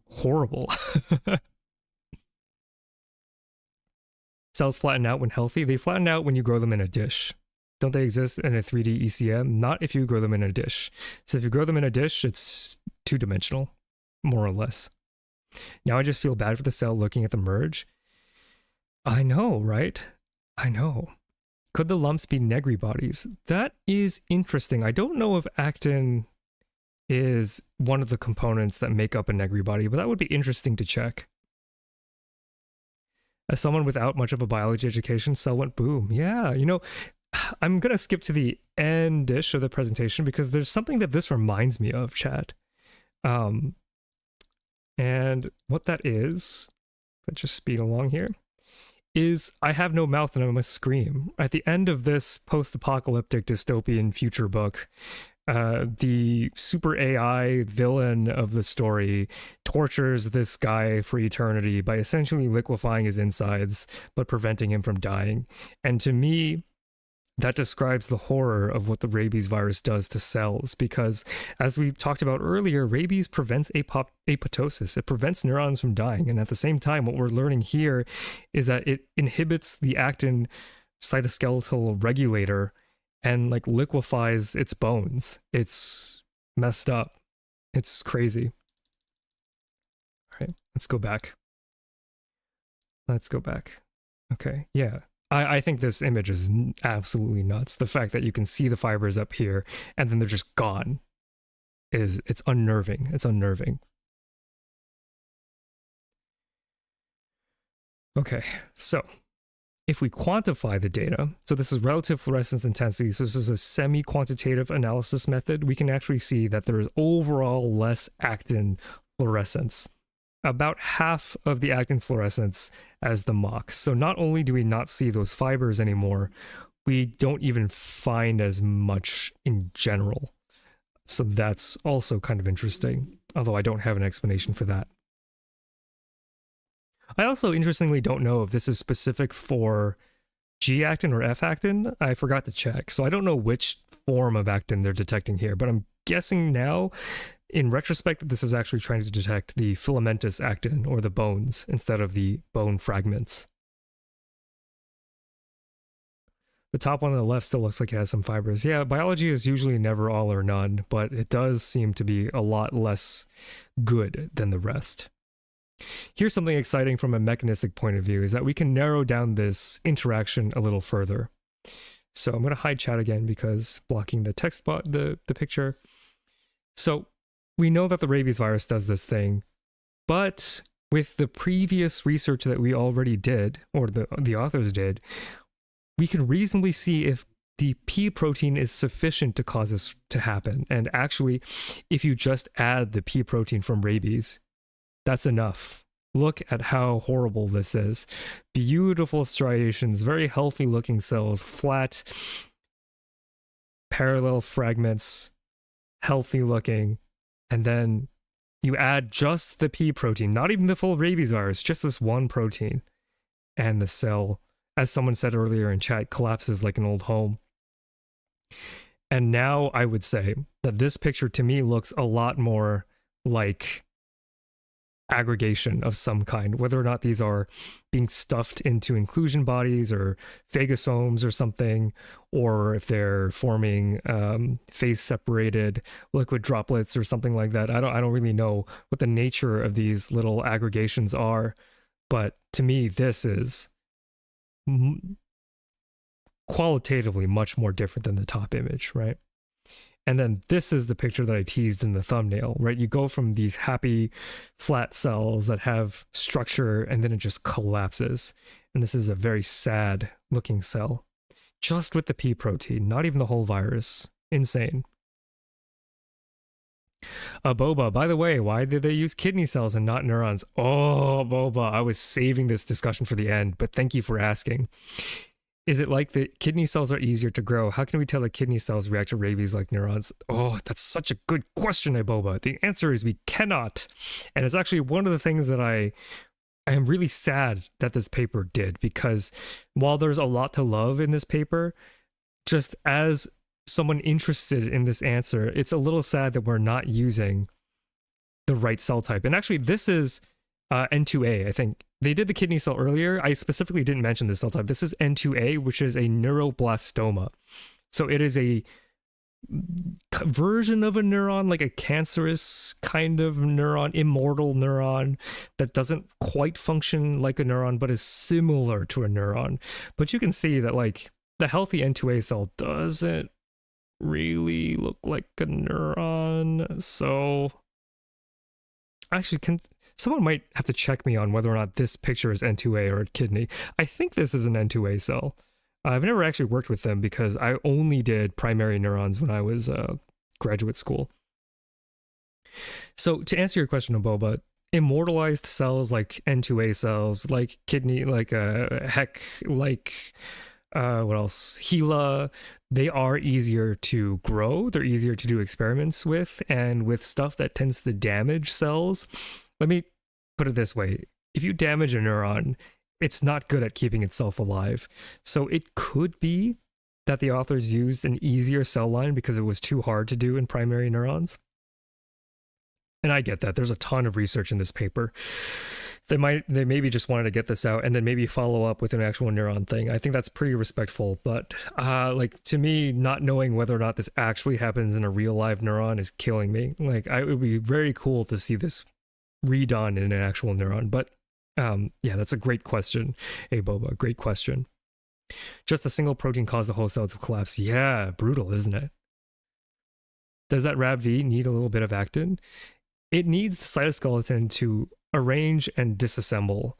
horrible. Cells flatten out when healthy. They flatten out when you grow them in a dish. Don't they exist in a 3D ECM? Not if you grow them in a dish. So if you grow them in a dish, it's two-dimensional, more or less. Now I just feel bad for the cell looking at the merge. I know, right? I know. Could the lumps be Negri bodies? That is interesting. I don't know if actin is one of the components that make up a Negri body, but that would be interesting to check. As someone without much of a biology education, cell went boom. Yeah, you know, I'm going to skip to the end-ish of the presentation because there's something that this reminds me of, chat. And what that is, let's just speed along here, is I have no mouth and I must scream. At the end of this post-apocalyptic dystopian future book, the super AI villain of the story tortures this guy for eternity by essentially liquefying his insides, but preventing him from dying. And to me, that describes the horror of what the rabies virus does to cells, because as we talked about earlier, rabies prevents apoptosis. It prevents neurons from dying. And at the same time, what we're learning here is that it inhibits the actin cytoskeletal regulator and like liquefies its bones. It's messed up. It's crazy. All right, let's go back. Okay, yeah. I think this image is absolutely nuts. The fact that you can see the fibers up here and then they're just gone it's unnerving. It's unnerving. Okay, so if we quantify the data, so this is relative fluorescence intensity, so this is a semi-quantitative analysis method, we can actually see that there is overall less actin fluorescence. About half of the actin fluorescence as the mock. So not only do we not see those fibers anymore, we don't even find as much in general. So that's also kind of interesting, although I don't have an explanation for that. I also interestingly don't know if this is specific for G-actin or F-actin. I forgot to check, so I don't know which form of actin they're detecting here, but I'm guessing now in retrospect that this is actually trying to detect the filamentous actin, or the bones, instead of the bone fragments. The top one on the left still looks like it has some fibers. Yeah, biology is usually never all or none, but it does seem to be a lot less good than the rest. Here's something exciting from a mechanistic point of view, is that we can narrow down this interaction a little further. So I'm going to hide chat again because blocking the text the picture. So we know that the rabies virus does this thing, but with the previous research that we already did, or the authors did, we can reasonably see if the P protein is sufficient to cause this to happen. And actually, if you just add the P protein from rabies, that's enough. Look at how horrible this is. Beautiful striations, very healthy looking cells, flat, parallel fragments, healthy looking. And then you add just the P protein, not even the full rabies virus, just this one protein. And the cell, as someone said earlier in chat, collapses like an old home. And now I would say that this picture to me looks a lot more like aggregation of some kind, whether or not these are being stuffed into inclusion bodies or phagosomes or something, or if they're forming phase separated liquid droplets or something like that. I don't really know what the nature of these little aggregations are, but to me this is qualitatively much more different than the top image, right? And then this is the picture that I teased in the thumbnail, right? You go from these happy flat cells that have structure and then it just collapses. And this is a very sad looking cell, just with the P protein, not even the whole virus. Insane. Boba, by the way, why did they use kidney cells and not neurons? Oh, Boba, I was saving this discussion for the end, but thank you for asking. Is it like the kidney cells are easier to grow? How can we tell that kidney cells react to rabies like neurons? Oh, that's such a good question, Boba. The answer is we cannot. And it's actually one of the things that I am really sad that this paper did, because while there's a lot to love in this paper, just as someone interested in this answer, it's a little sad that we're not using the right cell type. And actually, this is N2A, I think. They did the kidney cell earlier. I specifically didn't mention this cell type. This is N2A, which is a neuroblastoma. So it is a version of a neuron, like a cancerous kind of neuron, immortal neuron that doesn't quite function like a neuron, but is similar to a neuron. But you can see that like the healthy N2A cell doesn't really look like a neuron. So actually, someone might have to check me on whether or not this picture is N2A or a kidney. I think this is an N2A cell. I've never actually worked with them because I only did primary neurons when I was graduate school. So to answer your question, Boba, immortalized cells like N2A cells, like kidney, like HEC, like what else? HeLa, they are easier to grow. They're easier to do experiments with, and with stuff that tends to damage cells. Let me put it this way. If you damage a neuron, it's not good at keeping itself alive. So it could be that the authors used an easier cell line because it was too hard to do in primary neurons. And I get that. There's a ton of research in this paper. They maybe just wanted to get this out and then maybe follow up with an actual neuron thing. I think that's pretty respectful, but like to me, not knowing whether or not this actually happens in a real live neuron is killing me. Like it would be very cool to see this redone in an actual neuron, but yeah, that's a great question. Hey Boba, great question. Just a single protein caused the whole cell to collapse. Yeah, brutal, isn't it? Does that RAB-V need a little bit of actin? It needs the cytoskeleton to arrange and disassemble,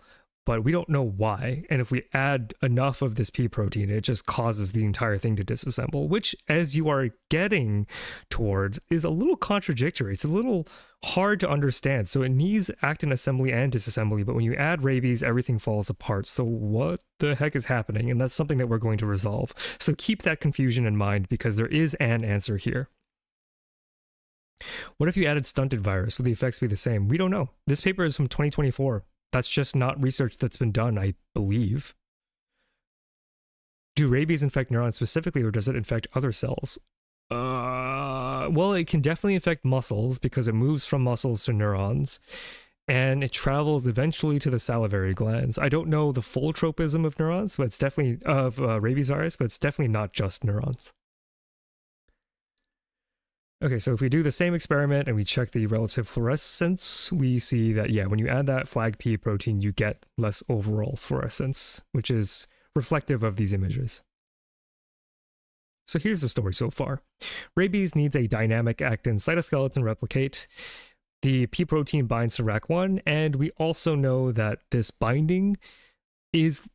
but we don't know why. And if we add enough of this P protein, it just causes the entire thing to disassemble, which, as you are getting towards, is a little contradictory. It's a little hard to understand. So it needs actin assembly and disassembly, but when you add rabies, everything falls apart. So what the heck is happening? And that's something that we're going to resolve. So keep that confusion in mind, because there is an answer here. What if you added stunted virus? Would the effects be the same? We don't know. This paper is from 2024. That's just not research that's been done, I believe. Do rabies infect neurons specifically, or does it infect other cells? Well, it can definitely infect muscles because it moves from muscles to neurons, and it travels eventually to the salivary glands. I don't know the full tropism of neurons, but it's definitely of rabies virus, but it's definitely not just neurons. Okay, so if we do the same experiment and we check the relative fluorescence, we see that, yeah, when you add that flag P protein, you get less overall fluorescence, which is reflective of these images. So here's the story so far. Rabies needs a dynamic actin cytoskeleton replicate. The P protein binds to RAC1, and we also know that this binding is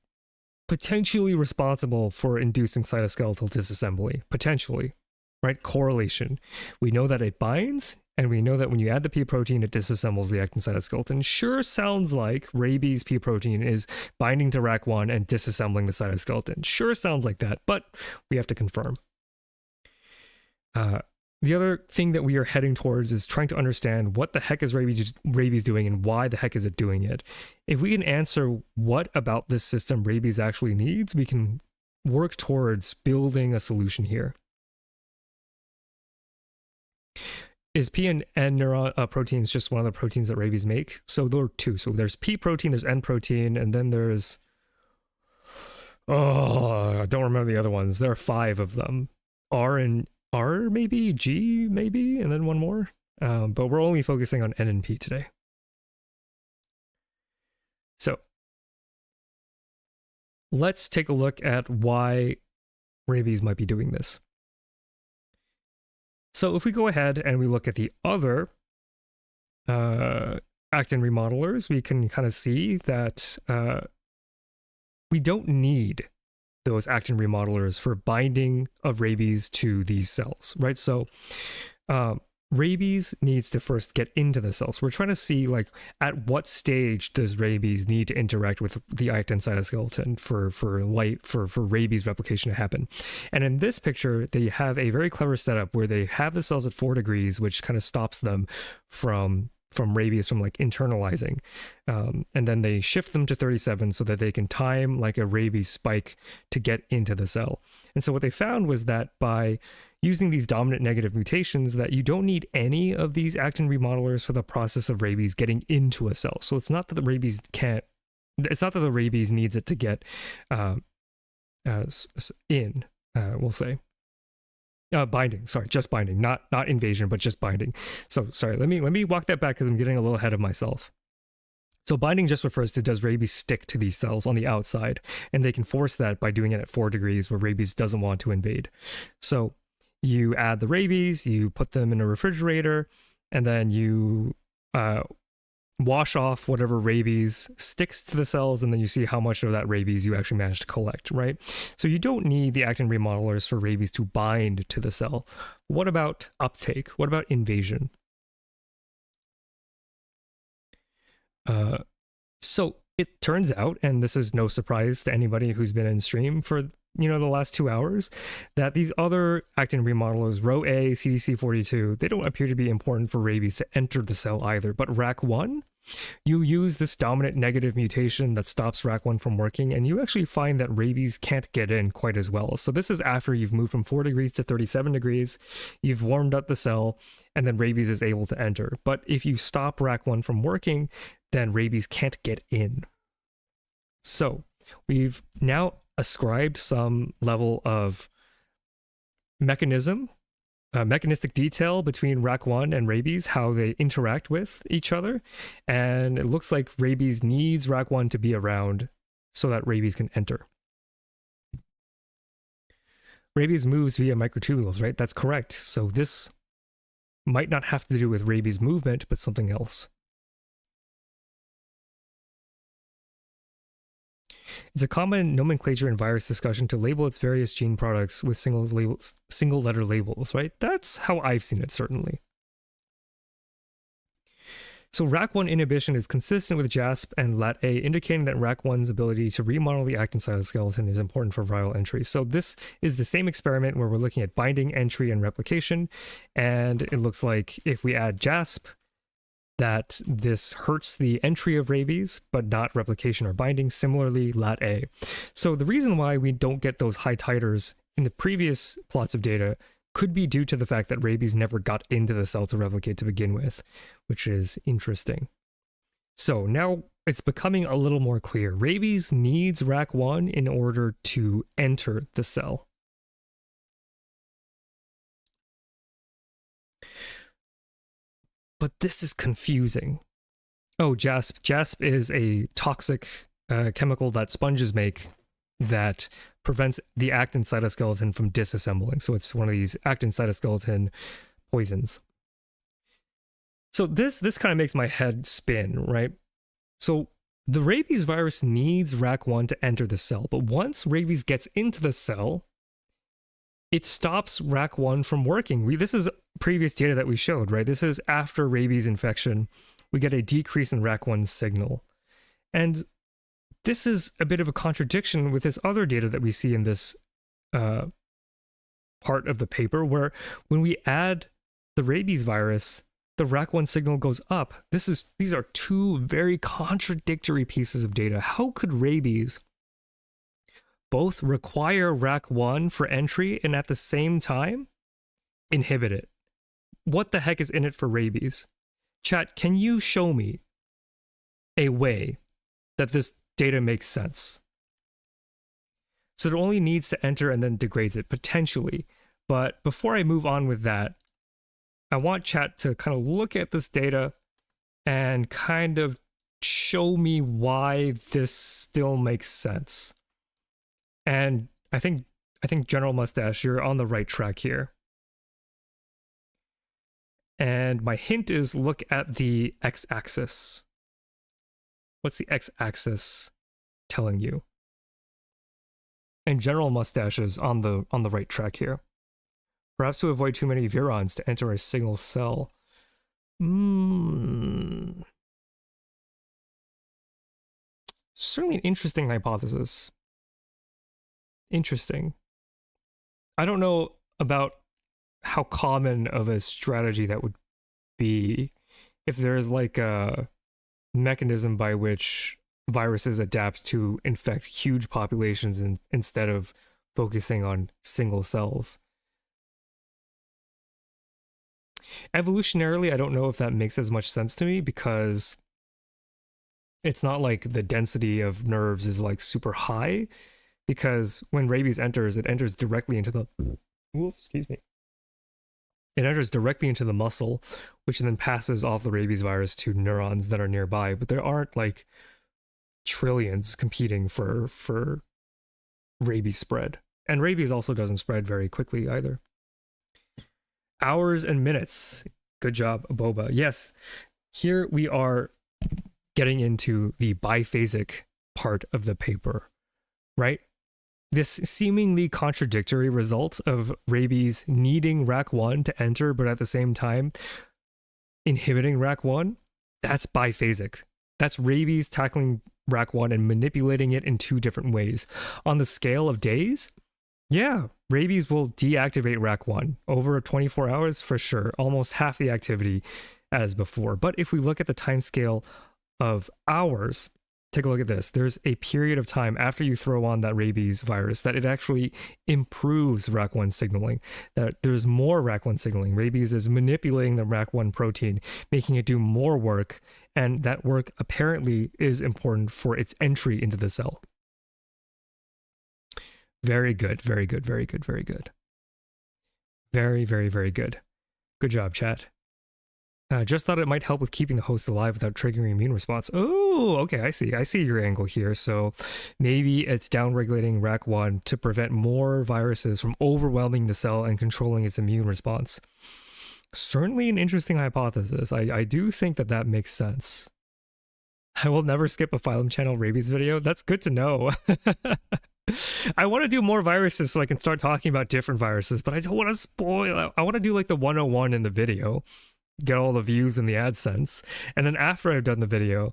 potentially responsible for inducing cytoskeletal disassembly. Potentially. Right? Correlation. We know that it binds, and we know that when you add the P protein, it disassembles the actin cytoskeleton. Sure sounds like rabies P protein is binding to RAC1 and disassembling the cytoskeleton. Sure sounds like that, but we have to confirm. The other thing that we are heading towards is trying to understand what the heck is rabies doing and why the heck is it doing it. If we can answer what about this system rabies actually needs, we can work towards building a solution here. is P and N neuron proteins just one of the proteins that rabies make? So there are two. So there's P protein, there's N protein, and then there's, oh, I don't remember the other ones. There are 5 of them. R and R maybe, G maybe, and then one more. But we're only focusing on N and P today. So let's take a look at why rabies might be doing this. So if we go ahead and we look at the other actin remodelers, we can kind of see that we don't need those actin remodelers for binding of rabies to these cells, right? So rabies needs to first get into the cells. We're trying to see, like, at what stage does rabies need to interact with the actin cytoskeleton for rabies replication to happen. And in this picture, they have a very clever setup where they have the cells at 4 degrees, which kind of stops them from rabies from like internalizing, and then they shift them to 37 so that they can time like a rabies spike to get into the cell. And so what they found was that by using these dominant negative mutations, that you don't need any of these actin remodelers for the process of rabies getting into a cell. So it's not that the rabies needs it to get we'll say. Binding, sorry, just binding, not invasion, but just binding. So sorry, let me walk that back because I'm getting a little ahead of myself. So binding just refers to, does rabies stick to these cells on the outside, and they can force that by doing it at 4 degrees where rabies doesn't want to invade. So you add the rabies, you put them in a refrigerator, and then you wash off whatever rabies sticks to the cells, and then you see how much of that rabies you actually managed to collect, right? So you don't need the actin remodelers for rabies to bind to the cell. What about uptake? What about invasion? So it turns out, and this is no surprise to anybody who's been in stream for the last 2 hours, that these other actin remodelers, Rho A, CDC42, they don't appear to be important for rabies to enter the cell either. But RAC1, you use this dominant negative mutation that stops RAC1 from working, and you actually find that rabies can't get in quite as well. So this is after you've moved from 4 degrees to 37 degrees, you've warmed up the cell, and then rabies is able to enter. But if you stop RAC1 from working, then rabies can't get in. So we've now ascribed some level of mechanistic detail between RAC1 and rabies, how they interact with each other, and it looks like rabies needs RAC1 to be around so that rabies can enter. Rabies moves via microtubules, right? That's correct. So this might not have to do with rabies movement, but something else. It's a common nomenclature in virus discussion to label its various gene products with single letter labels, right? That's how I've seen it, certainly. So RAC1 inhibition is consistent with JASP and LAT-A, indicating that RAC1's ability to remodel the actin cytoskeleton is important for viral entry. So this is the same experiment where we're looking at binding, entry, and replication, and it looks like if we add JASP, that this hurts the entry of rabies, but not replication or binding. Similarly, LAT-A. So the reason why we don't get those high titers in the previous plots of data could be due to the fact that rabies never got into the cell to replicate to begin with, which is interesting. So now it's becoming a little more clear. Rabies needs RAC1 in order to enter the cell. But this is confusing. Oh, JASP. JASP is a toxic chemical that sponges make that prevents the actin cytoskeleton from disassembling. So it's one of these actin cytoskeleton poisons. So this kind of makes my head spin, right? So the rabies virus needs RAC1 to enter the cell, but once rabies gets into the cell, it stops RAC1 from working. This is previous data that we showed, right? This is after rabies infection. We get a decrease in RAC1 signal. And this is a bit of a contradiction with this other data that we see in this part of the paper, where when we add the rabies virus, the RAC1 signal goes up. These are two very contradictory pieces of data. How could rabies both require RAC1 for entry and at the same time inhibit it? what the heck is in it for rabies? Chat, can you show me a way that this data makes sense? So it only needs to enter and then degrades it, potentially. But before I move on with that, I want chat to kind of look at this data and kind of show me why this still makes sense. And I think General Mustache, you're on the right track here. And my hint is look at the x-axis. What's the x-axis telling you? And General Mustache is on the right track here. Perhaps to avoid too many neurons to enter a single cell. Certainly an interesting hypothesis. Interesting. I don't know about how common of a strategy that would be if there's like a mechanism by which viruses adapt to infect huge populations instead of focusing on single cells. Evolutionarily, I don't know if that makes as much sense to me because it's not like the density of nerves is like super high, because when rabies enters, it enters directly into the it enters directly into the muscle, which then passes off the rabies virus to neurons that are nearby. But there aren't like trillions competing for rabies spread. And rabies also doesn't spread very quickly either. Hours and minutes. Good job, Boba. Yes, here we are getting into the biphasic part of the paper, right? This seemingly contradictory result of rabies needing RAC1 to enter, but at the same time inhibiting RAC1, that's biphasic. That's rabies tackling RAC1 and manipulating it in two different ways. On the scale of days, yeah, rabies will deactivate RAC1 over 24 hours for sure, almost half the activity as before. But if we look at the time scale of hours, take a look at this. There's a period of time after you throw on that rabies virus that it actually improves RAC1 signaling, that there's more RAC1 signaling. Rabies is manipulating the RAC1 protein, making it do more work, and that work apparently is important for its entry into the cell. Very good, very good, very good, very good. Very, very, very good. Good job, chat. Just thought it might help with keeping the host alive without triggering immune response. Oh, okay, I see your angle here. So maybe it's downregulating RAC1 to prevent more viruses from overwhelming the cell and controlling its immune response. Certainly an interesting hypothesis. I do think that makes sense. I will never skip a Phylum Channel rabies video. That's good to know. I want to do more viruses so I can start talking about different viruses, but I don't want to spoil. I want to do like the 101 in the video, get all the views in the AdSense, and then after I've done the video,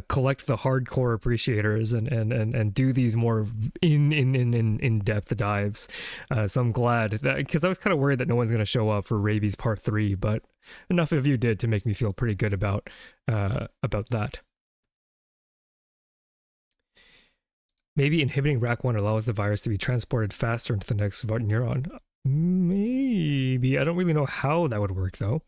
collect the hardcore appreciators and do these more in-depth dives. So I'm glad that, because I was kind of worried that no one's going to show up for Rabies Part 3, but enough of you did to make me feel pretty good about that. Maybe inhibiting RAC1 allows the virus to be transported faster into the next neuron. Maybe. I don't really know how that would work though.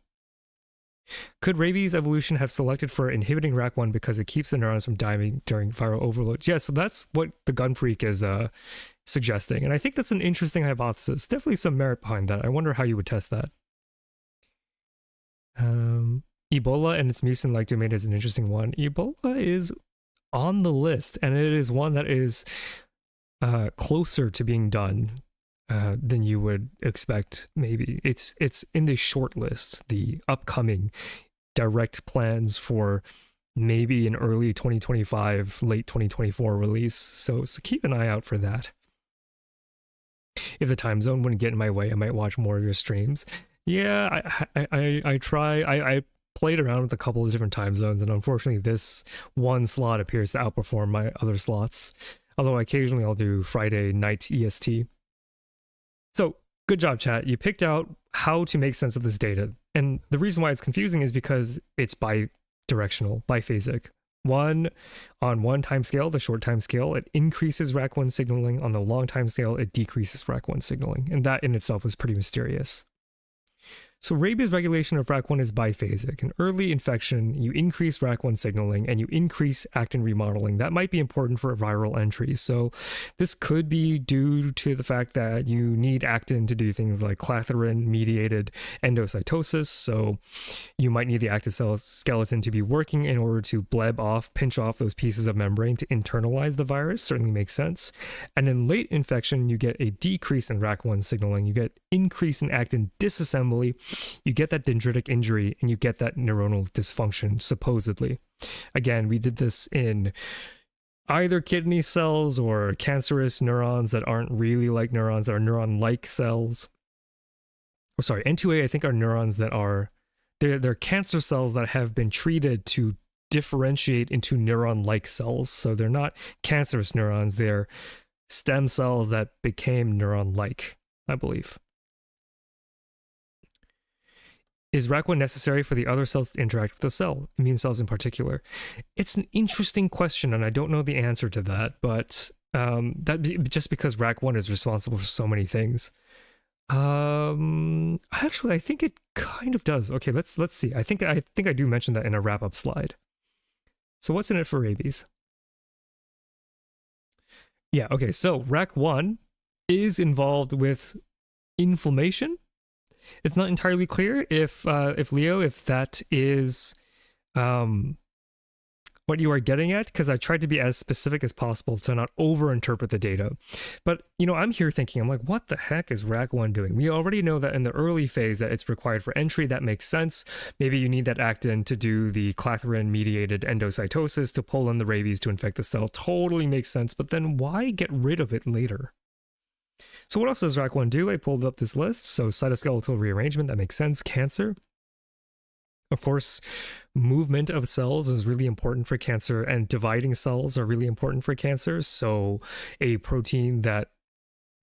Could rabies evolution have selected for inhibiting RAC1 because it keeps the neurons from dying during viral overload? Yeah, so that's what the Gun Freak is suggesting. And I think that's an interesting hypothesis. Definitely some merit behind that. I wonder how you would test that. Ebola and its mucin-like domain is an interesting one. Ebola is on the list, and it is one that is closer to being done than you would expect. Maybe it's in the short list, the upcoming direct plans for maybe an early 2025, late 2024 release. So keep an eye out for that. If the time zone wouldn't get in my way, I might watch more of your streams. Yeah, I try. I played around with a couple of different time zones, and unfortunately this one slot appears to outperform my other slots, although occasionally I'll do Friday night EST. So good job, chat. You picked out how to make sense of this data, and the reason why it's confusing is because it's bi-directional, biphasic. On one time scale, the short time scale, it increases RAC1 signaling. On the long time scale, it decreases RAC1 signaling, and that in itself was pretty mysterious. So rabies regulation of RAC1 is biphasic. In early infection, you increase RAC1 signaling and you increase actin remodeling. That might be important for viral entry. So this could be due to the fact that you need actin to do things like clathrin-mediated endocytosis. So you might need the actin cell skeleton to be working in order to pinch off those pieces of membrane to internalize the virus. Certainly makes sense. And in late infection, you get a decrease in RAC1 signaling. You get increase in actin disassembly. You get that dendritic injury and you get that neuronal dysfunction, supposedly. Again, we did this in either kidney cells or cancerous neurons that aren't really like neurons, that are neuron-like cells. Oh, sorry, N2A, I think, are neurons that are, they're cancer cells that have been treated to differentiate into neuron-like cells. So they're not cancerous neurons, they're stem cells that became neuron-like, I believe. Is RAC1 necessary for the other cells to interact with the cell, immune cells in particular? It's an interesting question, and I don't know the answer to that, but just because RAC1 is responsible for so many things. Actually, I think it kind of does. Okay, let's see. I think I do mention that in a wrap-up slide. So what's in it for rabies? Yeah, okay, so RAC1 is involved with inflammation. It's not entirely clear if that is what you are getting at, because I tried to be as specific as possible to not overinterpret the data. But, you know, I'm here thinking, I'm like, what the heck is RAC1 doing? We already know that in the early phase that it's required for entry. That makes sense. Maybe you need that actin to do the clathrin-mediated endocytosis to pull in the rabies to infect the cell. Totally makes sense. But then why get rid of it later? So what else does RAC1 do? I pulled up this list. So cytoskeletal rearrangement, that makes sense. Cancer. Of course, movement of cells is really important for cancer, and dividing cells are really important for cancer. So a protein that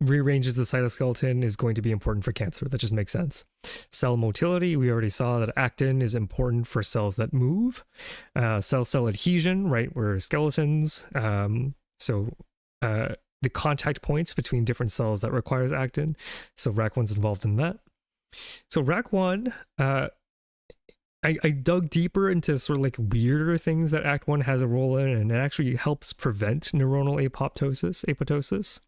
rearranges the cytoskeleton is going to be important for cancer. That just makes sense. Cell motility, we already saw that actin is important for cells that move. Cell-cell adhesion, right, we're skeletons. The contact points between different cells that requires actin. So RAC1's involved in that. So RAC1, I dug deeper into sort of like weirder things that ACT1 has a role in, and it actually helps prevent neuronal apoptosis.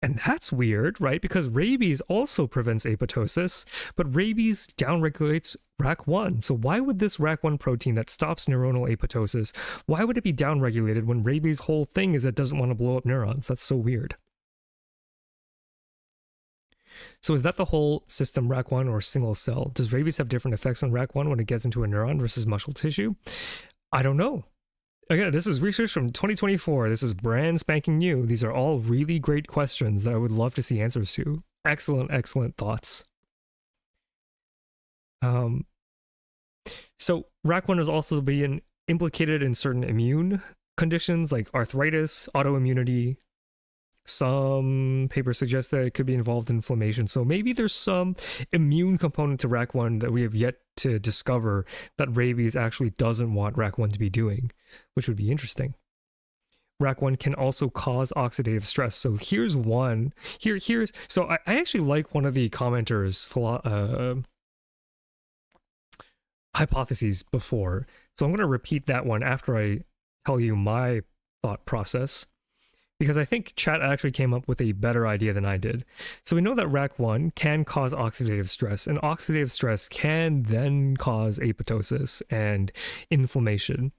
And that's weird, right? Because rabies also prevents apoptosis, but rabies downregulates RAC1. So why would this RAC1 protein that stops neuronal apoptosis, why would it be downregulated when rabies' whole thing is it doesn't want to blow up neurons? That's so weird. So is that the whole system RAC1 or single cell? Does rabies have different effects on RAC1 when it gets into a neuron versus muscle tissue? I don't know. Again, this is research from 2024. This is brand spanking new. These are all really great questions that I would love to see answers to. Excellent, excellent thoughts. So RAC1 is also being implicated in certain immune conditions like arthritis, autoimmunity. Some papers suggest that it could be involved in inflammation. So maybe there's some immune component to RAC1 that we have yet to discover that rabies actually doesn't want RAC1 to be doing, which would be interesting. RAC1 can also cause oxidative stress. So here's one. So I actually like one of the commenters' hypotheses before. So I'm going to repeat that one after I tell you my thought process, because I think chat actually came up with a better idea than I did. So we know that RAC1 can cause oxidative stress, and oxidative stress can then cause apoptosis and inflammation.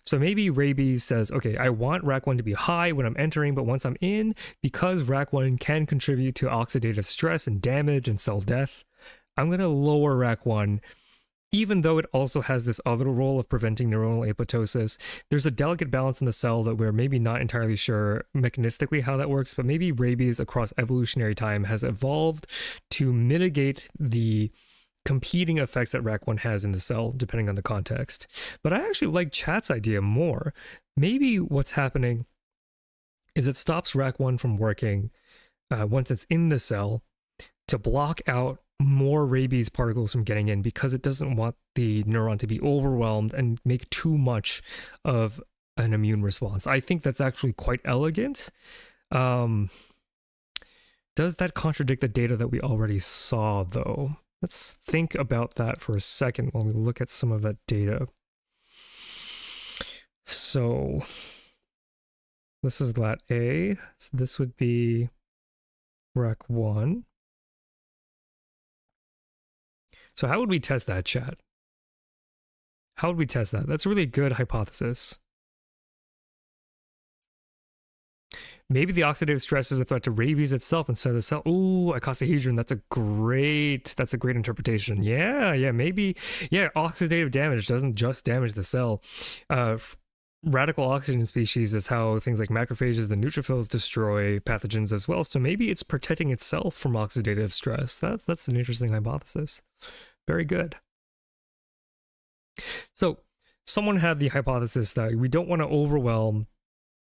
So maybe rabies says, okay, I want RAC1 to be high when I'm entering, but once I'm in, because RAC1 can contribute to oxidative stress and damage and cell death, I'm going to lower RAC1. Even though it also has this other role of preventing neuronal apoptosis, there's a delicate balance in the cell that we're maybe not entirely sure mechanistically how that works, but maybe rabies across evolutionary time has evolved to mitigate the competing effects that RAC1 has in the cell, depending on the context. But I actually like chat's idea more. Maybe what's happening is it stops RAC1 from working once it's in the cell to block out more rabies particles from getting in, because it doesn't want the neuron to be overwhelmed and make too much of an immune response. I think that's actually quite elegant. Does that contradict the data that we already saw, though? Let's think about that for a second while we look at some of that data. So this is lat A. So this would be rec 1. So how would we test that, chat? How would we test that? That's a really good hypothesis. Maybe the oxidative stress is a threat to rabies itself instead of the cell. Ooh, icosahedron. That's a great interpretation. Yeah, maybe. Yeah, oxidative damage doesn't just damage the cell. Radical oxygen species is how things like macrophages and neutrophils destroy pathogens as well. So maybe it's protecting itself from oxidative stress. That's an interesting hypothesis. Very good. So someone had the hypothesis that we don't want to overwhelm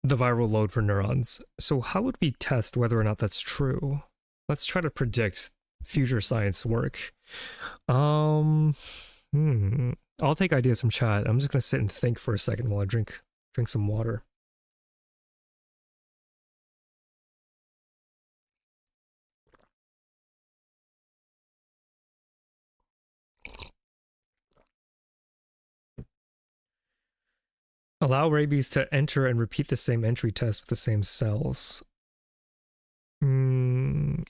the viral load for neurons. So how would we test whether or not that's true? Let's try to predict future science work. I'll take ideas from chat. I'm just gonna sit and think for a second while I drink some water. Allow rabies to enter and repeat the same entry test with the same cells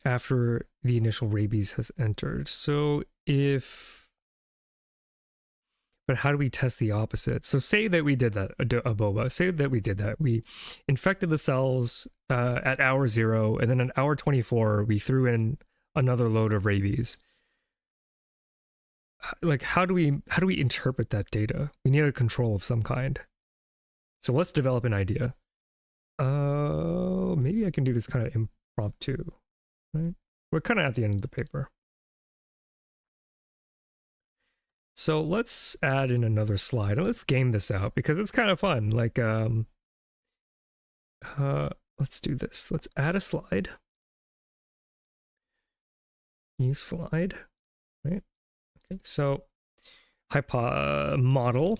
after the initial rabies has entered. So but how do we test the opposite? So say that we did that, Aboba, say that we did that. We infected the cells at hour 0, and then at hour 24, we threw in another load of rabies. Like, how do we interpret that data? We need a control of some kind. So let's develop an idea. Maybe I can do this kind of impromptu, right? We're kind of at the end of the paper. So let's add in another slide and let's game this out because it's kind of fun. Like, let's do this. Let's add a slide. New slide, right? Okay, so model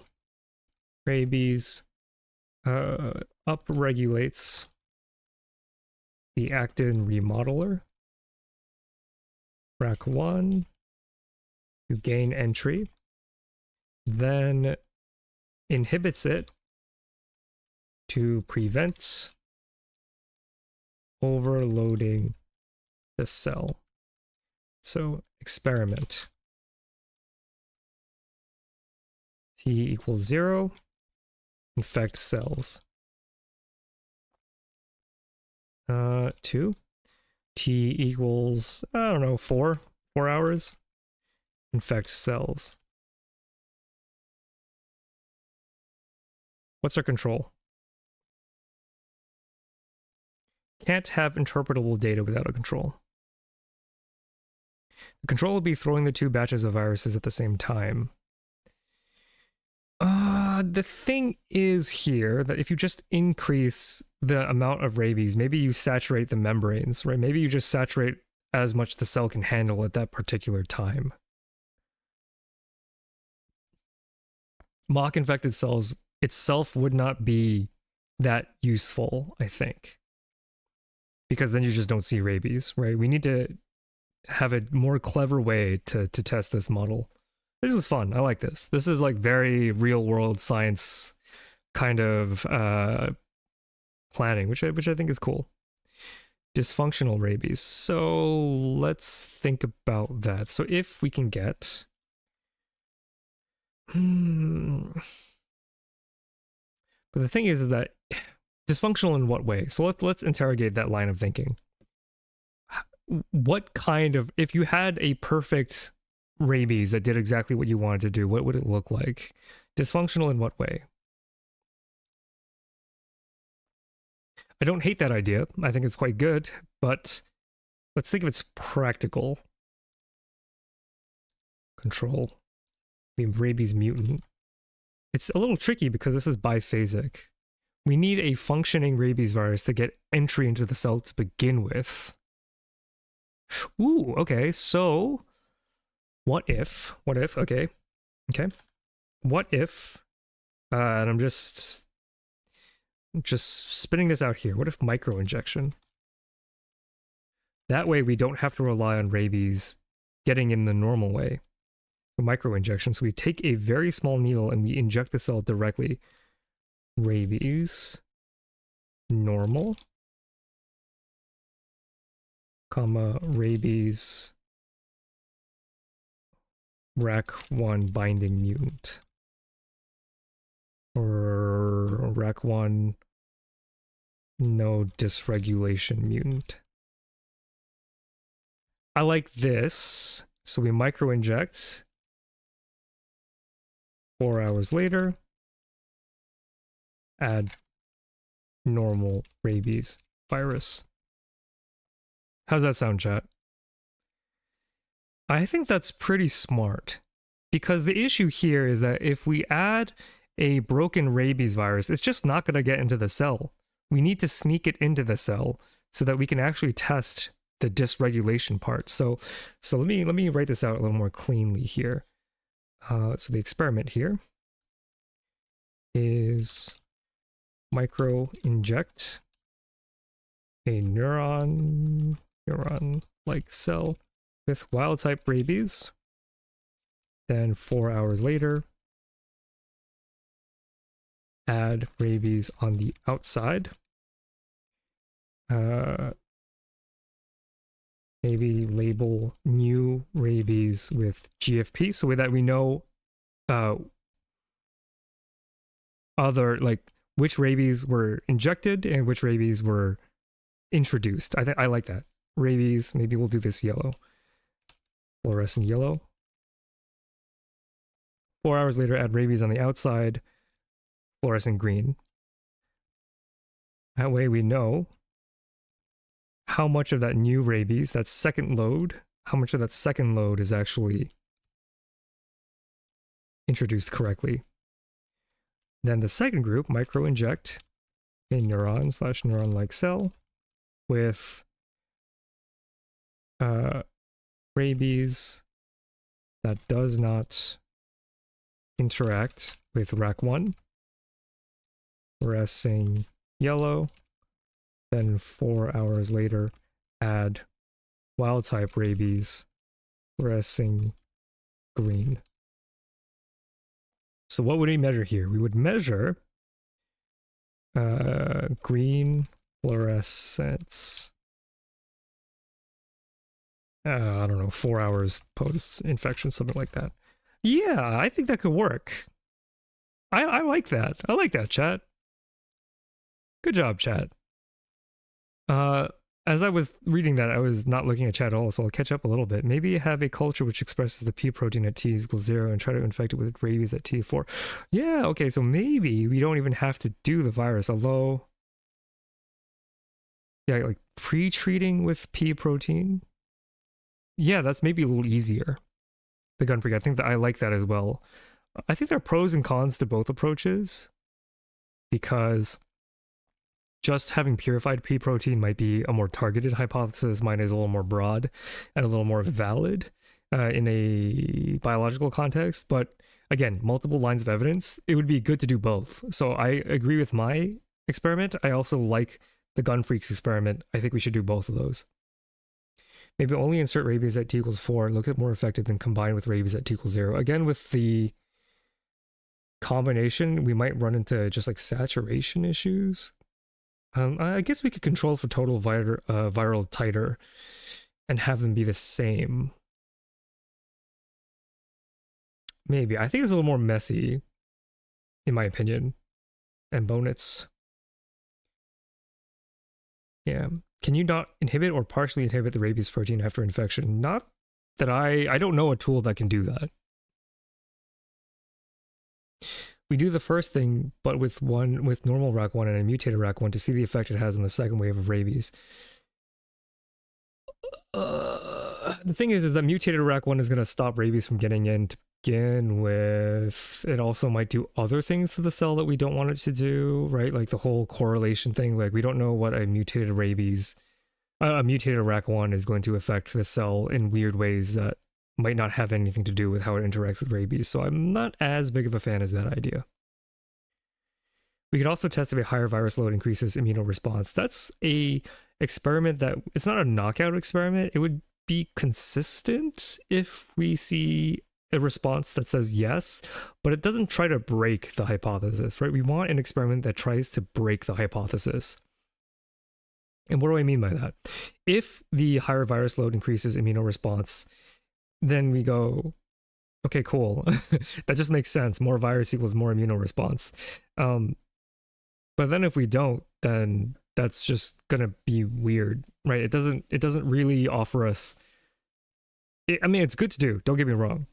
rabies upregulates the actin remodeler, rack 1, to gain entry, then inhibits it to prevent overloading the cell. So experiment. T equals 0. Infect cells. 2. T equals, I don't know, 4 hours. Infect cells. What's our control? Can't have interpretable data without a control. The control will be throwing the 2 batches of viruses at the same time. The thing is here that if you just increase the amount of rabies, maybe you saturate the membranes, right? Maybe you just saturate as much the cell can handle at that particular time. Mock-infected cells itself would not be that useful, I think. Because then you just don't see rabies, right? We need to have a more clever way to test this model. This is fun. I like this. This is like very real world science kind of planning, which I think is cool. Dysfunctional rabies. So let's think about that. So if we can get but the thing is that dysfunctional in what way? So let's interrogate that line of thinking. What kind of, if you had a perfect rabies that did exactly what you wanted to do, what would it look like? Dysfunctional in what way? I don't hate that idea. I think it's quite good, but let's think if it's practical. Control. We have rabies mutant. It's a little tricky because this is biphasic. We need a functioning rabies virus to get entry into the cell to begin with. Ooh, okay, so what if, okay, what if, and I'm just spinning this out here, what if micro-injection? That way we don't have to rely on rabies getting in the normal way. A microinjection. So we take a very small needle and we inject the cell directly. Rabies, normal, comma, rabies, RAC1 binding mutant. Or RAC1 no dysregulation mutant. I like this. So we microinject. 4 hours later, add normal rabies virus. How's that sound, chat? I think that's pretty smart, because the issue here is that if we add a broken rabies virus, it's just not going to get into the cell. We need to sneak it into the cell so that we can actually test the dysregulation part. So let me write this out a little more cleanly here. So the experiment here is micro inject a neuron like cell with wild type rabies. Then 4 hours later, add rabies on the outside. Maybe label new rabies with GFP so that we know other, like, which rabies were injected and which rabies were introduced. I like that. Rabies, maybe we'll do this yellow. Fluorescent yellow. 4 hours later, add rabies on the outside. Fluorescent green. That way we know how much of that new rabies, that second load, how much of that second load is actually introduced correctly. Then the second group, micro-inject a neuron/neuron-like cell with rabies that does not interact with RAC1. Fluorescing yellow. Then 4 hours later, add wild type rabies, fluorescing green. So what would we measure here? We would measure green fluorescence. I don't know, 4 hours post-infection, something like that. Yeah, I think that could work. I like that. I like that, chat. Good job, chat. As I was reading that, I was not looking at chat at all, so I'll catch up a little bit. Maybe have a culture which expresses the P protein at T equals 0 and try to infect it with rabies at T4. Yeah, okay, so maybe we don't even have to do the virus, although... Yeah, like pre-treating with P protein? Yeah, that's maybe a little easier. The gun freak, I think that I like that as well. I think there are pros and cons to both approaches, because just having purified P protein might be a more targeted hypothesis. Mine is a little more broad and a little more valid in a biological context. But again, multiple lines of evidence, it would be good to do both. So I agree with my experiment. I also like the gun freak's experiment. I think we should do both of those. Maybe only insert rabies at T equals 4, look at more effective than combine with rabies at T equals 0. Again, with the combination, we might run into just like saturation issues. I guess we could control for total viral titer and have them be the same. Maybe. I think it's a little more messy, in my opinion. And bonnets. Yeah. Can you not inhibit or partially inhibit the rabies protein after infection? Not that I don't know a tool that can do that. We do the first thing, but with normal RAC1 and a mutated RAC1 to see the effect it has on the second wave of rabies. The thing is that mutated RAC1 is going to stop rabies from getting in to begin with. It also might do other things to the cell that we don't want it to do, right? Like the whole correlation thing. Like we don't know what a mutated RAC1 is going to affect the cell in weird ways that might not have anything to do with how it interacts with rabies, so I'm not as big of a fan as that idea. We could also test if a higher virus load increases immunoresponse. That's a experiment that, it's not a knockout experiment. It would be consistent if we see a response that says yes, but it doesn't try to break the hypothesis, right? We want an experiment that tries to break the hypothesis. And what do I mean by that? If the higher virus load increases immunoresponse, then we go, okay, cool. That just makes sense. More virus equals more immunoresponse. But then if we don't, then that's just gonna be weird, right? It doesn't really offer us. I mean, it's good to do. Don't get me wrong.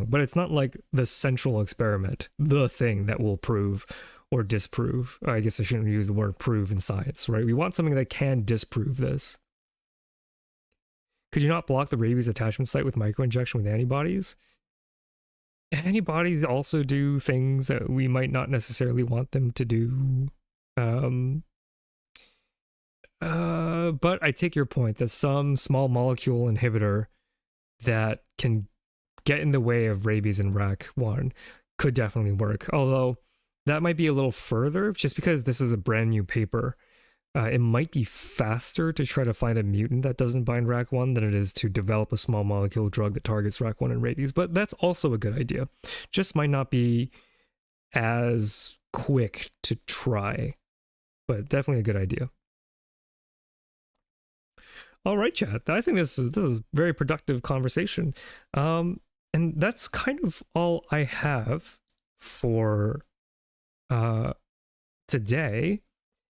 But it's not like the central experiment, the thing that will prove or disprove. I guess I shouldn't use the word prove in science, right? We want something that can disprove this. Could you not block the rabies attachment site with microinjection with antibodies? Antibodies also do things that we might not necessarily want them to do. But I take your point that some small molecule inhibitor that can get in the way of rabies in RAC1 could definitely work. Although that might be a little further, just because this is a brand new paper. It might be faster to try to find a mutant that doesn't bind RAC1 than it is to develop a small molecule drug that targets RAC1 and rabies, but that's also a good idea. Just might not be as quick to try, but definitely a good idea. All right, chat. I think this is very productive conversation. And that's kind of all I have for today.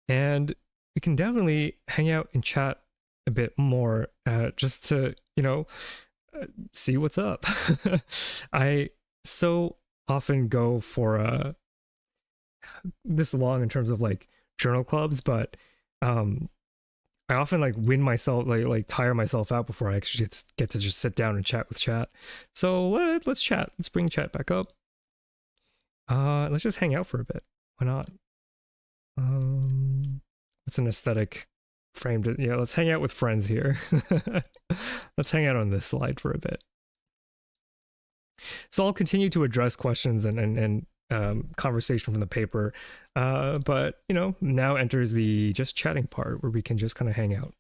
And we can definitely hang out and chat a bit more just to, see what's up. I so often go for this long in terms of like journal clubs, but I often like win myself, like tire myself out before I actually get to just sit down and chat with chat. So let's chat. Let's bring chat back up. Let's just hang out for a bit. Why not? It's an aesthetic frame to, yeah, let's hang out with friends here. Let's hang out on this slide for a bit. So I'll continue to address questions and conversation from the paper, but now enters the just chatting part where we can just kind of hang out.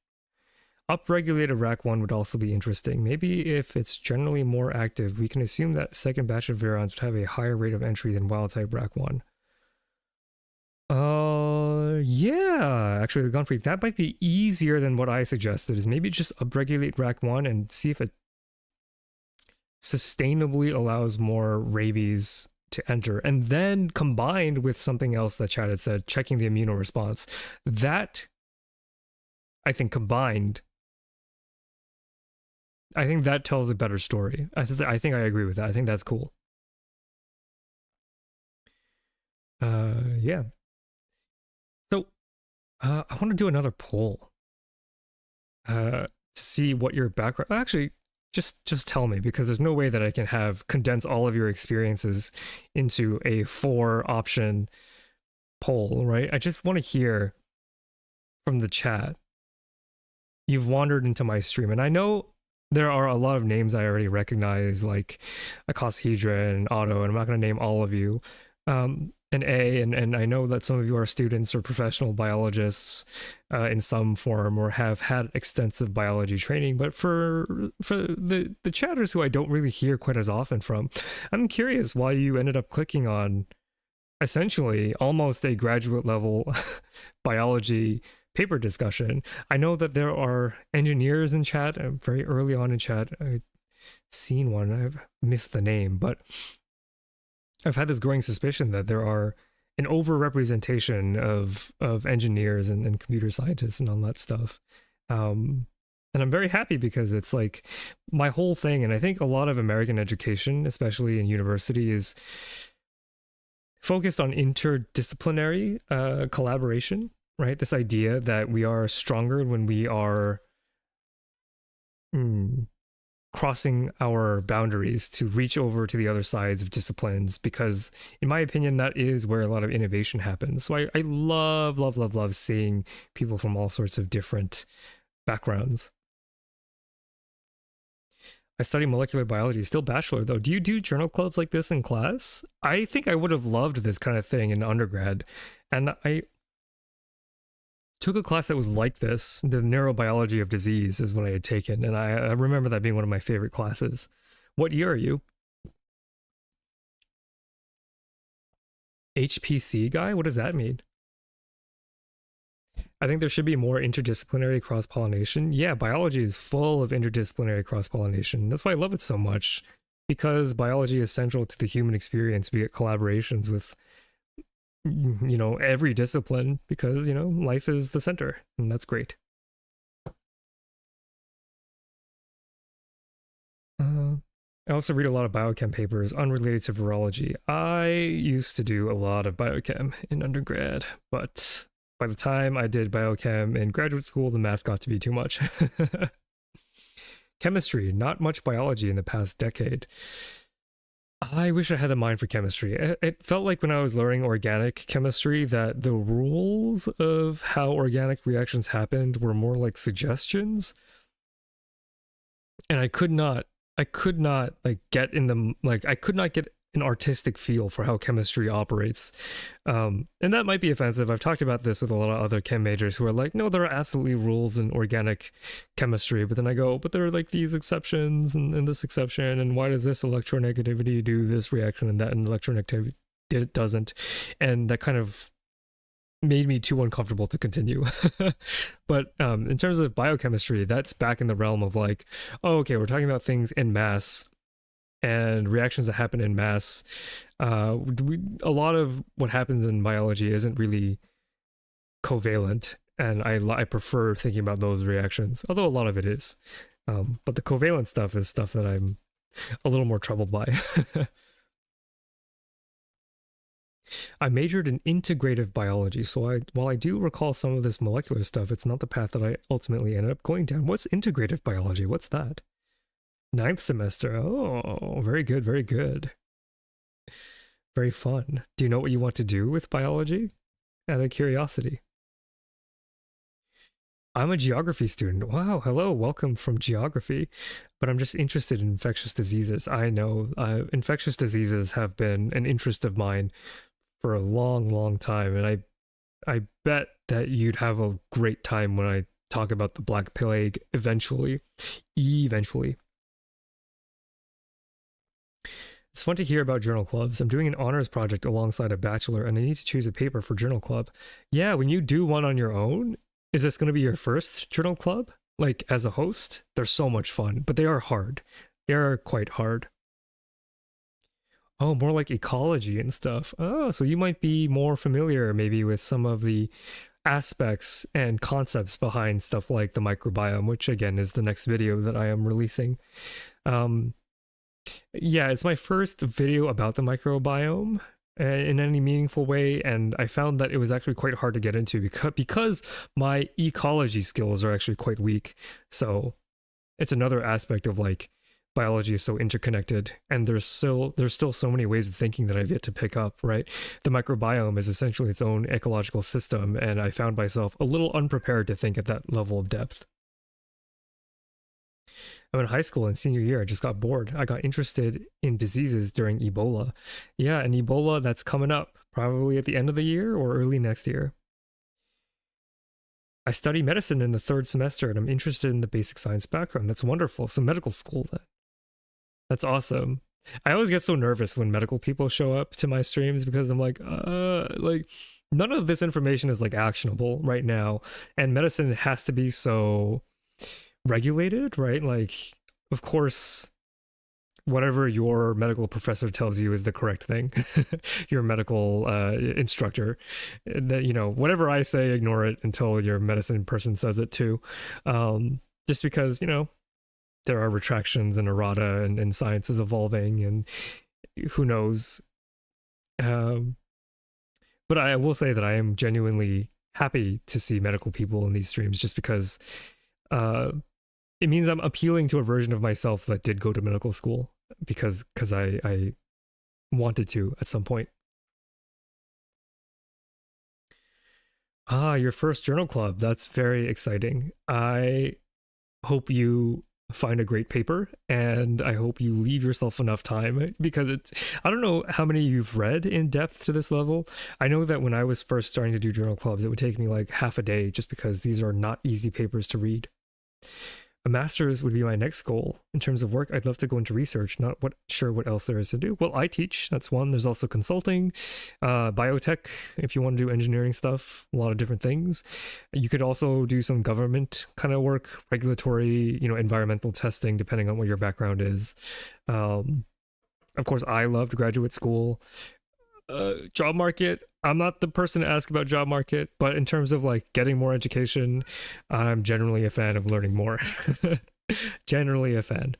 Upregulated RAC1 would also be interesting. Maybe if it's generally more active, we can assume that second batch of virions would have a higher rate of entry than wild-type RAC1. Yeah, actually, the Gunfrey, that might be easier than what I suggested, is maybe just upregulate RAC1 and see if it sustainably allows more rabies to enter, and then combined with something else that Chad had said, checking the immunoresponse. That, I think, combined, I think that tells a better story. I think I agree with that. I think that's cool. Yeah. So, I want to do another poll to see what your background. Actually, just tell me, because there's no way that I can condense all of your experiences into a 4-option poll, right? I just want to hear from the chat. You've wandered into my stream, and I know there are a lot of names I already recognize, like Icosahedra and Otto, and I'm not going to name all of you. And I know that some of you are students or professional biologists in some form, or have had extensive biology training. But for the chatters who I don't really hear quite as often from, I'm curious why you ended up clicking on essentially almost a graduate level biology paper discussion. I know that there are engineers in chat, very early on in chat. I've seen one, I've missed the name, but I've had this growing suspicion that there are an overrepresentation of engineers and computer scientists and all that stuff. And I'm very happy, because it's like my whole thing, and I think a lot of American education, especially in university, is focused on interdisciplinary collaboration, right? This idea that we are stronger when we are crossing our boundaries to reach over to the other sides of disciplines, because in my opinion that is where a lot of innovation happens. So I love seeing people from all sorts of different backgrounds. I study molecular biology, still bachelor though. Do you do journal clubs like this in class? I think I would have loved this kind of thing in undergrad, and took a class that was like this. The neurobiology of disease is what I had taken, and I remember that being one of my favorite classes. What year are you? HPC guy? What does that mean? I think there should be more interdisciplinary cross-pollination. Yeah, biology is full of interdisciplinary cross-pollination. That's why I love it so much, because biology is central to the human experience. We get collaborations with, every discipline, because, life is the center, and that's great. I also read a lot of biochem papers unrelated to virology. I used to do a lot of biochem in undergrad, but by the time I did biochem in graduate school, the math got to be too much. Chemistry, not much biology in the past decade. I wish I had a mind for chemistry. It felt like when I was learning organic chemistry that the rules of how organic reactions happened were more like suggestions. And I could not get in them, I could not get an artistic feel for how chemistry operates. And that might be offensive. I've talked about this with a lot of other chem majors who are like, no, there are absolutely rules in organic chemistry. But then I go, but there are like these exceptions and this exception. And why does this electronegativity do this reaction and that electronegativity doesn't? And that kind of made me too uncomfortable to continue. But in terms of biochemistry, that's back in the realm of like, oh, okay, we're talking about things in mass and reactions that happen in mass. A lot of what happens in biology isn't really covalent, and I prefer thinking about those reactions, although a lot of it is. But the covalent stuff is stuff that I'm a little more troubled by. I majored in integrative biology, so while I do recall some of this molecular stuff, it's not the path that I ultimately ended up going down. What's integrative biology? What's that? 9th semester. Oh, very good, very good. Very fun. Do you know what you want to do with biology? Out of curiosity. I'm a geography student. Wow, hello, welcome from geography. But I'm just interested in infectious diseases. I know infectious diseases have been an interest of mine for a long, long time, and I bet that you'd have a great time when I talk about the Black Plague eventually. It's fun to hear about journal clubs. I'm doing an honors project alongside a bachelor, and I need to choose a paper for journal club. Yeah, when you do one on your own, is this going to be your first journal club? Like, as a host? They're so much fun, but they are hard. They are quite hard. Oh, more like ecology and stuff. Oh, so you might be more familiar maybe with some of the aspects and concepts behind stuff like the microbiome, which again is the next video that I am releasing. Yeah, it's my first video about the microbiome in any meaningful way, and I found that it was actually quite hard to get into because my ecology skills are actually quite weak. So it's another aspect of like biology is so interconnected, and there's still so many ways of thinking that I've yet to pick up, right? The microbiome is essentially its own ecological system, and I found myself a little unprepared to think at that level of depth. I'm in high school in senior year. I just got bored. I got interested in diseases during Ebola. Yeah, and Ebola, that's coming up probably at the end of the year or early next year. I study medicine in the 3rd semester, and I'm interested in the basic science background. That's wonderful. So medical school then. That's awesome. I always get so nervous when medical people show up to my streams because I'm like none of this information is like actionable right now, and medicine has to be so regulated, right? Like, of course, whatever your medical professor tells you is the correct thing. Your medical instructor, that, whatever I say, ignore it until your medicine person says it too. Just because, there are retractions and errata, and science is evolving, and who knows. But I will say that I am genuinely happy to see medical people in these streams, just because it means I'm appealing to a version of myself that did go to medical school because I wanted to at some point. Ah, your first journal club. That's very exciting. I hope you find a great paper, and I hope you leave yourself enough time, because I don't know how many you've read in depth to this level. I know that when I was first starting to do journal clubs, it would take me like half a day, just because these are not easy papers to read. A master's would be my next goal. In terms of work, I'd love to go into research, not sure what else there is to do. Well, I teach, that's one. There's also consulting, biotech, if you want to do engineering stuff, a lot of different things. You could also do some government kind of work, regulatory, environmental testing, depending on what your background is. Of course, I loved graduate school. Job market, I'm not the person to ask about job market, but in terms of like getting more education, I'm generally a fan of learning more. Generally a fan.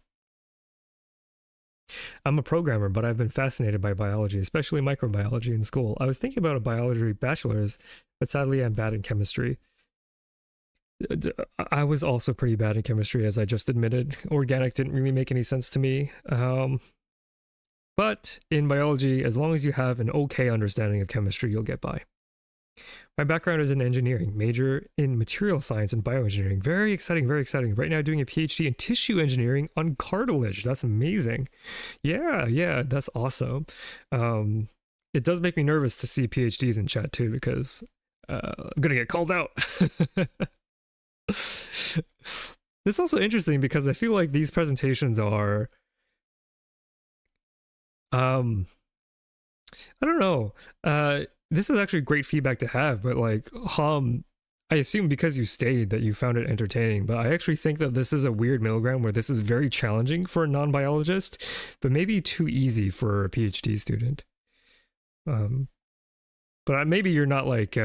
I'm a programmer, but I've been fascinated by biology, especially microbiology in school. I was thinking about a biology bachelor's, but sadly I'm bad in chemistry. I was also pretty bad in chemistry, as I just admitted. Organic didn't really make any sense to me. But in biology, as long as you have an okay understanding of chemistry, you'll get by. My background is in engineering, major in material science and bioengineering. Very exciting, very exciting. Right now doing a PhD in tissue engineering on cartilage. That's amazing. Yeah, that's awesome. It does make me nervous to see PhDs in chat too, because I'm going to get called out. It's also interesting because I feel like these presentations are... I don't know. This is actually great feedback to have, but like, I assume because you stayed that you found it entertaining, but I actually think that this is a weird middle ground where this is very challenging for a non-biologist, but maybe too easy for a PhD student. But maybe you're not like,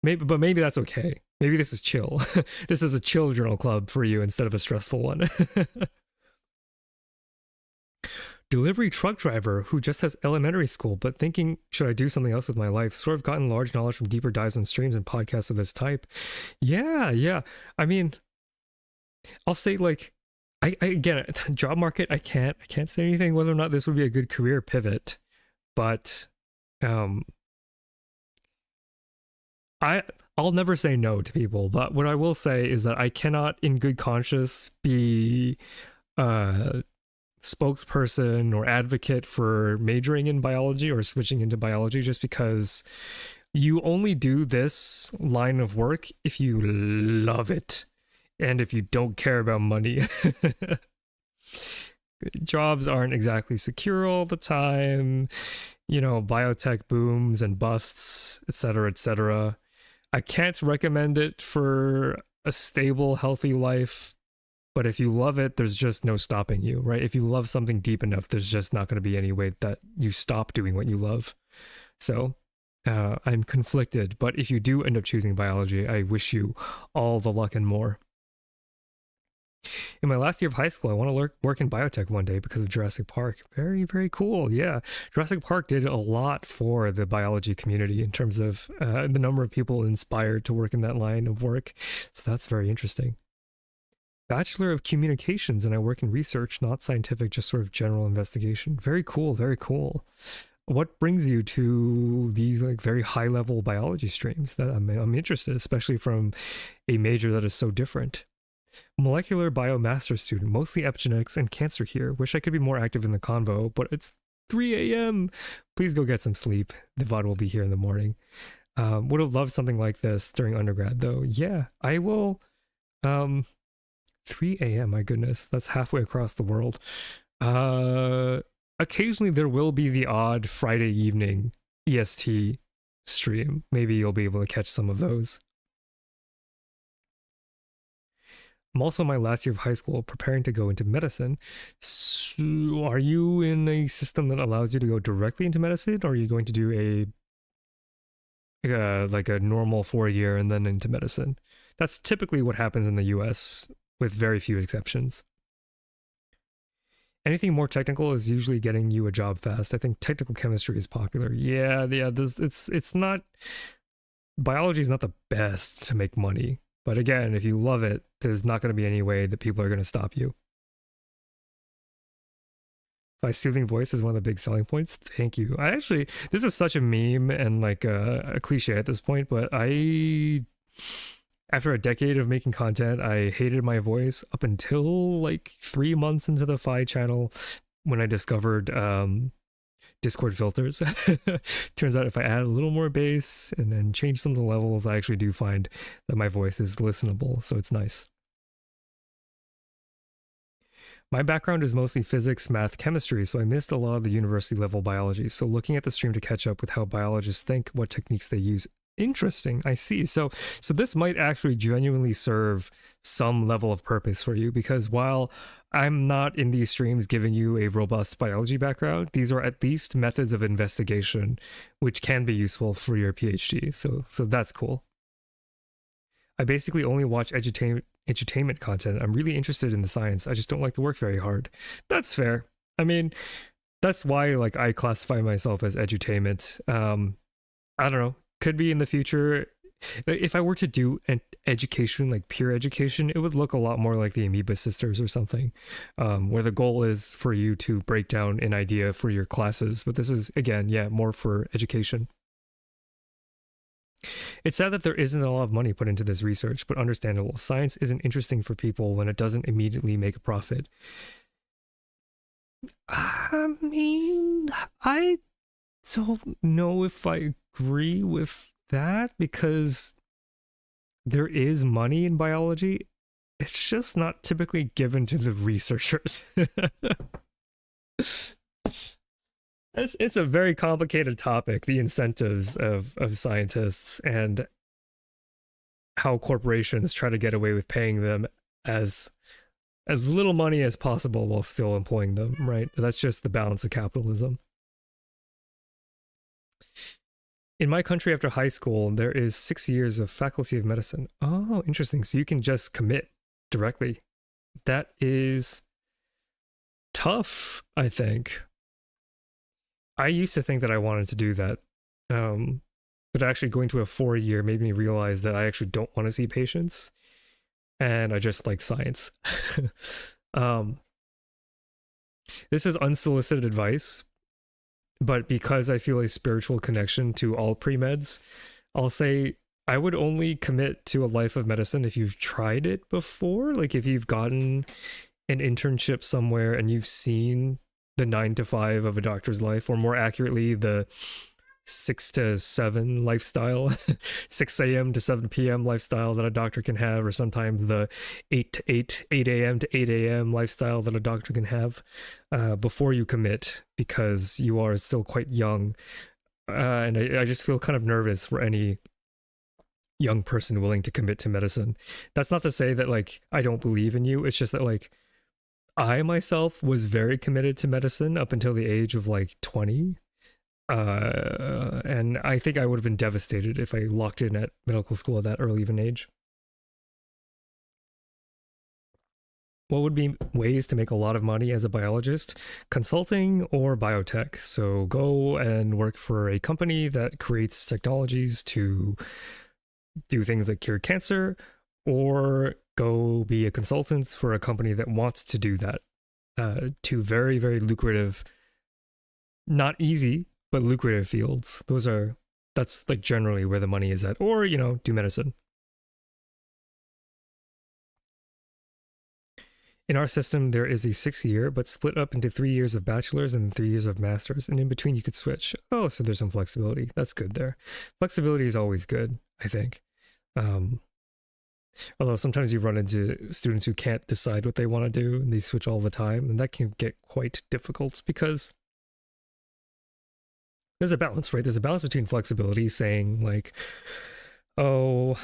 maybe that's okay. Maybe this is chill. This is a chill journal club for you instead of a stressful one. Delivery truck driver who just has elementary school, but thinking, should I do something else with my life? Sort of gotten large knowledge from deeper dives on streams and podcasts of this type. Yeah. I mean, I'll say like, I again, job market, I can't say anything whether or not this would be a good career pivot, but I'll never say no to people. But what I will say is that I cannot, in good conscience, be spokesperson or advocate for majoring in biology or switching into biology, just because you only do this line of work if you love it and if you don't care about money. Jobs aren't exactly secure all the time, biotech booms and busts, etc. I can't recommend it for a stable, healthy life. But if you love it, there's just no stopping you, right? If you love something deep enough, there's just not going to be any way that you stop doing what you love. So I'm conflicted. But if you do end up choosing biology, I wish you all the luck and more. In my last year of high school, I want to work in biotech one day because of Jurassic Park. Very, very cool. Yeah. Jurassic Park did a lot for the biology community in terms of the number of people inspired to work in that line of work. So that's very interesting. Bachelor of Communications, and I work in research, not scientific, just sort of general investigation. Very cool, very cool. What brings you to these like very high level biology streams? That I'm interested, especially from a major that is so different. Molecular biomaster student, mostly epigenetics and cancer here. Wish I could be more active in the convo, but it's 3 a.m. Please go get some sleep. The VOD will be here in the morning. Would have loved something like this during undergrad though. Yeah, I will. 3 a.m. My goodness, that's halfway across the world. Occasionally there will be the odd Friday evening EST stream. Maybe you'll be able to catch some of those. I'm also in my last year of high school, preparing to go into medicine. So are you in a system that allows you to go directly into medicine, or are you going to do like a normal 4-year and then into medicine? That's typically what happens in the US, with very few exceptions. Anything more technical is usually getting you a job fast. I think technical chemistry is popular. Yeah. It's not, biology is not the best to make money. But again, if you love it, there's not going to be any way that people are going to stop you. My soothing voice is one of the big selling points. Thank you. This is such a meme and like a cliche at this point, but After a decade of making content, I hated my voice up until like 3 months into the Fi channel when I discovered Discord filters. Turns out if I add a little more bass and then change some of the levels, I actually do find that my voice is listenable, so it's nice. My background is mostly physics, math, chemistry, so I missed a lot of the university level biology. So looking at the stream to catch up with how biologists think, what techniques they use. Interesting. I see. So this might actually genuinely serve some level of purpose for you, because while I'm not in these streams giving you a robust biology background, these are at least methods of investigation which can be useful for your PhD. So that's cool. I basically only watch edutainment content. I'm really interested in the science. I just don't like to work very hard. That's fair. I mean, that's why like I classify myself as edutainment. I don't know. Could be in the future. If I were to do an education, like pure education, it would look a lot more like the Amoeba Sisters or something, where the goal is for you to break down an idea for your classes. But this is, again, yeah, more for education. It's sad that there isn't a lot of money put into this research, but understandable. Science isn't interesting for people when it doesn't immediately make a profit. I mean, I don't know if I agree with that, because there is money in biology. It's just not typically given to the researchers. It's a very complicated topic, the incentives of scientists and how corporations try to get away with paying them as little money as possible while still employing them, right? That's just the balance of capitalism. In my country, after high school, there is 6 years of Faculty of Medicine. Oh, interesting. So you can just commit directly. That is tough, I think. I used to think that I wanted to do that. But actually going to a 4-year made me realize that I actually don't want to see patients. And I just like science. This is unsolicited advice, but because I feel a spiritual connection to all pre-meds, I'll say I would only commit to a life of medicine if you've tried it before. Like if you've gotten an internship somewhere and you've seen the 9 to 5 of a doctor's life, or more accurately, the 6 to 7 lifestyle, 6 a.m. to 7 p.m. lifestyle that a doctor can have, or sometimes the 8 to 8 a.m. to 8 a.m. lifestyle that a doctor can have before you commit, because you are still quite young. And I just feel kind of nervous for any young person willing to commit to medicine. That's not to say that like I don't believe in you. It's just that like I myself was very committed to medicine up until the age of like 20. And I think I would have been devastated if I locked in at medical school at that early of an age. What would be ways to make a lot of money as a biologist? Consulting or biotech. So go and work for a company that creates technologies to do things like cure cancer, or go be a consultant for a company that wants to do that. Two very, very lucrative, not easy, but lucrative fields. That's like generally where the money is at. Or, you know, do medicine. In our system, there is a 6-year, but split up into 3 years of bachelor's and 3 years of master's, and in between you could switch. Oh, so there's some flexibility. That's good there. Flexibility is always good, I think. Although sometimes you run into students who can't decide what they want to do, and they switch all the time, and that can get quite difficult, because there's a balance, right? There's a balance between flexibility, saying like, oh,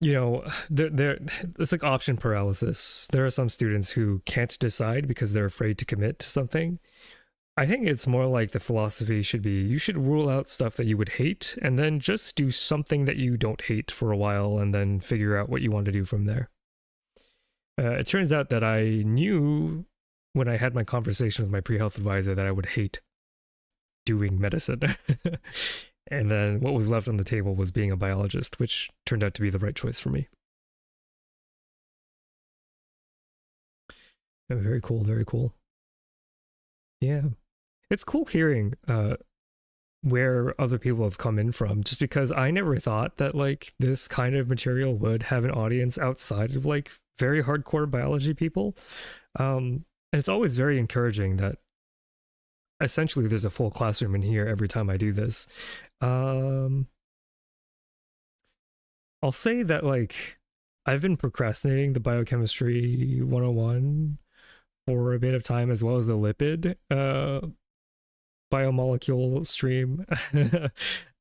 you know, it's like option paralysis. There are some students who can't decide because they're afraid to commit to something. I think it's more like the philosophy should be, you should rule out stuff that you would hate and then just do something that you don't hate for a while and then figure out what you want to do from there. It turns out that I knew when I had my conversation with my pre-health advisor that I would hate doing medicine. And then what was left on the table was being a biologist, which turned out to be the right choice for me. Oh, very cool, very cool. Yeah. It's cool hearing where other people have come in from, just because I never thought that like this kind of material would have an audience outside of like very hardcore biology people. And it's always very encouraging that essentially there's a full classroom in here every time I do this. I'll say that like I've been procrastinating the biochemistry 101 for a bit of time, as well as the lipid biomolecule stream,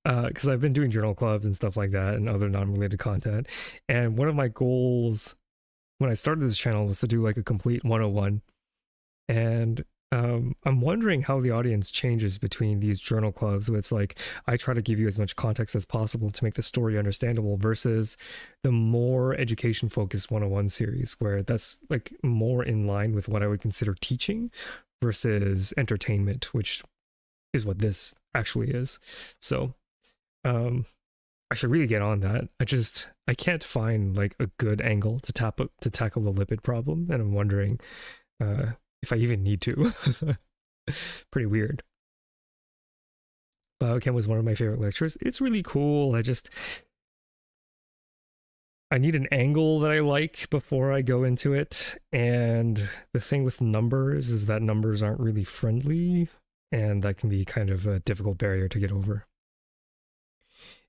because I've been doing journal clubs and stuff like that and other non-related content. And one of my goals when I started this channel was to do like a complete 101. And I'm wondering how the audience changes between these journal clubs, where it's like I try to give you as much context as possible to make the story understandable, versus the more education focused 101 series, where that's like more in line with what I would consider teaching versus entertainment, which is what this actually is. So I should really get on that. I can't find like a good angle to tackle the lipid problem, and I'm wondering if I even need to. Pretty weird. Biochem was one of my favorite lectures. It's really cool. I need an angle that I like before I go into it. And the thing with numbers is that numbers aren't really friendly, and that can be kind of a difficult barrier to get over.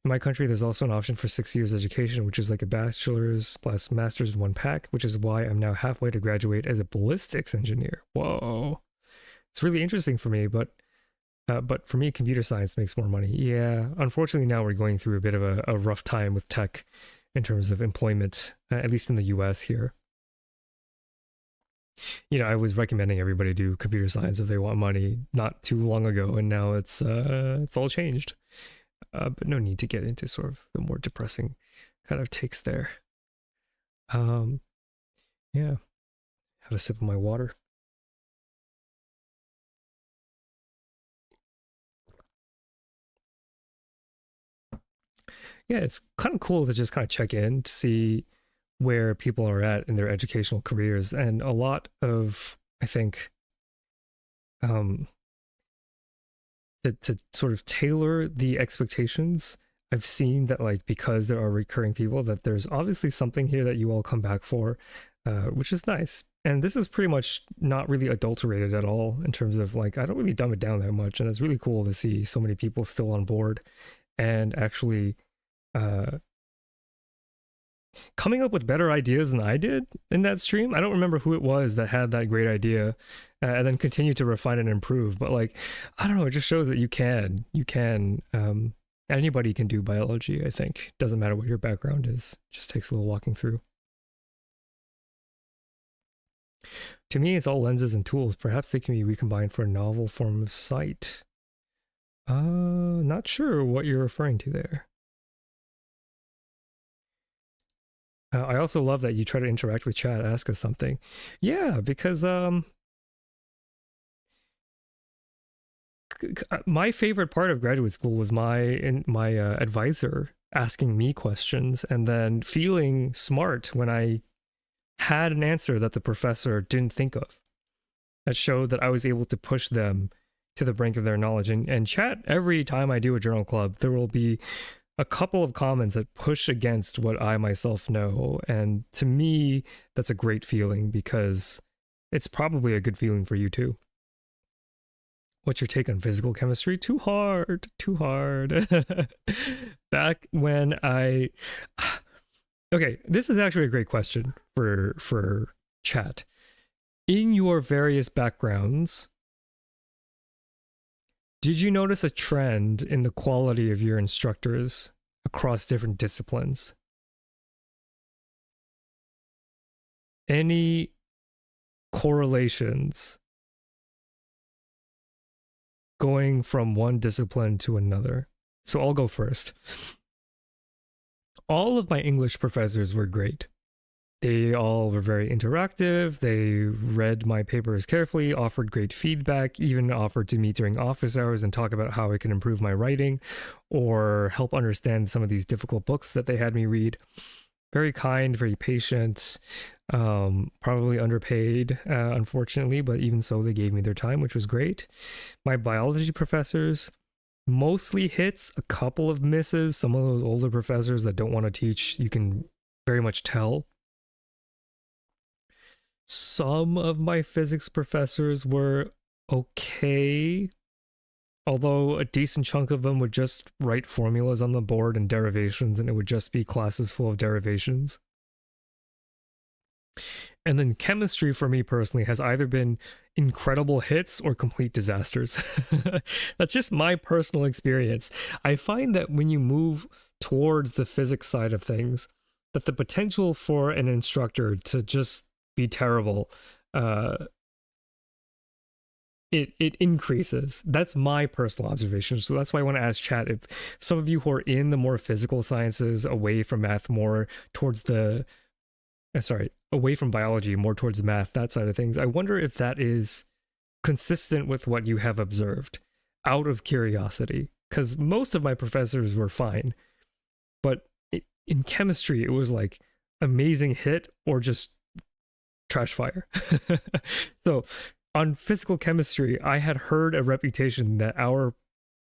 In my country, there's also an option for 6 years education, which is like a bachelor's plus master's in one pack, which is why I'm now halfway to graduate as a ballistics engineer. Whoa. It's really interesting for me, but for me, computer science makes more money. Yeah, unfortunately, now we're going through a bit of a rough time with tech in terms of employment, at least in the US here. You know, I was recommending everybody do computer science if they want money not too long ago, and now it's all changed. But no need to get into sort of the more depressing kind of takes there. Yeah, have a sip of my water. Yeah, it's kind of cool to just kind of check in to see where people are at in their educational careers, and a lot of, I think, to sort of tailor the expectations. I've seen that like, because there are recurring people, that there's obviously something here that you all come back for, which is nice. And this is pretty much not really adulterated at all in terms of like, I don't really dumb it down that much, and it's really cool to see so many people still on board and actually coming up with better ideas than I did in that stream. I don't remember who it was that had that great idea and then continue to refine and improve. But like, I don't know, it just shows that you can, anybody can do biology, I think. Doesn't matter what your background is. It just takes a little walking through. To me, it's all lenses and tools. Perhaps they can be recombined for a novel form of sight. Not sure what you're referring to there. I also love that you try to interact with chat, ask us something. Yeah, because my favorite part of graduate school was my advisor asking me questions and then feeling smart when I had an answer that the professor didn't think of. That showed that I was able to push them to the brink of their knowledge. And chat, every time I do a journal club, there will be a couple of comments that push against what I myself know. And to me, that's a great feeling, because it's probably a good feeling for you too. What's your take on physical chemistry? Too hard, too hard. Back when I... Okay, this is actually a great question for chat. In your various backgrounds, did you notice a trend in the quality of your instructors across different disciplines? Any correlations going from one discipline to another? So I'll go first. All of my English professors were great. They all were very interactive. They read my papers carefully, offered great feedback, even offered to meet during office hours and talk about how I can improve my writing or help understand some of these difficult books that they had me read. Very kind, very patient, probably underpaid, unfortunately, but even so, they gave me their time, which was great. My biology professors Mostly hits, a couple of misses. Some of those older professors that don't want to teach, you can very much tell. Some of my physics professors were okay, although a decent chunk of them would just write formulas on the board and derivations, and it would just be classes full of derivations. And then chemistry for me personally has either been incredible hits or complete disasters. That's just my personal experience. I find that when you move towards the physics side of things, that the potential for an instructor to just be terrible, it increases. That's my personal observation. So that's why I want to ask chat, if some of you who are in the more physical sciences, away from math, more towards the away from biology, more towards math, that side of things, I wonder if that is consistent with what you have observed, out of curiosity. Because most of my professors were fine, but in chemistry, it was like amazing hit or just trash fire. So on physical chemistry, I had heard a reputation that our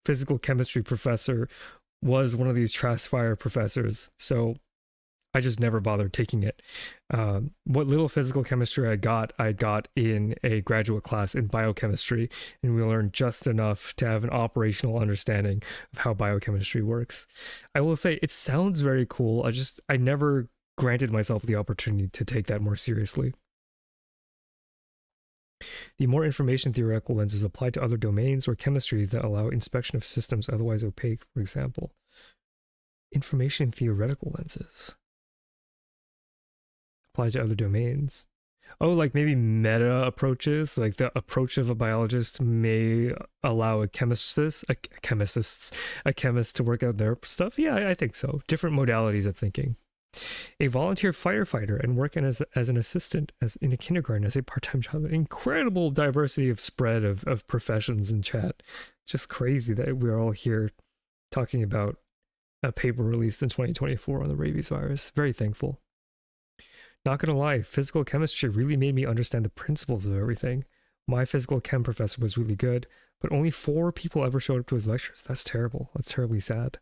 physical chemistry professor was one of these trash fire professors. So I just never bothered taking it. What little physical chemistry I got in a graduate class in biochemistry, and we learned just enough to have an operational understanding of how biochemistry works. I will say it sounds very cool. I never granted myself the opportunity to take that more seriously. The more information theoretical lenses apply to other domains or chemistries that allow inspection of systems otherwise opaque, for example. Information theoretical lenses apply to other domains. Oh, like maybe meta approaches, like the approach of a biologist may allow a chemist to work out their stuff. Yeah, I think so. Different modalities of thinking. A volunteer firefighter and working as an assistant as in a kindergarten as a part-time job. Incredible diversity of spread of professions in chat. Just crazy that we're all here talking about a paper released in 2024 on the rabies virus. Very thankful. Not gonna lie, physical chemistry really made me understand the principles of everything. My physical chem professor was really good, but only 4 people ever showed up to his lectures. That's terrible. That's terribly sad.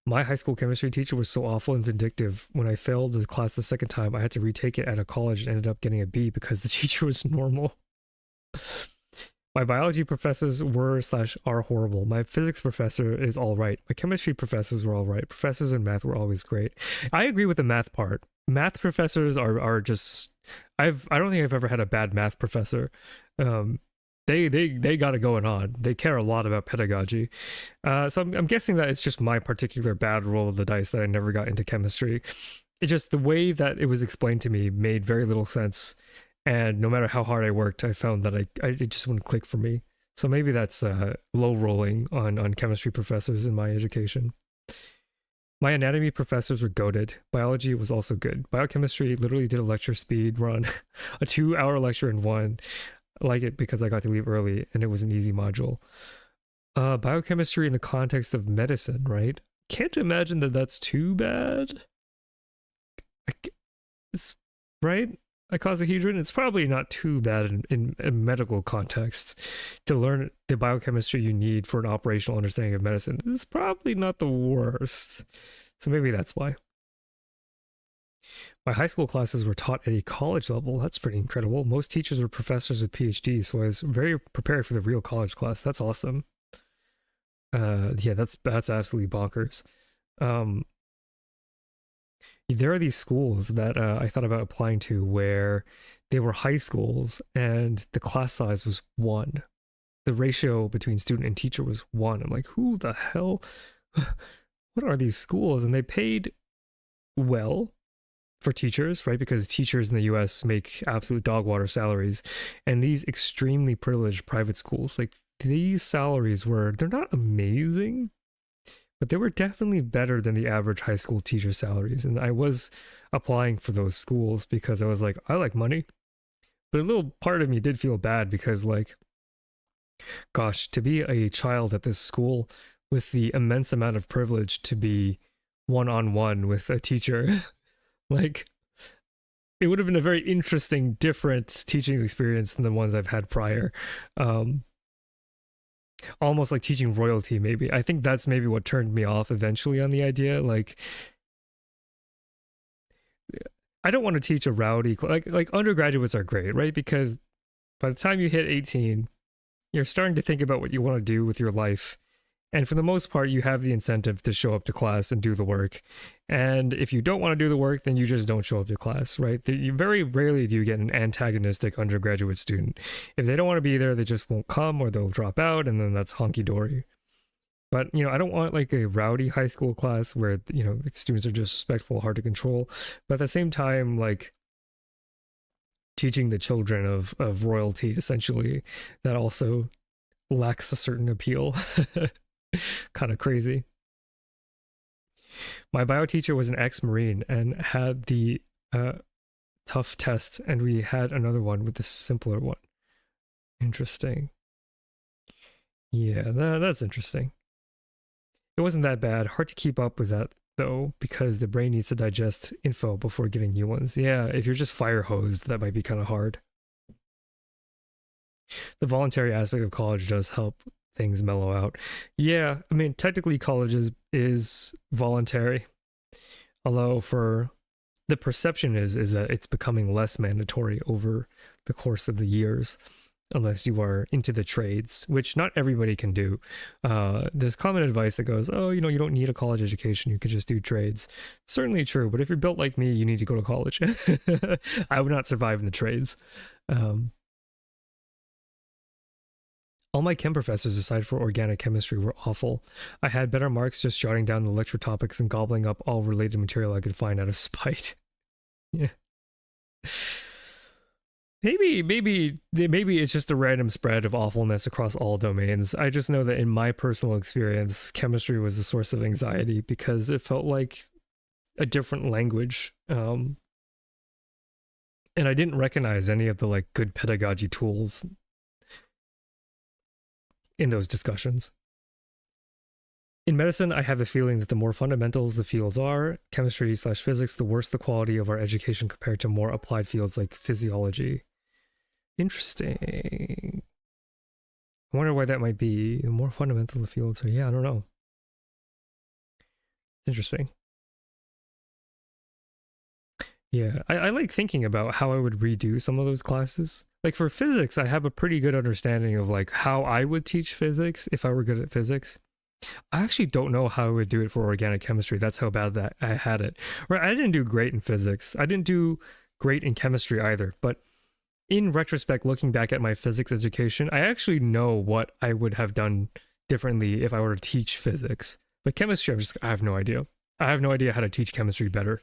My high school chemistry teacher was so awful and vindictive. When I failed the class the second time, I had to retake it at a college and ended up getting a B because the teacher was normal. My biology professors are horrible. My physics professor is all right. My chemistry professors were all right. Professors in math were always great. I agree with the math part. Math professors are just... I don't think I've ever had a bad math professor. They got it going on. They care a lot about pedagogy. So I'm guessing that it's just my particular bad roll of the dice that I never got into chemistry. It's just the way that it was explained to me made very little sense. And no matter how hard I worked, I found that it just wouldn't click for me. So maybe that's low rolling on chemistry professors in my education. My anatomy professors were goated. Biology was also good. Biochemistry literally did a lecture speed run, a 2-hour lecture in one. I like it because I got to leave early and it was an easy module. Biochemistry in the context of medicine, right? Can't imagine that that's too bad. It's right. Icosahedron, it's probably not too bad in a medical context to learn the biochemistry you need for an operational understanding of medicine. It's probably not the worst. So maybe that's why. My high school classes were taught at a college level. That's pretty incredible. Most teachers were professors with PhDs, so I was very prepared for the real college class. That's awesome. Yeah, that's absolutely bonkers. There are these schools that I thought about applying to where they were high schools and the class size was 1. The ratio between student and teacher was 1. I'm like, who the hell? What are these schools? And they paid well for teachers, right? Because teachers in the US make absolute dog water salaries. And these extremely privileged private schools, like these salaries they're not amazing, but they were definitely better than the average high school teacher salaries. And I was applying for those schools because I was like, I like money. But a little part of me did feel bad because, like, gosh, to be a child at this school with the immense amount of privilege to be one-on-one with a teacher, like, it would have been a very interesting, different teaching experience than the ones I've had prior. almost like teaching royalty. Maybe I think that's maybe what turned me off eventually on the idea. Like, I don't want to teach a rowdy like undergraduates are great, right? Because by the time you hit 18, you're starting to think about what you want to do with your life. And for the most part, you have the incentive to show up to class and do the work. And if you don't want to do the work, then you just don't show up to class, right? You very rarely do you get an antagonistic undergraduate student. If they don't want to be there, they just won't come or they'll drop out, and then that's honky-dory. But, I don't want like a rowdy high school class where, students are disrespectful, hard to control. But at the same time, like, teaching the children of royalty, essentially, that also lacks a certain appeal. Kind of crazy. My bio teacher was an ex-Marine and had the tough test, and we had another one with the simpler one. Interesting. Yeah, that's interesting. It wasn't that bad. Hard to keep up with that, though, because the brain needs to digest info before getting new ones. Yeah, if you're just fire hosed, that might be kind of hard. The voluntary aspect of college does help things mellow out. Yeah, I mean, technically college is voluntary, although for the perception is that it's becoming less mandatory over the course of the years, unless you are into the trades, which not everybody can do. There's common advice that goes, oh, you don't need a college education, you could just do trades. Certainly true, but if you're built like me, you need to go to college. I would not survive in the trades. All my chem professors, aside for organic chemistry, were awful. I had better marks just jotting down the lecture topics and gobbling up all related material I could find out of spite. Yeah. Maybe it's just a random spread of awfulness across all domains. I just know that in my personal experience, chemistry was a source of anxiety because it felt like a different language. And I didn't recognize any of the like good pedagogy tools in those discussions. In medicine, I have the feeling that the more fundamentals the fields are, chemistry/physics, the worse the quality of our education compared to more applied fields like physiology. Interesting. I wonder why that might be. The more fundamental the fields are. Yeah, I don't know. It's interesting. Yeah, I like thinking about how I would redo some of those classes. Like for physics, I have a pretty good understanding of like how I would teach physics if I were good at physics. I actually don't know how I would do it for organic chemistry. That's how bad that I had it. Right, I didn't do great in physics. I didn't do great in chemistry either. But in retrospect, looking back at my physics education, I actually know what I would have done differently if I were to teach physics. But chemistry, I have no idea. I have no idea how to teach chemistry better.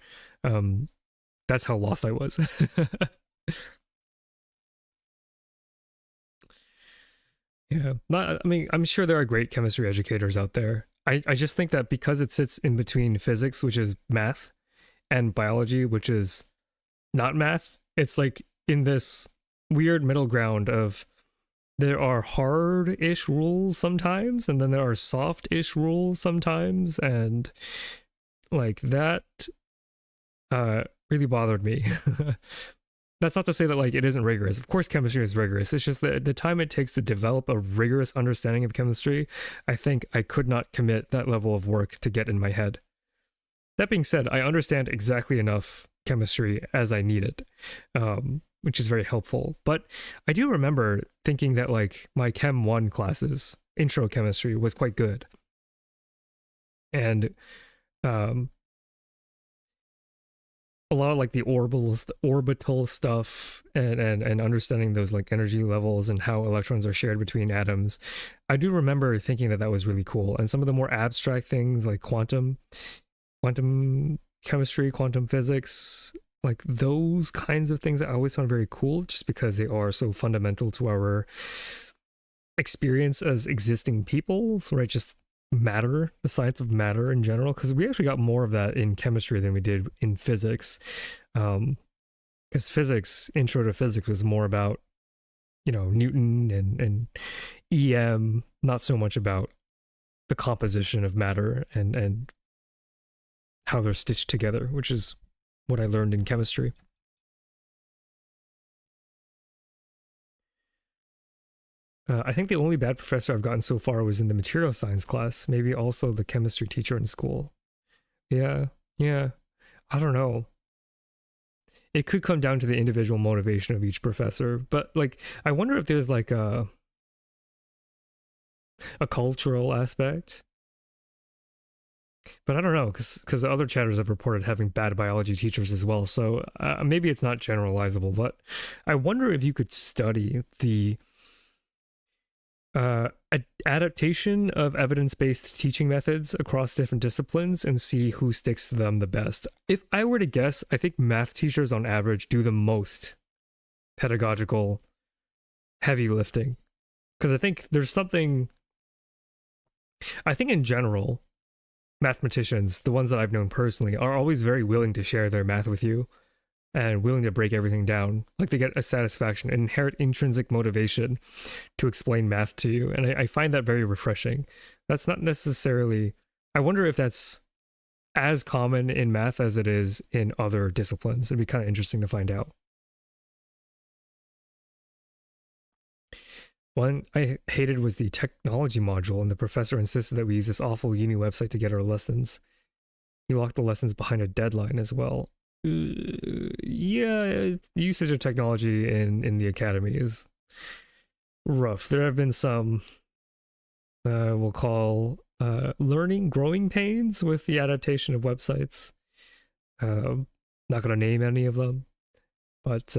That's how lost I was. Yeah, I mean, I'm sure there are great chemistry educators out there. I just think that because it sits in between physics, which is math, and biology, which is not math, it's like in this weird middle ground of there are hard-ish rules sometimes, and then there are soft-ish rules sometimes, and like that really bothered me. That's not to say that like it isn't rigorous. Of course chemistry is rigorous. It's just that the time it takes to develop a rigorous understanding of chemistry, I think I could not commit that level of work to get in my head. That being said, I understand exactly enough chemistry as I need it, which is very helpful. But I do remember thinking that like my Chem 1 classes, intro chemistry, was quite good. And a lot of like the orbital stuff and understanding those like energy levels and how electrons are shared between atoms. I do remember thinking that that was really cool. And some of the more abstract things like quantum chemistry, quantum physics, like those kinds of things I always found very cool just because they are so fundamental to our experience as existing people, right? Just matter, the science of matter in general, because we actually got more of that in chemistry than we did in physics, because physics, intro to physics, was more about Newton and EM, not so much about the composition of matter and how they're stitched together, which is what I learned in chemistry. I think the only bad professor I've gotten so far was in the material science class, maybe also the chemistry teacher in school. Yeah, yeah. I don't know. It could come down to the individual motivation of each professor, but like I wonder if there's like a cultural aspect. But I don't know, because other chatters have reported having bad biology teachers as well. So maybe it's not generalizable, but I wonder if you could study the adaptation of evidence-based teaching methods across different disciplines and see who sticks to them the best. If I were to guess, I think math teachers on average do the most pedagogical heavy lifting. Because I think there's something, I think in general, mathematicians, the ones that I've known personally, are always very willing to share their math with you and willing to break everything down. Like they get a satisfaction, an inherent intrinsic motivation to explain math to you. And I find that very refreshing. That's not necessarily, I wonder if that's as common in math as it is in other disciplines. It'd be kind of interesting to find out. One I hated was the technology module, and the professor insisted that we use this awful uni website to get our lessons. He locked the lessons behind a deadline as well. Yeah, usage of technology in the academy is rough. There have been some, we'll call learning growing pains with the adaptation of websites. Not going to name any of them, but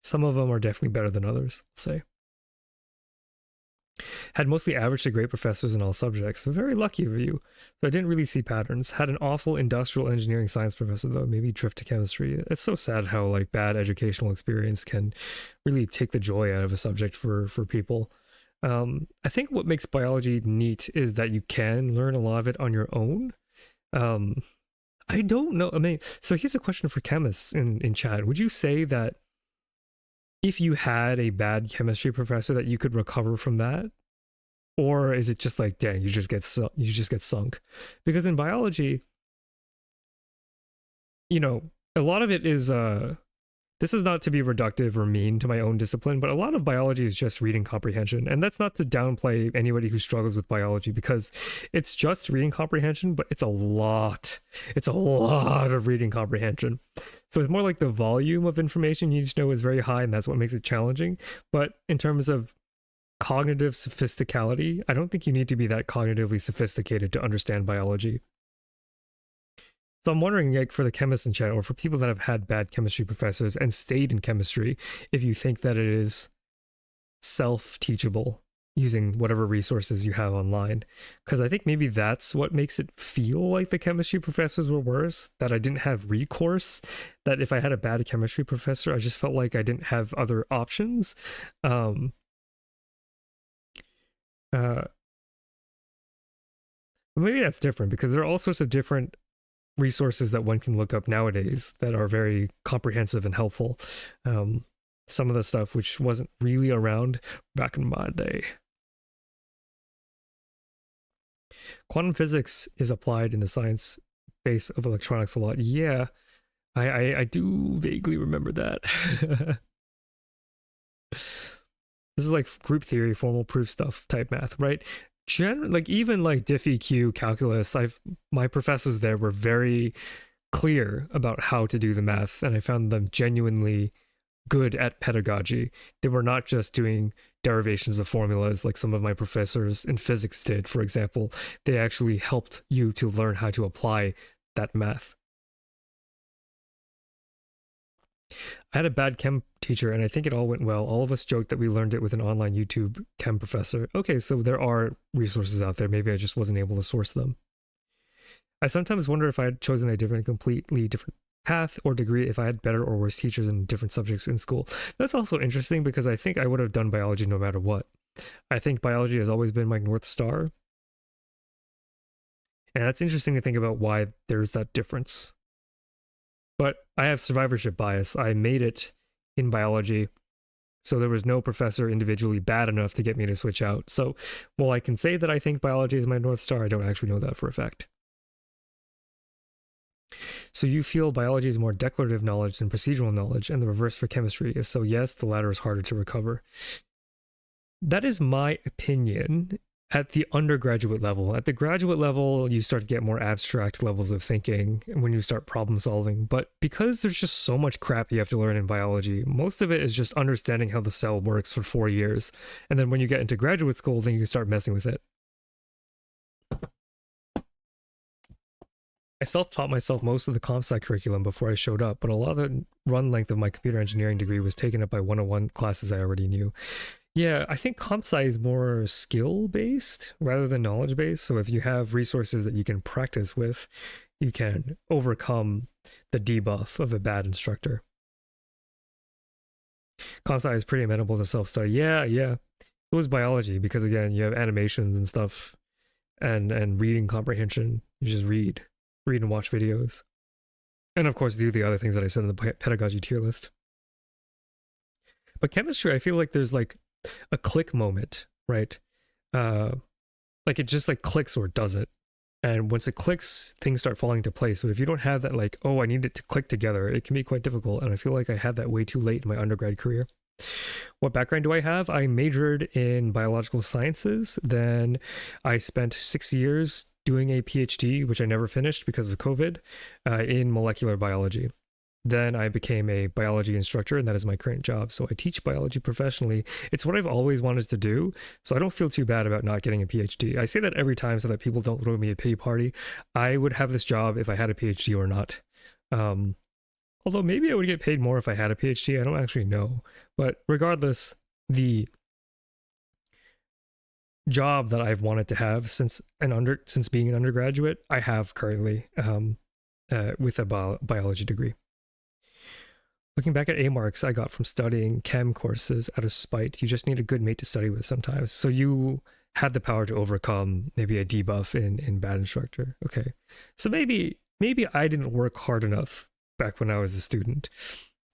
some of them are definitely better than others, I'll say. Had mostly average to great professors in all subjects. Very lucky of you. So I didn't really see patterns. Had an awful industrial engineering science professor though, maybe drift to chemistry. It's so sad how like bad educational experience can really take the joy out of a subject for people. I think what makes biology neat is that you can learn a lot of it on your own. I don't know. I mean, so here's a question for chemists in chat. Would you say that if you had a bad chemistry professor that you could recover from that? Or is it just like, dang, you just get sunk? Because in biology, you know, a lot of it is this is not to be reductive or mean to my own discipline, but a lot of biology is just reading comprehension. And that's not to downplay anybody who struggles with biology, because it's just reading comprehension, but it's a lot. It's a lot of reading comprehension. So it's more like the volume of information you need to know is very high, and that's what makes it challenging. But in terms of cognitive sophisticality, I don't think you need to be that cognitively sophisticated to understand biology. So I'm wondering, like, for the chemists in chat, or for people that have had bad chemistry professors and stayed in chemistry, if you think that it is self-teachable using whatever resources you have online. Because I think maybe that's what makes it feel like the chemistry professors were worse, that I didn't have recourse, that if I had a bad chemistry professor, I just felt like I didn't have other options. Maybe that's different, because there are all sorts of different resources that one can look up nowadays that are very comprehensive and helpful. Some of the stuff which wasn't really around back in my day. Quantum physics is applied in the science base of electronics a lot. Yeah, I do vaguely remember that. This is like group theory, formal proof stuff type math, right? Like even like diff-EQ calculus, my professors there were very clear about how to do the math, and I found them genuinely good at pedagogy. They were not just doing derivations of formulas like some of my professors in physics did, for example. They actually helped you to learn how to apply that math. I had a bad chem teacher, and I think it all went well. All of us joked that we learned it with an online YouTube chem professor. Okay, so there are resources out there. Maybe I just wasn't able to source them. I sometimes wonder if I had chosen a completely different path or degree if I had better or worse teachers in different subjects in school. That's also interesting, because I think I would have done biology no matter what. I think biology has always been my North Star. And that's interesting to think about why there's that difference. But I have survivorship bias. I made it in biology, so there was no professor individually bad enough to get me to switch out. So while I can say that I think biology is my North Star, I don't actually know that for a fact. So you feel biology is more declarative knowledge than procedural knowledge, and the reverse for chemistry? If so, yes, the latter is harder to recover. That is my opinion at the undergraduate level. At the graduate level, you start to get more abstract levels of thinking when you start problem solving. But because there's just so much crap you have to learn in biology, most of it is just understanding how the cell works for 4 years. And then when you get into graduate school, then you can start messing with it. I self-taught myself most of the comp sci curriculum before I showed up, but a lot of the run length of my computer engineering degree was taken up by 101 classes I already knew. Yeah, I think comp sci is more skill-based rather than knowledge-based. So if you have resources that you can practice with, you can overcome the debuff of a bad instructor. Comp sci is pretty amenable to self-study. Yeah. It was biology because, again, you have animations and stuff and reading comprehension. You just read and watch videos. And, of course, do the other things that I said in the pedagogy tier list. But chemistry, I feel like there's like a click moment, right? Like it just like clicks or it doesn't. And once it clicks, things start falling into place. But if you don't have that, like, oh, I need it to click together, it can be quite difficult. And I feel like I had that way too late in my undergrad career. What background do I have? I majored in biological sciences. Then I spent 6 years doing a PhD, which I never finished because of COVID, in molecular biology. Then I became a biology instructor, and that is my current job. So I teach biology professionally. It's what I've always wanted to do, so I don't feel too bad about not getting a PhD. I say that every time so that people don't throw me a pity party. I would have this job if I had a PhD or not. Although maybe I would get paid more if I had a PhD. I don't actually know. But regardless, the job that I've wanted to have since being an undergraduate, I have currently with a biology degree. Looking back at A marks I got from studying chem courses out of spite. You just need a good mate to study with sometimes. So you had the power to overcome maybe a debuff in bad instructor. Okay. So maybe I didn't work hard enough back when I was a student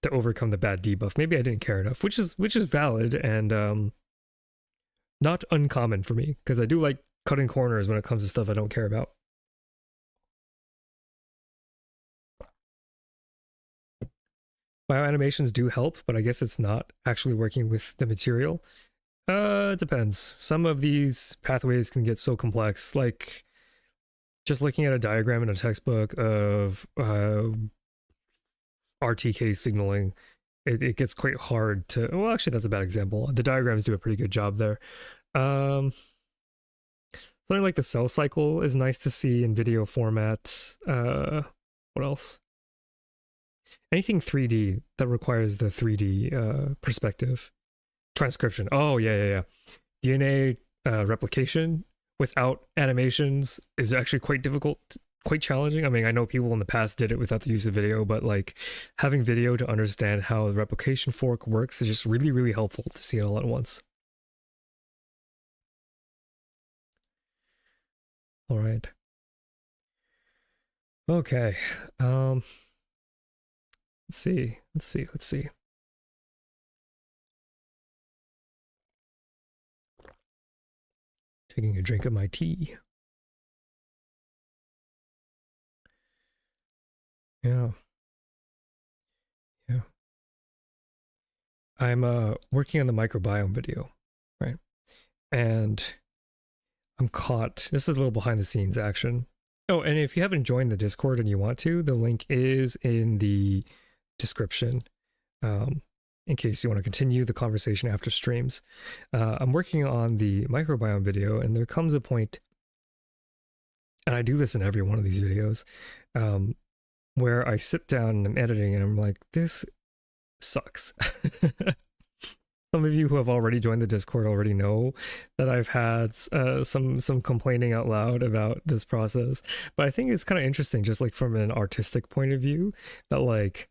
to overcome the bad debuff. Maybe I didn't care enough, which is valid and not uncommon for me, because I do like cutting corners when it comes to stuff I don't care about. Bioanimations do help, but I guess it's not actually working with the material. It depends. Some of these pathways can get so complex, like just looking at a diagram in a textbook of RTK signaling, it gets quite hard to... Well, actually, that's a bad example. The diagrams do a pretty good job there. Something like the cell cycle is nice to see in video format. What else? Anything 3D that requires the 3D perspective. Transcription. Oh, yeah. DNA replication without animations is actually quite difficult, quite challenging. I mean, I know people in the past did it without the use of video, but like having video to understand how the replication fork works is just really, really helpful to see it all at once. All right. Okay. Let's see. Taking a drink of my tea. Yeah. I'm working on the microbiome video, right? And I'm caught. This is a little behind the scenes action. Oh, and if you haven't joined the Discord and you want to, the link is in the description, in case you want to continue the conversation after streams. I'm working on the microbiome video, and there comes a point, and I do this in every one of these videos, where I sit down and I'm editing and I'm like, this sucks. Some of you who have already joined the Discord already know that I've had some complaining out loud about this process, but I think it's kind of interesting, just like from an artistic point of view, that like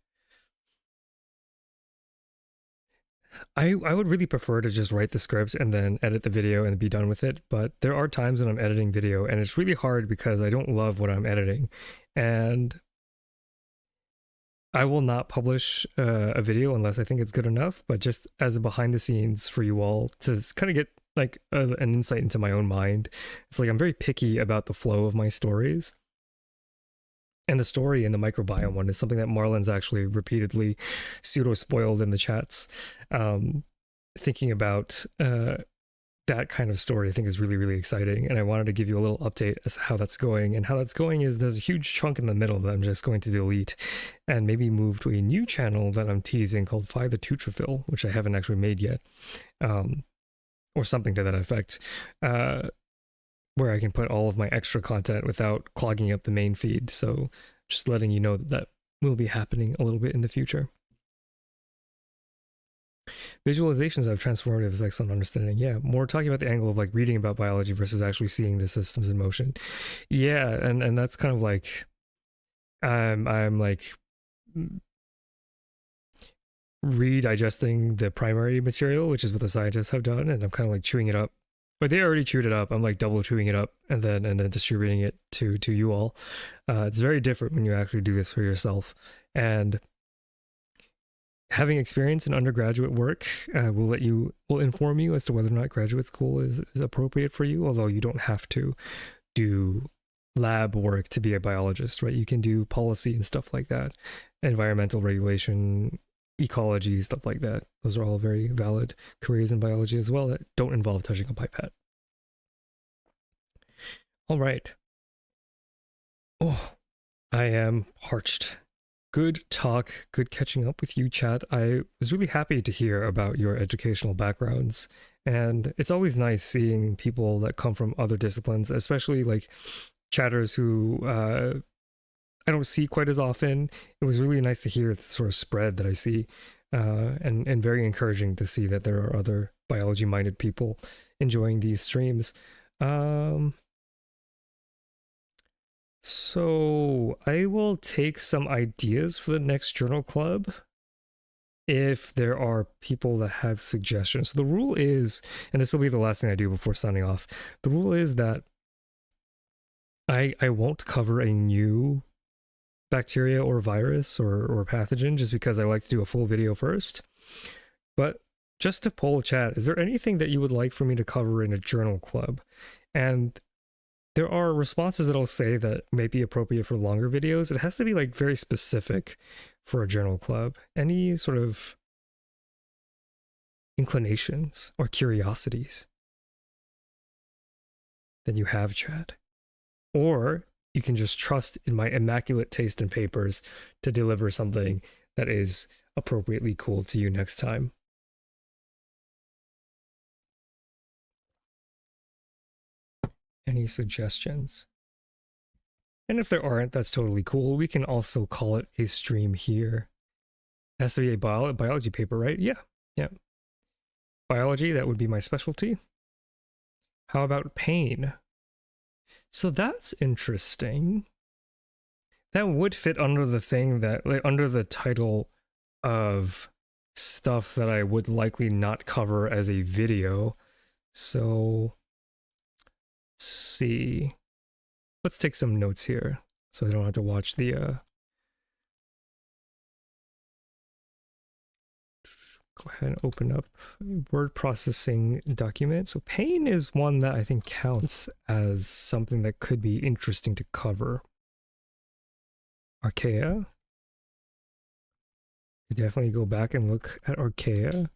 I would really prefer to just write the script and then edit the video and be done with it. But there are times when I'm editing video and it's really hard because I don't love what I'm editing, and I will not publish a video unless I think it's good enough. But just as a behind the scenes for you all to kind of get like an insight into my own mind, it's like I'm very picky about the flow of my stories. And the story in the microbiome one is something that Marlon's actually repeatedly pseudo-spoiled in the chats. Thinking about that kind of story I think is really, really exciting. And I wanted to give you a little update as to how that's going. And how that's going is there's a huge chunk in the middle that I'm just going to delete and maybe move to a new channel that I'm teasing called Phi the Tutrophil, which I haven't actually made yet. Or something to that effect. Where I can put all of my extra content without clogging up the main feed. So just letting you know that that will be happening a little bit in the future. Visualizations have transformative effects on understanding. Yeah, more talking about the angle of like reading about biology versus actually seeing the systems in motion. Yeah, and that's kind of like I'm like redigesting the primary material, which is what the scientists have done, and I'm kind of like chewing it up. But they already chewed it up. I'm like double chewing it up and then distributing it to you all. It's very different when you actually do this for yourself. And having experience in undergraduate work will inform you as to whether or not graduate school is appropriate for you, although you don't have to do lab work to be a biologist, right? You can do policy and stuff like that, environmental regulation, ecology, stuff like that. Those are all very valid careers in biology as well that don't involve touching a pipette. All right. Oh, I am parched. Good talk, good catching up with you, chat. I was really happy to hear about your educational backgrounds, and it's always nice seeing people that come from other disciplines, especially like chatters who I don't see quite as often. It was really nice to hear the sort of spread that I see, and very encouraging to see that there are other biology-minded people enjoying these streams. So I will take some ideas for the next journal club if there are people that have suggestions. So the rule is, and this will be the last thing I do before signing off, the rule is that I won't cover a new bacteria or virus or pathogen just because I like to do a full video first. But just to poll chat, is there anything that you would like for me to cover in a journal club? And there are responses that'll say that may be appropriate for longer videos. It has to be like very specific for a journal club. Any sort of inclinations or curiosities that you have, chat? Or you can just trust in my immaculate taste in papers to deliver something that is appropriately cool to you next time. Any suggestions? And if there aren't, that's totally cool. We can also call it a stream here. It has to be a biology paper, right? Yeah, yeah. Biology, that would be my specialty. How about pain? So that's interesting. That would fit under the thing that, like, under the title of stuff that I would likely not cover as a video. So let's see. Let's take some notes here so I don't have to watch the go ahead and open up a word processing document. So pain is one that I think counts as something that could be interesting to cover. Archaea. You definitely go back and look at archaea.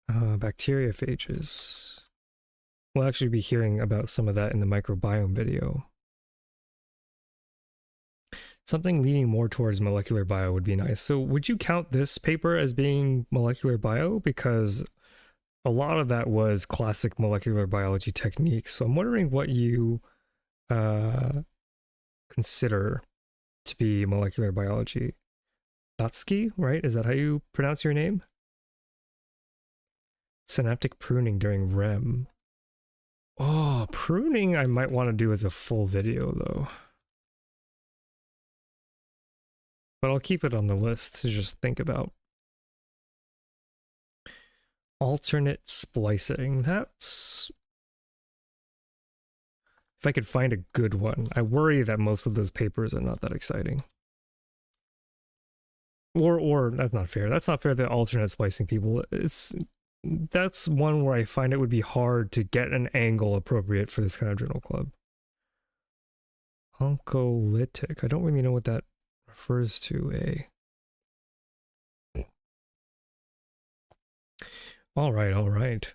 Bacteriophages. We'll actually be hearing about some of that in the microbiome video. Something leaning more towards molecular bio would be nice. So would you count this paper as being molecular bio? Because a lot of that was classic molecular biology techniques. So I'm wondering what you consider to be molecular biology. Tatsky, right? Is that how you pronounce your name? Synaptic pruning during REM. Oh, pruning I might want to do as a full video though. But I'll keep it on the list to just think about. Alternate splicing. That's... if I could find a good one. I worry that most of those papers are not that exciting. Or that's not fair. That's not fair that alternate splicing people. That's one where I find it would be hard to get an angle appropriate for this kind of journal club. Oncolytic. I don't really know what that refers to. All right.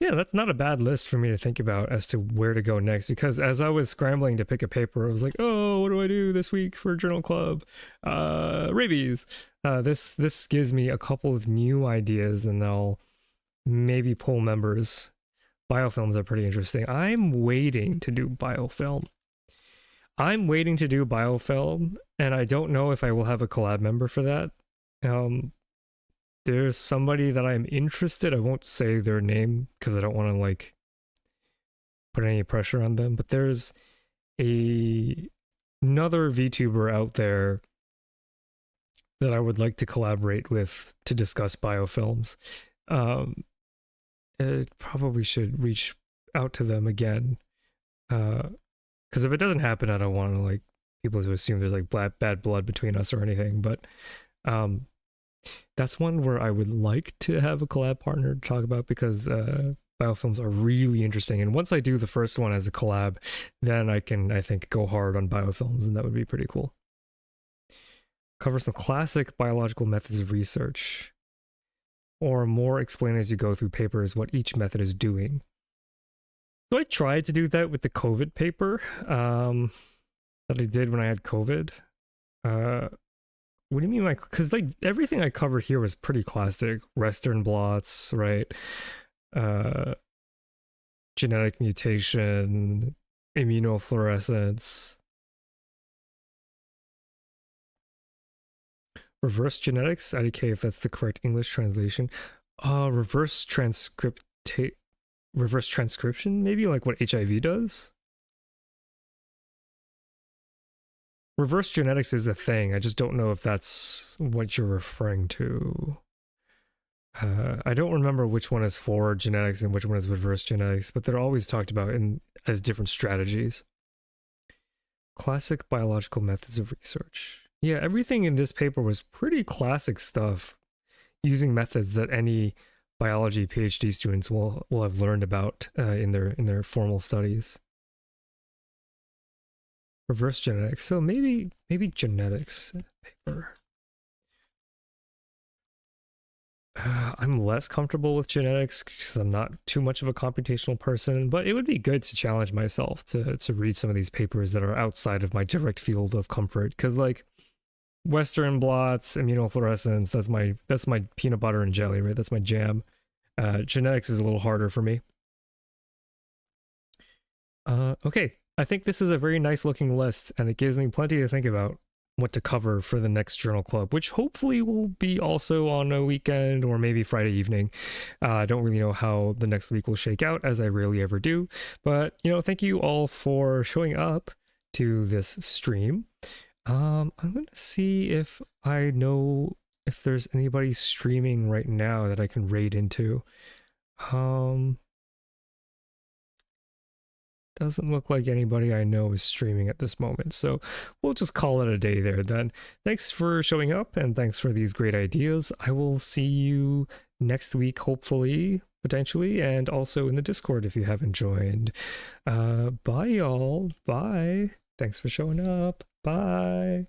Yeah, that's not a bad list for me to think about as to where to go next, because as I was scrambling to pick a paper, I was like, oh, what do I do this week for Journal Club? Rabies. This gives me a couple of new ideas, and I'll maybe pull members. Biofilms are pretty interesting. I'm waiting to do biofilm. And I don't know if I will have a collab member for that. There's somebody that I'm interested. I won't say their name because I don't want to like put any pressure on them, but there's another VTuber out there that I would like to collaborate with to discuss biofilms. It probably should reach out to them again. Because if it doesn't happen, I don't want to like people to assume there's like bad blood between us or anything. But that's one where I would like to have a collab partner to talk about, because biofilms are really interesting. And once I do the first one as a collab, then I can, I think, go hard on biofilms, and that would be pretty cool. Cover some classic biological methods of research, or more explain as you go through papers what each method is doing. So I tried to do that with the COVID paper that I did when I had COVID. What do you mean, like, because like everything I covered here was pretty classic. Western blots, right? Genetic mutation, immunofluorescence, reverse genetics, IDK, if that's the correct English translation. Reverse transcription, maybe like what HIV does. Reverse genetics is a thing. I just don't know if that's what you're referring to. I don't remember which one is forward genetics and which one is reverse genetics, but they're always talked about as different strategies. Classic biological methods of research. Yeah, everything in this paper was pretty classic stuff, using methods that any biology PhD students will have learned about in their formal studies. Reverse genetics. So maybe genetics paper. I'm less comfortable with genetics because I'm not too much of a computational person, but it would be good to challenge myself to read some of these papers that are outside of my direct field of comfort. Because like Western blots, immunofluorescence, that's my peanut butter and jelly, right? That's my jam. Genetics is a little harder for me. Okay, I think this is a very nice looking list, and it gives me plenty to think about what to cover for the next journal club, which hopefully will be also on a weekend or maybe Friday evening. I don't really know how the next week will shake out, as I rarely ever do, but you know, thank you all for showing up to this stream. I'm gonna see if I know if there's anybody streaming right now that I can raid into. Doesn't look like anybody I know is streaming at this moment, so we'll just call it a day there then. Thanks for showing up, and thanks for these great ideas. I will see you next week, hopefully, potentially, and also in the Discord if you haven't joined. Bye, y'all. Bye. Thanks for showing up. Bye.